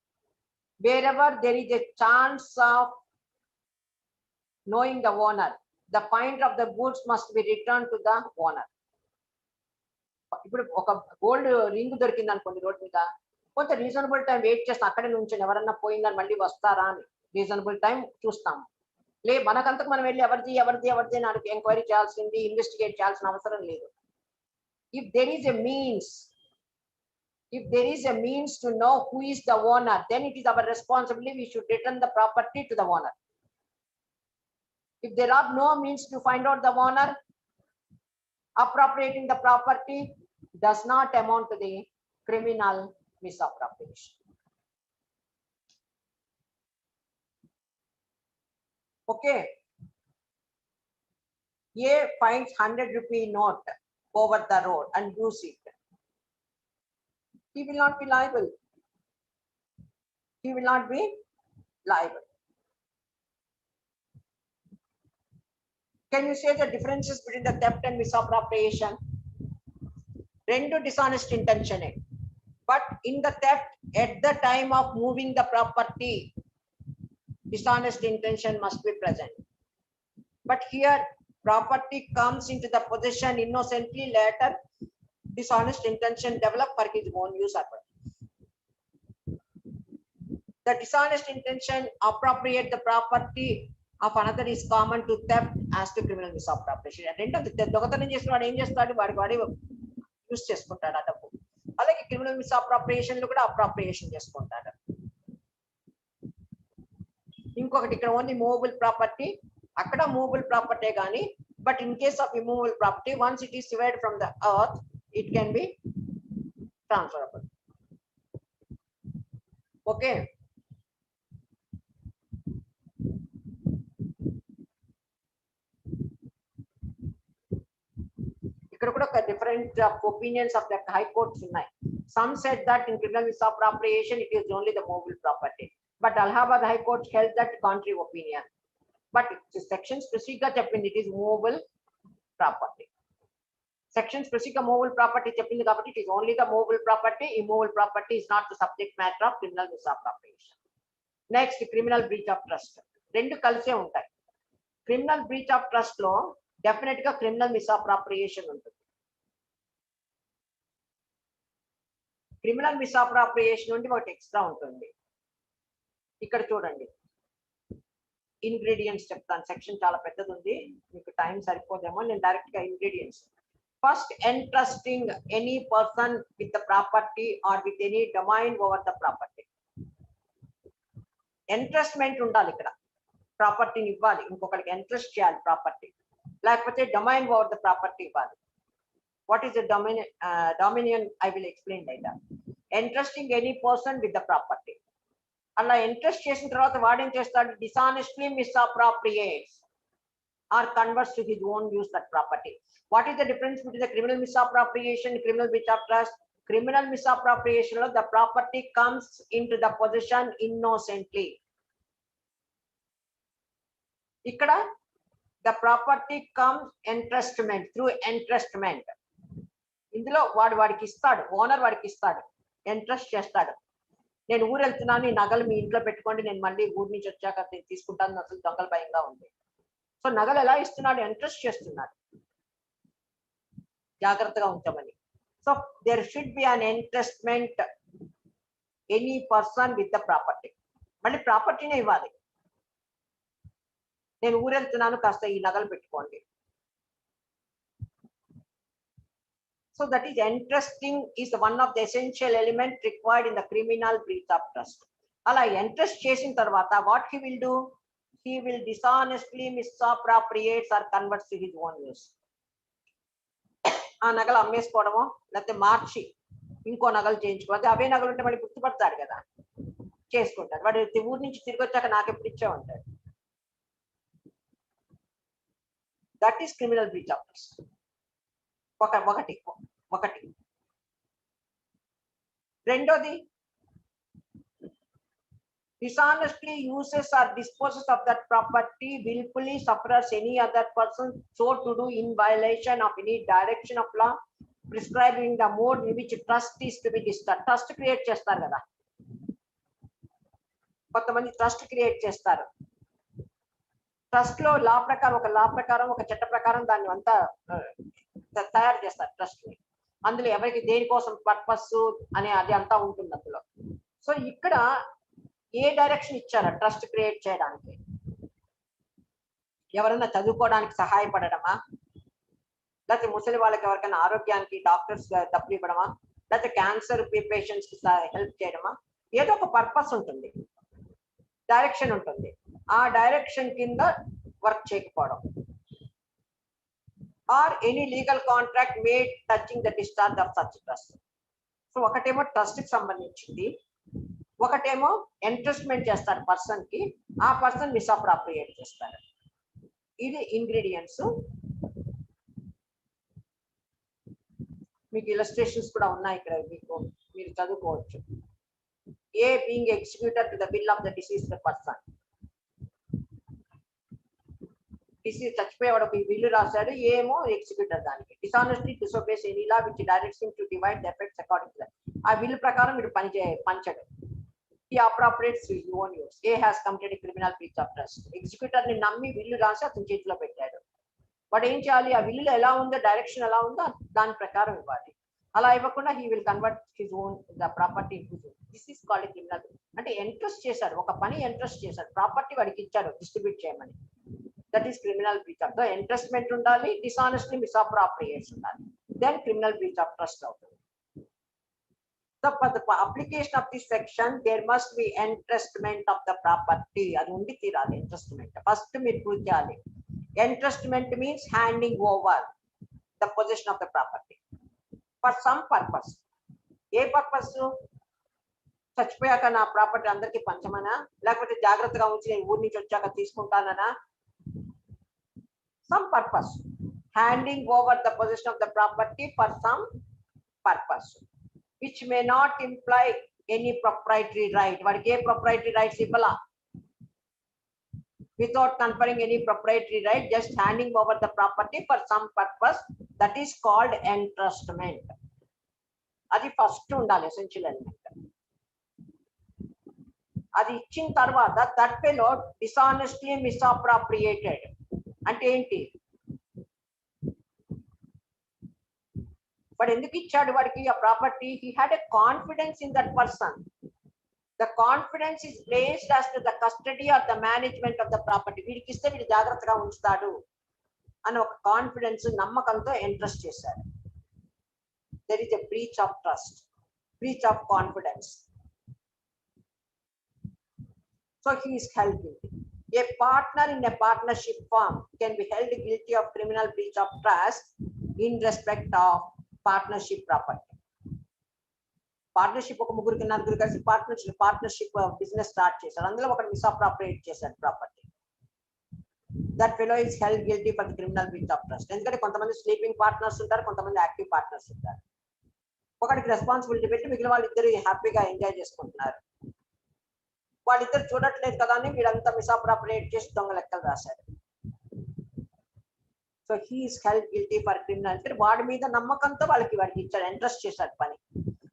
Wherever there is a chance of knowing the owner, the finder of the goods must be returned to the owner. ఇప్పుడు ఒక gold ring దొరికింది అనుకోండి road మీద, కొంత reasonable time wait చేస్తాం, అక్కడే నుంచి ఎవరన్నా పోయిందని మళ్ళీ వస్తారా అని రీజనబుల్ టైం చూస్తాము. మనకంతకు మనం వెళ్ళి ఎవరిది అని ఎంక్వైరీ చేయాల్సింది, ఇన్వెస్టిగేట్ చేయాల్సిన అవసరం లేదు. If there is a means to know who is the owner, then it is our responsibility, we should return the property to the owner. If there are no means to find out the owner, appropriating the property does not amount to the criminal misappropriation. Okay. A finds 100 rupee note over the road and use it. He will not be liable. He will not be liable. Can you say the differences between the theft and misappropriation? Rendu dishonest intention. But in the theft, at the time of moving the property, dishonest intention must be present. But here, property comes into the possession innocently, later dishonest intention develop for his own use or purpose. The dishonest intention appropriate the property of another is common to theft as to criminal misappropriation. దొంగతనం చేసిన వాడు ఏం చేస్తాడు, వాడి use చేసుకుంటాడు ఆ డబ్బు. అలాగే క్రిమినల్ మిస్అప్రోప్రియేషన్ లో కూడా అప్రోప్రియేషన్ చేసుకుంటాడు. ఇంకొకటి ఇక్కడ ఓన్లీ మూవబుల్ ప్రాపర్టీ, అక్కడ మూవబుల్ ప్రాపర్టీ కానీ, but in case of immovable property, once it is divided from the earth, it can be transferable. Okay. ఇక్కడ కూడా ఒక different opinions of the high courts ఉన్నాయి. Some said that in criminal misappropriation it is only the movable property, but Allahabad High Court held that contrary opinion. But section specifically చెప్పింది it is movable property. Section specific movable property చెప్పింది కాబట్టి it is only the movable property. Immovable property is not the subject matter of criminal misappropriation. Next, criminal breach of trust. రెండు కలిసే ఉంటాయి. Criminal breach of trust లో definite గా criminal misappropriation ఉంటుంది. Criminal misappropriation నుండి ఒకటి ఎక్స్ట్రా ఉంటుంది. ఇక్కడ చూడండి, ఇంగ్రీడియంట్స్ చెప్తాను, సెక్షన్ చాలా పెద్దది ఉంది, మీకు టైం సరిపోదేమో, నేను డైరెక్ట్ గా ingredients. First, entrusting any person with the property or with any domain over the property. Entrustment ఉండాలి ఇక్కడ, ప్రాపర్టీని ఇవ్వాలి, ఇంకొకరికి ఎంట్రస్ట్ చేయాలి ప్రాపర్టీ, లేకపోతే డొమైన్ ఓవర్ ద ప్రాపర్టీ ఇవ్వాలి. What is the dominion? I will explain later. entrusting any person with the property. అలా entrust చేసిన తర్వాత వాడేం చేస్తాడు, dishonestly misappropriates or converts to his own use that property. What is the difference between the criminal misappropriation and criminal breach of trust? Criminal misappropriation lo the property comes into the possession innocently. Ikkada the property comes entrustment through entrustment. ఇందులో వాడికి ఇస్తాడు, owner వాడికి ఇస్తాడు, entrust చేస్తాడు. నేను ఊరు వెళ్తున్నాను, ఈ నగలు మీ ఇంట్లో పెట్టుకోండి, నేను మళ్ళీ ఊరి నుంచి వచ్చాక తీసుకుంటాను, అసలు దొంగల భయంగా ఉంది. సో నగలు ఎలా ఇస్తున్నాడు, ఎంట్రస్ట్ చేస్తున్నాడు, జాగ్రత్తగా ఉంచమని. So there should be an entrustment any person with the property. మళ్ళీ ప్రాపర్టీనే ఇవ్వాలి. నేను ఊరు వెళ్తున్నాను, కాస్త ఈ నగలు పెట్టుకోండి. So that is entrusting is one of the essential elements required in the criminal breach of trust. Ala entrust chesin tarvata what he will do? He will dishonestly misappropriate or convert to his own use. ఆ నగలు అమ్మేసుకోవడమో లేకపోతే మార్చి ఇంకో నగలు చేయించుకోవాలి. అవే నగలు ఉంటే మళ్ళీ గుర్తుపడతాడు కదా, చేసుకుంటాడు. వాడు ఊరి నుంచి తిరిగి వచ్చాక నాకెప్పుడు ఇచ్చా ఉంటాడు. That is criminal breach of trust. ఒకటి రెండోది, dishonestly uses or disposes of that property, willfully suffers any other person so to do in violation of any direction of law prescribing the mode in which trust is to be disturbed. Trust create చేస్తారు కదా, కొంతమంది trust create చేస్తారు. Trust లో లా ప్రకారం ఒక చట్ట ప్రకారం దాన్ని అంతా తయారు చేస్తారు ట్రస్ట్ ని. అందులో ఎవరికి దేనికోసం పర్పస్ అనే అది అంతా ఉంటుంది అందులో. సో ఇక్కడ ఏ డైరెక్షన్ ఇచ్చారా ట్రస్ట్ క్రియేట్ చేయడానికి? ఎవరైనా చదువుకోవడానికి సహాయపడడమా, లేకపోతే ముసలి వాళ్ళకి ఎవరికైనా ఆరోగ్యానికి డాక్టర్స్ డబ్బులు ఇవ్వడమా, లేకపోతే క్యాన్సర్ పేషెంట్స్ కి హెల్ప్ చేయడమా? ఏదో ఒక పర్పస్ ఉంటుంది, డైరెక్షన్ ఉంటుంది. ఆ డైరెక్షన్ కింద వర్క్ చేయకపోవడం. Or any legal contract made touching the discharge of such trust. So ఒకటేమో ట్రస్ట్ కి సంబంధించింది, ఒకటేమో ఎంట్రస్ట్మెంట్ చేస్తారు పర్సన్ కి, ఆ పర్సన్ మిస్అప్రాప్రియేట్ చేస్తారు. ఇది ఇంగ్రీడియంట్స్. మీకు ఇలస్ట్రేషన్స్ కూడా ఉన్నాయి ఇక్కడ, మీరు చదువుకోవచ్చు. A being executor to the will of the deceased person. Deceased చచ్చిపోయేవాడు ఒక విల్లు రాశాడు, ఏమో ఎగ్జిక్యూటర్ దానికి. Dishonestly disobeys any law which directs him to divide the effects according to ఆ విల్లు ప్రకారం మీరు పంచడు. He appropriates his own use. A has committed a criminal breach of trust. Executor ని నమ్మి విల్లు రాసి అతని చేతిలో పెట్టాడు. వాడు ఏం చేయాలి, ఆ విల్లులో ఎలా ఉందో, డైరెక్షన్ ఎలా ఉందో దాని ప్రకారం ఇవ్వాలి. అలా ఇవ్వకుండా he will convert his own the property into his own. This is called a criminal. అంటే ఎంట్రస్ట్ చేశాడు, ఒక పని ఎంట్రస్ట్ చేశాడు, ప్రాపర్టీ వాడికి ఇచ్చాడు డిస్ట్రిబ్యూట్ చేయమని. That is criminal breach of. Entrustment ఉండాలి, డిసానెస్ట్లీ మిస్అప్రాప్రియేట్స్ ఉండాలి, then criminal breach of trust అవుతుంది. So for the application of this section, there must be entrustment of the property. అది ఉండి తీరాలి entrustment. ఫస్ట్ మీరు ప్రూవ్ చేయాలి. Entrustment means handing over the possession of the property for some purpose. ఏ purpose? చచ్చిపోయాక నా property అందరికి పంచమనా, లేకపోతే జాగ్రత్తగా ఉంచి నేను ఊరి నుంచి వచ్చాక తీసుకుంటాననా? Some purpose. Handing over the possession of the property for some purpose, which may not imply any proprietary right. వాడికి ఏ proprietary rights ఇవ్వాలా? Without conferring any proprietary right, just handing over the property for some purpose, that is called entrustment. అది first ఉండాలి essential element. అది ఇచ్చిన తర్వాత that fellow dishonestly misappropriated అంటే ఏంటి? వాడు ఎందుకు ఇచ్చాడు వాడికి ఆ property? He had a confidence in that person. The confidence is placed as to the custody or the management of the property. వీడికి ఇస్తే వీడు జాగ్రత్తగా ఉంచుతాడు అని ఒక కాన్ఫిడెన్స్, నమ్మకంతో ఎంట్రస్ట్ చేశారు. There is a breach of trust, breach of confidence. So he is held guilty. A partner in a partnership firm can be held guilty of criminal breach of trust in respect of partnership property. Partnership ఒక ముగ్గురికి నలుగురు కలిసి partnership business start చేశారు. అందులో ఒకటి misappropriate చేశారు property. That fellow is held guilty for the criminal breach of trust. ఎందుకంటే కొంతమంది స్లీపింగ్ పార్ట్నర్స్ ఉంటారు, కొంతమంది యాక్టివ్ పార్ట్నర్స్ ఉంటారు. ఒకటికి రెస్పాన్సిబిలిటీ పెట్టి మిగిలిన వాళ్ళిద్దరు హ్యాపీగా ఎంజాయ్ చేసుకుంటున్నారు. వాళ్ళిద్దరు చూడట్లేదు కదా అని వీళ్ళంతా మిస్అప్రాప్రియేట్ చేసి దొంగ లెక్కలు రాశారు. So he is held guilty for criminal. అంటే వాడి మీద నమ్మకంతో వాడికి ఇచ్చాడు, ఎంట్రస్ట్ చేశాడు పని.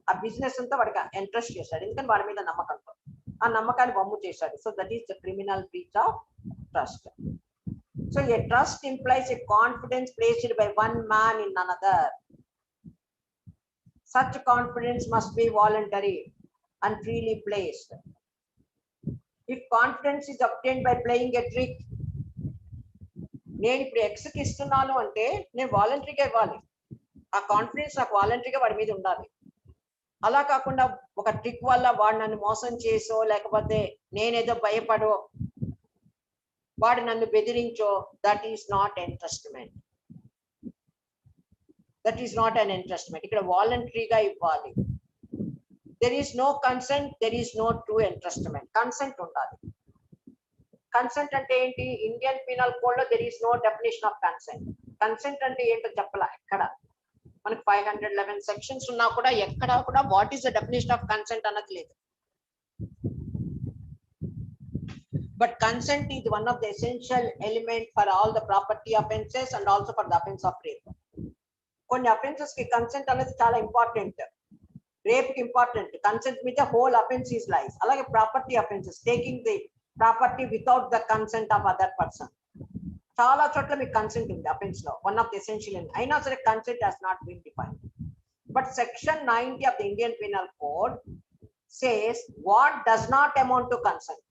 ఆ బిజినెస్ అంతా వాడికి ఎంట్రస్ట్ చేశాడు, ఎందుకంటే వాడి మీద నమ్మకంతో. ఆ నమ్మకాన్ని బొమ్ము చేశాడు. So that is the criminal breach of trust. So a trust implies a confidence placed by one man in another. Such confidence must be voluntary and freely placed. If confidence is obtained by playing a trick, నేను ఇప్పుడు ఎక్స్కి ఇస్తున్నాను అంటే నేను వాలంటరీగా ఇవ్వాలి. ఆ confidence నాకు వాలంటరీగా వాడి మీద ఉండాలి. అలా కాకుండా ఒక ట్రిక్ వల్ల వాడు నన్ను మోసం చేసో లేకపోతే నేనేదో భయపడో వాడు నన్ను బెదిరించో, that is not entrustment. That is not an entrustment. ఇక్కడ వాలంటరీగా ఇవ్వాలి. There is no consent, there is no true entrustment. Consent ఉండాలి. కన్సెంట్ అంటే ఏంటి? ఇండియన్ పీనల్ కోడ్ లో there is no definition of consent. Consent అంటే ఏంటో చెప్పలా ఎక్కడ. మనకి 511 సెక్షన్స్ ఉన్నా కూడా ఎక్కడా కూడా what is the definition of consent అన్నది లేదు. But consent is one of the essential element for all the property offences and also for the offense of rape. కొన్ని offences కి consent అనేది చాలా ఇంపార్టెంట్. రేప్ కి ఇంపార్టెంట్. కన్సెంట్ మీద whole offence is lies. అలాగే property offences, taking the property without the consent of other person, చాలా చోట్ల మీకు కన్సెంట్ ఉంది అఫెన్స్ లో. One of the essential. అయినా సరే consent has not been defined. But section 90 of the Indian penal code says what does not amount to consent.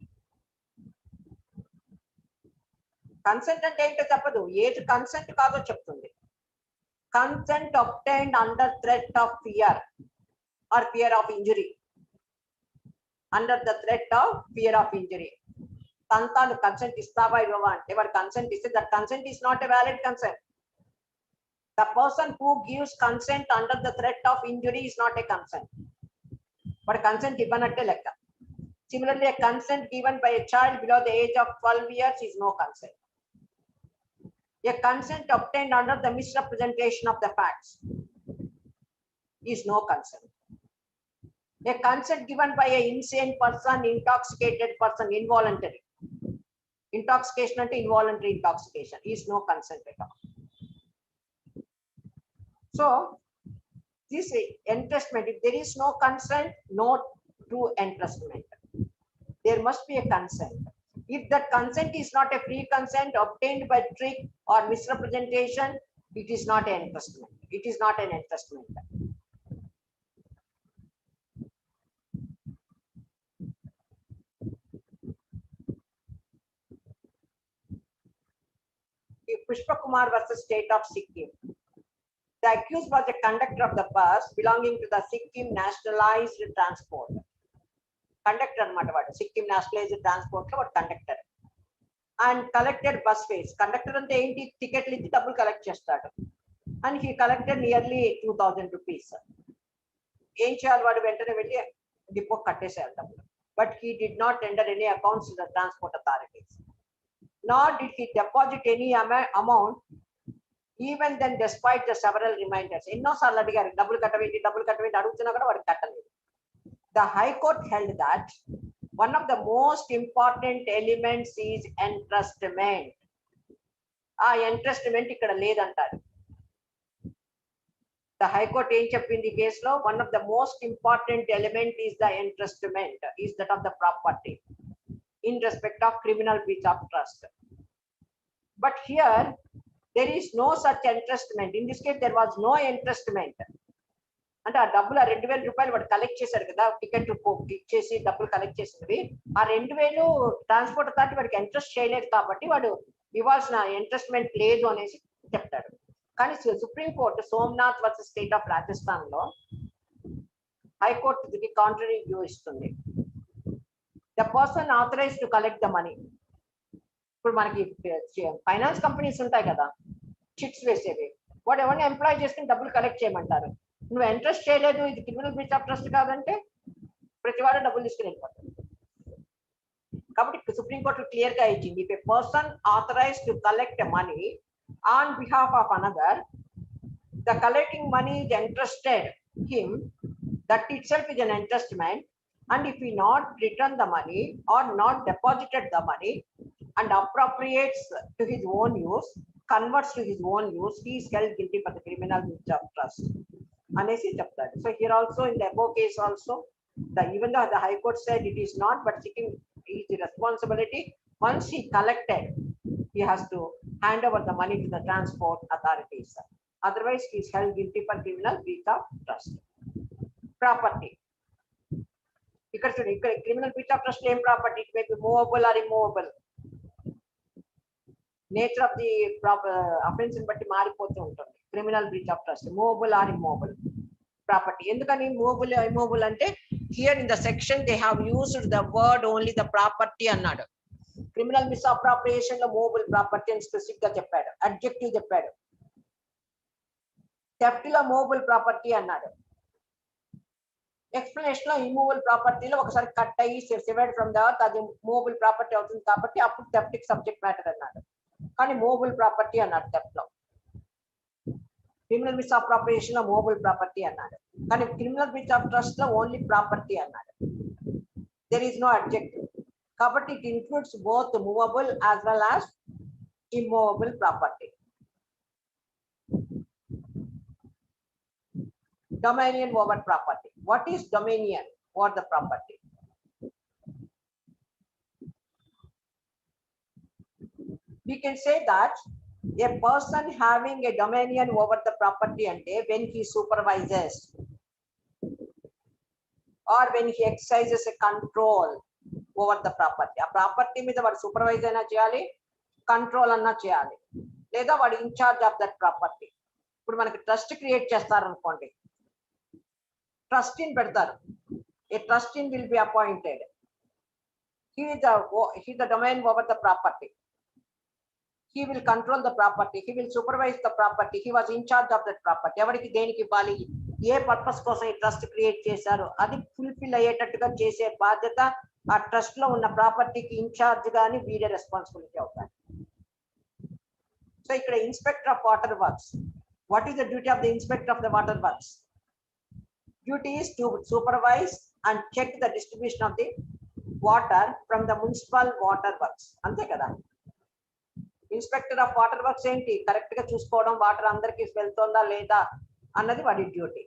Consent అంటే ఏంటో చెప్పదు, ఏది కన్సెంట్ కాదో చెప్తుంది. Consent obtained under threat of fear or fear of injury. Under the threat of fear of injury. తాను consent ఇస్తావా ఇవ్వవా అంటే వాడు కన్సెంట్ ఇస్తే that consent is not a valid consent. The person who gives consent under the threat of injury is not a consent. వాడు consent ఇవ్వనట్టే లెక్క. Similarly, a consent given by a child below the age of 12 years is no consent. A consent obtained under the misrepresentation of the facts is no consent. A consent given by an insane person, intoxicated person, involuntary. Intoxication and involuntary intoxication is no consent at all. So, this entrustment, if there is no consent, no true entrustment. There must be a consent. If that consent is not a free consent obtained by trick or misrepresentation, it is not an entrustment. It is not an entrustment. Pushpa Kumar versus State of Sikkim. The accused was a conductor of the bus belonging to the Sikkim Nationalized Transport. Conductor anamata vaadu Sikkim Nationalized Transport lo vaadu conductor. And collected bus fares. Conductor ante enti ticketlu ichi double collect chestadu. And he collected nearly 2000 rupees. Em cheyali vaadu ventane velli depot kattesaru double. But he did not tender any accounts to the transport authorities. Nor did he deposit any amount even then despite the several reminders. Enno sarlu adigaru double kattavedi adugutunna kuda vaadu kattaledu. The High Court held that one of the most important elements is entrustment. Entrustment ikkada ledantaru. The High Court em cheppindi case lo one of the most important element is the entrustment, is that of the property in respect of criminal breach of trust. But here there is no such entrustment. In this case there was no entrustment. అంటే ఆ డబ్బులు ఆ 2000 రూపాయలు వాడు collect చేశారు కదా, ticket ఇచ్చేసి డబ్బులు కలెక్ట్ చేసినవి, ఆ 2000 ట్రాన్స్పోర్ట్ అథారిటీ వాడికి ఇంట్రెస్ట్ చేయలేదు కాబట్టి వాడు ఇవ్వాల్సిన ఇంట్రెస్ట్మెంట్ లేదు అనేసి చెప్తాడు. కానీ supreme court Somnath versus state of Rajasthan లో హైకోర్టు దీనికి కాంట్రరీ వ్యూ ఇస్తుంది. The person authorise to collect the money. ఇప్పుడు మనకి ఫైనాన్స్ కంపెనీస్ ఉంటాయి కదా, చిట్స్ వేసేవి, వాడు ఎవరిని ఎంప్లాయ్ చేసుకుని డబ్బులు కలెక్ట్ చేయమంటారు. నువ్వు ఇంట్రెస్ట్ చేయలేదు, ఇది క్రిమినల్ బ్రీచ్ ఆఫ్ ట్రస్ట్ కాదంటే ప్రతివాడు డబ్బులు తీసుకుని వెళ్ళిపోతాడు. కాబట్టి సుప్రీంకోర్టు క్లియర్ గా ఇచ్చింది, if a person authorise to collect money on behalf of another, the collecting money is entrusted him, that itself is an entrustment, and if he not return the money or not deposited the money and appropriates to his own use, converts to his own use, he is held guilty for the criminal breach of trust anesi cheptadu. So here also in the above case also, even though the High Court said it is not, but seeking is the responsibility. Once he collected, he has to hand over the money to the transport authorities. Otherwise, he is held guilty for criminal breach of trust. Property. Because criminal breach of trust name property, it may be movable or immovable. Nature of the offense in batti maaripotu untundi. Criminal breach of trust, movable or immovable property. Endukani movable immovable ante, here in the section they have used the word only the property annadu. Criminal misappropriation lo movable property and specific ga cheppadu, adjective cheppadu. Theft lo movable property annadu. Explanation lo immovable property lo ఒకసారి cut అయ్యి severed from the earth అది movable property అవుతుంది కాబట్టి అప్పుడు theft కి subject matter అన్నాడు. కానీ movable property అన్నాడు theft లో. Criminal misappropriation lo movable property అన్నాడు. కానీ criminal breach of trust lo only property అన్నాడు. There is no adjective. కాబట్టి it includes both movable as well as immovable property. Dominion over property. What is dominion over the property? We can say that a person having a dominion over the property and when he supervises or when he exercises a control over the property. A property మీద వాడు supervise అయినా చేయాలి, control అన్నా చేయాలి, లేదా వాడు incharge of that property. ఇప్పుడు మనకి ట్రస్ట్ క్రియేట్ చేస్తారనుకోండి, ట్రస్టీని పెడతారు. A trustee will be appointed. He is the domain over the property. He will control the property. He will supervise the property. He was in charge of that property. ఎవరికి దేనికి ఇవ్వాలి, ఏ purpose కోసం ఈ trust create చేశారు అది fulfil అయ్యేటట్టుగా చేసే బాధ్యత ఆ ట్రస్ట్ లో ఉన్న ప్రాపర్టీకి ఇన్ఛార్జ్ గాని వీడే రెస్పాన్సిబిలిటీ అవుతారు. సో ఇక్కడ inspector of water works, what is the duty of the inspector of the water works? Duty is to supervise and check the distribution of the water from the municipal water works. Ante kada. Inspector of water works enti correct ga chuskovam water andariki veltonda leda annadi vadi duty.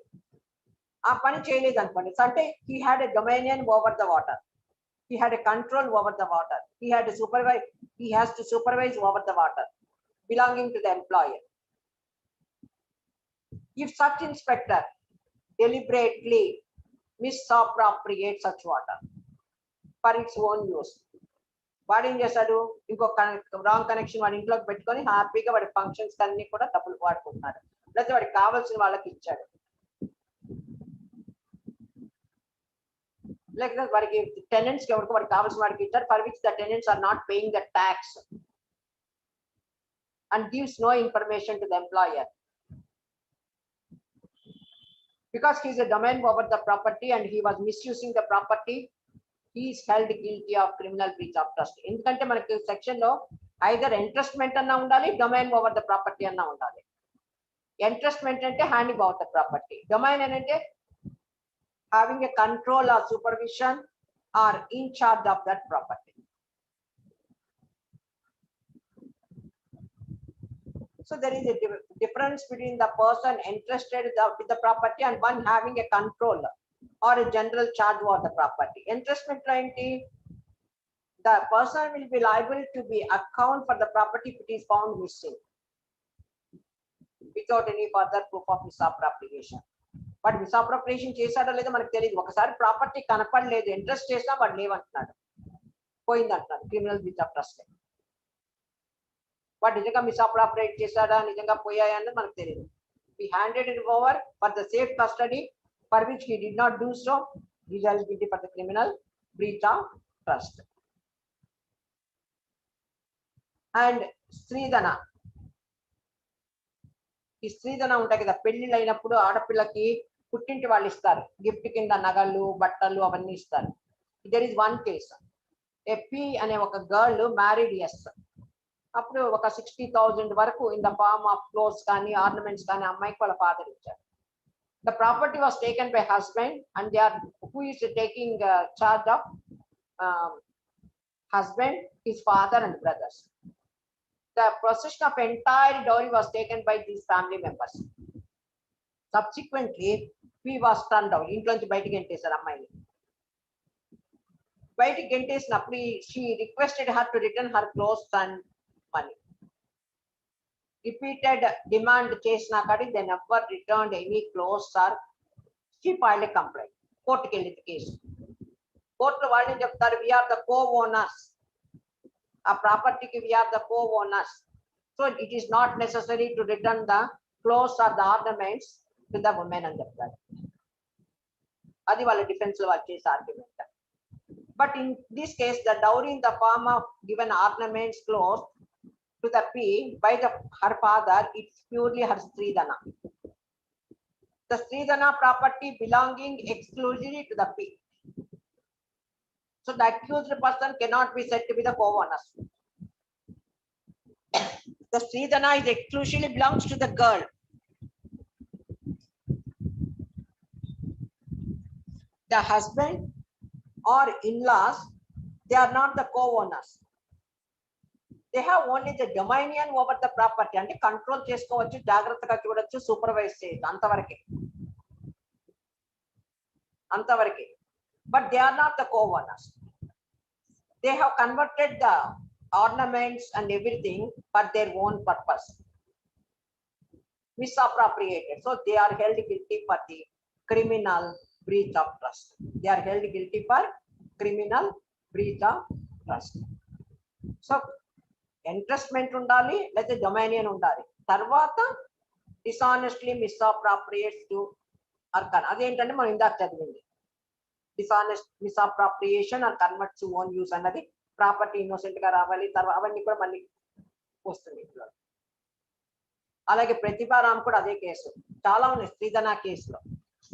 Aa pani cheyaledu anukondi ante he had a dominion over the water. He had a control over the water. He has to supervise over the water belonging to the employer. If such inspector deliberately misappropriate such water for its own use, వాడు ఏం చేశాడు, ఇంకో wrong connection వాడి ఇంట్లోకి పెట్టుకొని హ్యాపీగా వాడి functions అన్ని కూడా డబ్బులు వాడుకుంటున్నాడు, లేకపోతే వాడికి కావాల్సిన వాళ్ళకి ఇచ్చాడు, లేకపోతే వాడికి టెనెంట్స్ ఎవరికి వాడికి కావాల్సిన వాడికి ఇచ్చారు, for which the tenants are not paying the tax and gives no information to the employer. Because he is a domain over the property and he was misusing the property, he is held guilty of criminal breach of trust. ఎందుకంటే మనకి section లో either entrustment అన్నా ఉండాలి, domain over the property అన్నా ఉండాలి. Entrustment అంటే handing over the property, domain అంటే having a control or supervision or in charge of that property. So there is a difference between the person entrusted with the property and one having a control or a general charge over the property. Entrustment enti, the person will be liable to be account for the property if it is found missing without any further proof of misappropriation. But misappropriation చేశాడో లేదో మనకు తెలియదు. ఒకసారి property కనపడలేదు, interest చేసినా వాడు లేవంటున్నాడు, పోయిందంటున్నాడు, criminal breach of trust. వాడు నిజంగా మిస్అప్రాప్రియేట్ చేశాడా, నిజంగా పోయాయా అన్నది మనకు తెలియదు. He handed it over for the safe custody for which he did not do so. He is guilty for the criminal breach of trust. And స్త్రీధన, ఈ స్త్రీధన ఉంటాయి కదా, పెళ్లిళ్ళు అయినప్పుడు ఆడపిల్లకి పుట్టింటి వాళ్ళు ఇస్తారు, గిఫ్ట్ కింద నగలు బట్టలు అవన్నీ ఇస్తారు. దెర్ ఇస్ వన్ కేస్, ఎప్పి అనే ఒక గర్ల్ మ్యారీడ్ ఎస్, అప్పుడు ఒక 60,000 వరకు in the form of clothes కానీ ఆర్నమెంట్స్ కానీ అమ్మాయికి వాళ్ళ ఫాదర్ ఇచ్చారు. The property was taken by husband, and they are who is taking charge of husband, his father and brothers. The possession of entire dowry was taken by these family members. Subsequently, he was turned out. ఇంట్లో నుంచి బయటికి గెంటేశారు అమ్మాయిని. బయటికి గెంటేసినప్పుడు she requested her to return her clothes and money. Repeated demand చేసినా కానీ they never returned any clothes or she filed a complaint. కోర్టుకి వెళ్ళింది case. కోర్టులో వాళ్ళు చెప్తారు, we are the co-owners, ఆ ప్రాపర్టీకి we are the co-owners, so it is not necessary to return the clothes or the ornaments to the women అని చెప్తారు. అది వాళ్ళ డిఫెన్స్ లో వాళ్ళు చేసే argument. But in this case the dowry in the form of given ornaments cloth to the P by her father, it's purely her Stridhana. The Stridhana property belonging exclusively to the P. So the accused person cannot be said to be the co-owners. The Stridhana is exclusively belongs to the girl. The husband or in-laws, they are not the co-owners. They have only the dominion over the property, అంటే control చేసుకోవచ్చు, జాగ్రత్తగా చూడొచ్చు, supervise చేయొచ్చు, అంతవరకే. But they are not the co-owners. They have converted the ornaments and everything for their own purpose, misappropriated, so they are held guilty for the criminal breach of trust. They are held guilty for criminal breach of trust. So entrustment ఉండాలి, లేకపోతే డొమైనియన్ ఉండాలి, తర్వాత డిసానెస్ట్లీ మిస్అప్రాప్రియేట్స్ to అర్కన్. అదేంటంటే మనం ఇందాక చదివింది dishonest misappropriation or converts to own use అన్నది property innocent గా రావాలి, తర్వాత అవన్నీ కూడా మళ్ళీ వస్తుంది. అలాగే ప్రతిభారామ్ కూడా అదే కేసు, చాలా ఉన్నాయి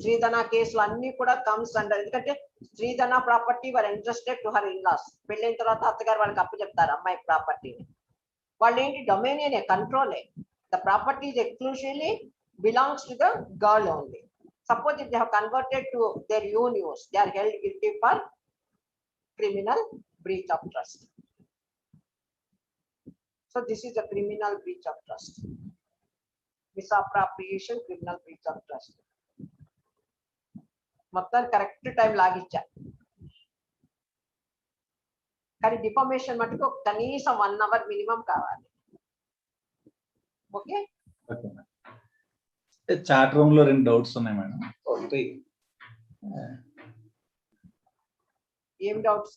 శ్రీధన కేసులు అన్ని కూడా కమ్స్ అండర్, ఎందుకంటే stridhan property were interested to her in-laws. పెళ్ళైన తర్వాత అత్తగారు వాళ్ళకి అప్పు చెప్తారు అమ్మాయి ప్రాపర్టీని. వాళ్ళు ఏంటి డొమైనియన్, కంట్రోలే. The property is exclusively belongs to the girl only. Suppose if they have converted to their own use, they are held guilty for criminal breach of trust. So this is the criminal breach of trust. Misappropriation, criminal breach of trust. మొత్తం correct time లాగిచ్చా, కానీ defamation మటుకు కనీసం 1 hour minimum కావాలి. Okay, chat room లో 2 doubts ఉన్నాయి madam. ఒకటి ఏం doubts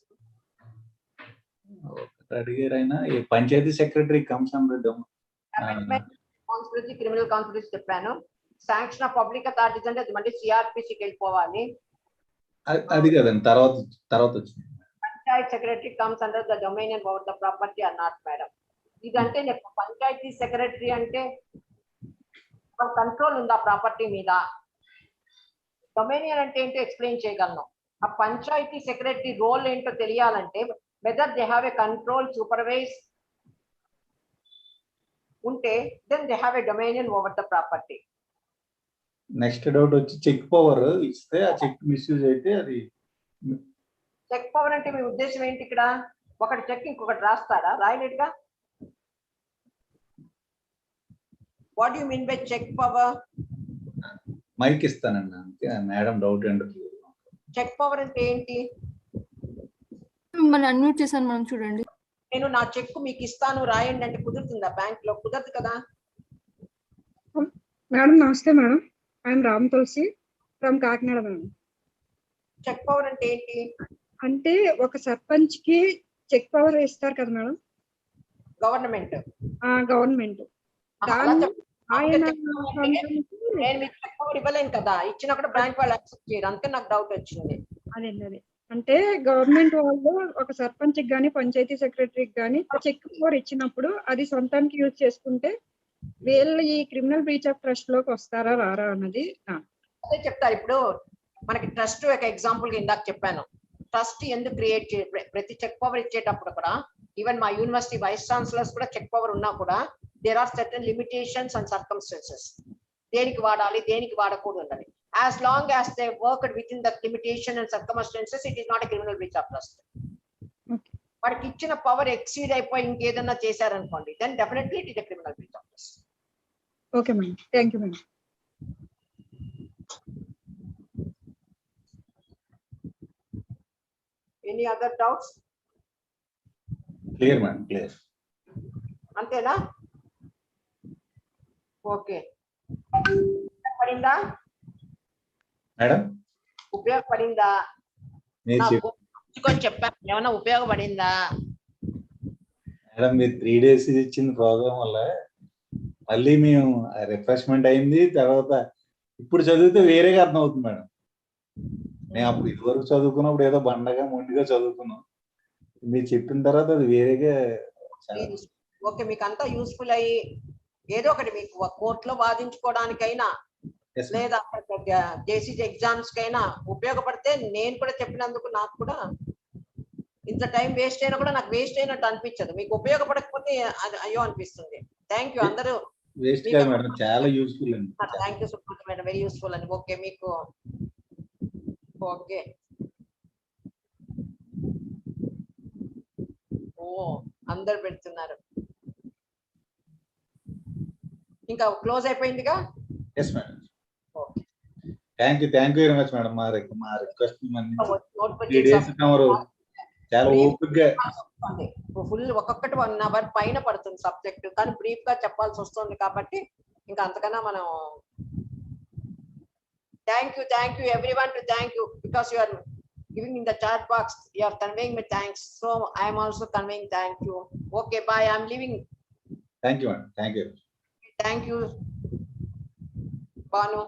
అడిగారైనా panchayat secretary comes under conspiracy, criminal conspiracy చెప్పాను. శాంక్షన్ ఆఫ్ పబ్లిక్ అథారిటీస్ అంటే అది మళ్ళీ సిఆర్పిసికి వెళ్ళిపోవాలి. అది కదండి, తర్వాత వచ్చింది. Panchayat secretary comes under the dominion over the property or not madam. ఇదంటే పంచాయతీ సెక్రటరీ అంటే కంట్రోల్ ఉందా ప్రాపర్టీ మీద. డొమైనియన్ అంటే ఏంటో ఎక్స్ప్లెయిన్ చేయగలను. ఆ పంచాయతీ సెక్రటరీ రోల్ ఏంటో తెలియాలంటే whether they have a control, supervise ఉంటే then they have a dominion over the property. Next doubt వచ్చి చెక్ పవర్ ఇస్తే ఆ చెక్ మిస్యూజ్ అయితే అది. చెక్ పవర్ అంటే మీ ఉద్దేశం ఏంటి? ఇక్కడ ఒకటి చెక్ ఇంకొకటి రాస్తాడా? రాయలేదుగా. What you mean by check power? Mic ఇస్తానండి, మేడం డౌట్ ఏంటో. చెక్ పవర్ అంటే ఏంటి? మనం అన్మ్యూట్ చేశాను, మనం చూడండి. నేను నా చెక్ మీకు ఇస్తాను రాయండి అంటే కుదురుతుందా? బ్యాంక్ లో కుదరదు కదా. మేడం నమస్తే madam, I'm Ram Tulasi from Kakinada madam. Check power అంటే ఏంటి? అంటే ఒక సర్పంచ్ కి చెక్ పవర్ ఇస్తారు కదా మేడం, గవర్నమెంట్. గవర్నమెంట్ నేను మీకు చెక్ పవర్ ఇవ్వలేను కదా, ఇచ్చినా కూడా బ్యాంక్ వాళ్ళు యాక్సెప్ట్ చేయరు, అందుకే నాకు డౌట్ వచ్చింది. అదే అంటే గవర్నమెంట్ వాళ్ళు ఒక సర్పంచ్ కి గానీ పంచాయతీ సెక్రటరీకి గానీ చెక్ పవర్ ఇచ్చినప్పుడు అది సొంతానికి యూజ్ చేసుకుంటే వీళ్ళు ఈ క్రిమినల్ బ్రీచ్ ఆఫ్ ట్రస్ట్ లోకి వస్తారా రారా అన్నది. అదే చెప్తారు ఇప్పుడు మనకి ట్రస్ట్ ఒక ఎగ్జాంపుల్ గా ఇందాక చెప్పాను. ట్రస్ట్ ఎందుకు క్రియేట్ ప్రతి చెక్ పవర్ ఇచ్చేటప్పుడు కూడా ఈవెన్ మా యూనివర్సిటీ వైస్ ఛాన్సలర్స్ కూడా చెక్ పవర్ ఉన్నా కూడా there are certain limitations and circumstances. దేనికి వాడాలి దేనికి వాడకూడదు అని. as long as they worked within the limitation and circumstances, it is not a criminal breach of trust. వాడికి ఇచ్చిన పవర్ ఎక్సీడ్ అయిపోయి ఇంకేదన్నా చేశారనుకోండి, then definitely it is a criminal breach of trust. Okay madam, thank you madam. Any other doubts? Clear madam, clear. అంతేనా? Okay. పడిందా madam? ఉపయోగపడిందా? చెప్పాను, ఏమన్నా ఉపయోగపడిందా? Madam మీరు 3 days ఇచ్చిన ప్రోగ్రామ్ వల్ల మళ్ళీ మేము రిఫ్రెష్మెంట్ అయింది. తర్వాత ఇప్పుడు చదివితే వేరేగా అర్థం అవుతుంది మేడం. మేము అప్పుడు ఇదివరకు చదువుకున్నప్పుడు ఏదో బండగా మొండిగా చదువుకున్నాం. మీరు చెప్పిన తర్వాత అది వేరేగా. ఓకే, మీకు అంతా యూస్ఫుల్ అయ్యి ఏదో ఒకటి మీకు కోర్టులో వాదించుకోవడానికైనా లేదా జేసీజీ ఎగ్జామ్స్ కైనా ఉపయోగపడితే, నేను కూడా చెప్పినందుకు నాకు కూడా ఇంత టైం వేస్ట్ అయినా కూడా నాకు వేస్ట్ అయినట్టు అనిపించదు. మీకు ఉపయోగపడకపోతే అది అయ్యో అనిపిస్తుంది. థ్యాంక్ యూ అందరూ. వేస్ట్ కాదు మేడం, చాలా యూస్ఫుల్ అండి. Thank you so much madam, very useful అండి. ఓకే మీకు ఓకే. ఓ అందరు పెడుతున్నారు. ఇంకా క్లోజ్ అయిపోయిందిగా? Yes madam. Thank you very much madam. మా రిక్వెస్ట్ చాలా ఓపికగా ఫుల్ ఒక్కొక్కటి 1 hour పైన పడుతుంది సబ్జెక్ట్, కానీ బ్రీఫ్ గా చెప్పాల్సి వస్తుంది కాబట్టి ఇంకా అంతకన్నా మనం thank you everyone to thank you because you are giving in the chat box, you are conveying my thanks. So I am also conveying thank you. Okay, bye, I am leaving. Thank you madam. Thank you Banu.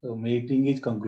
So meeting is concluded.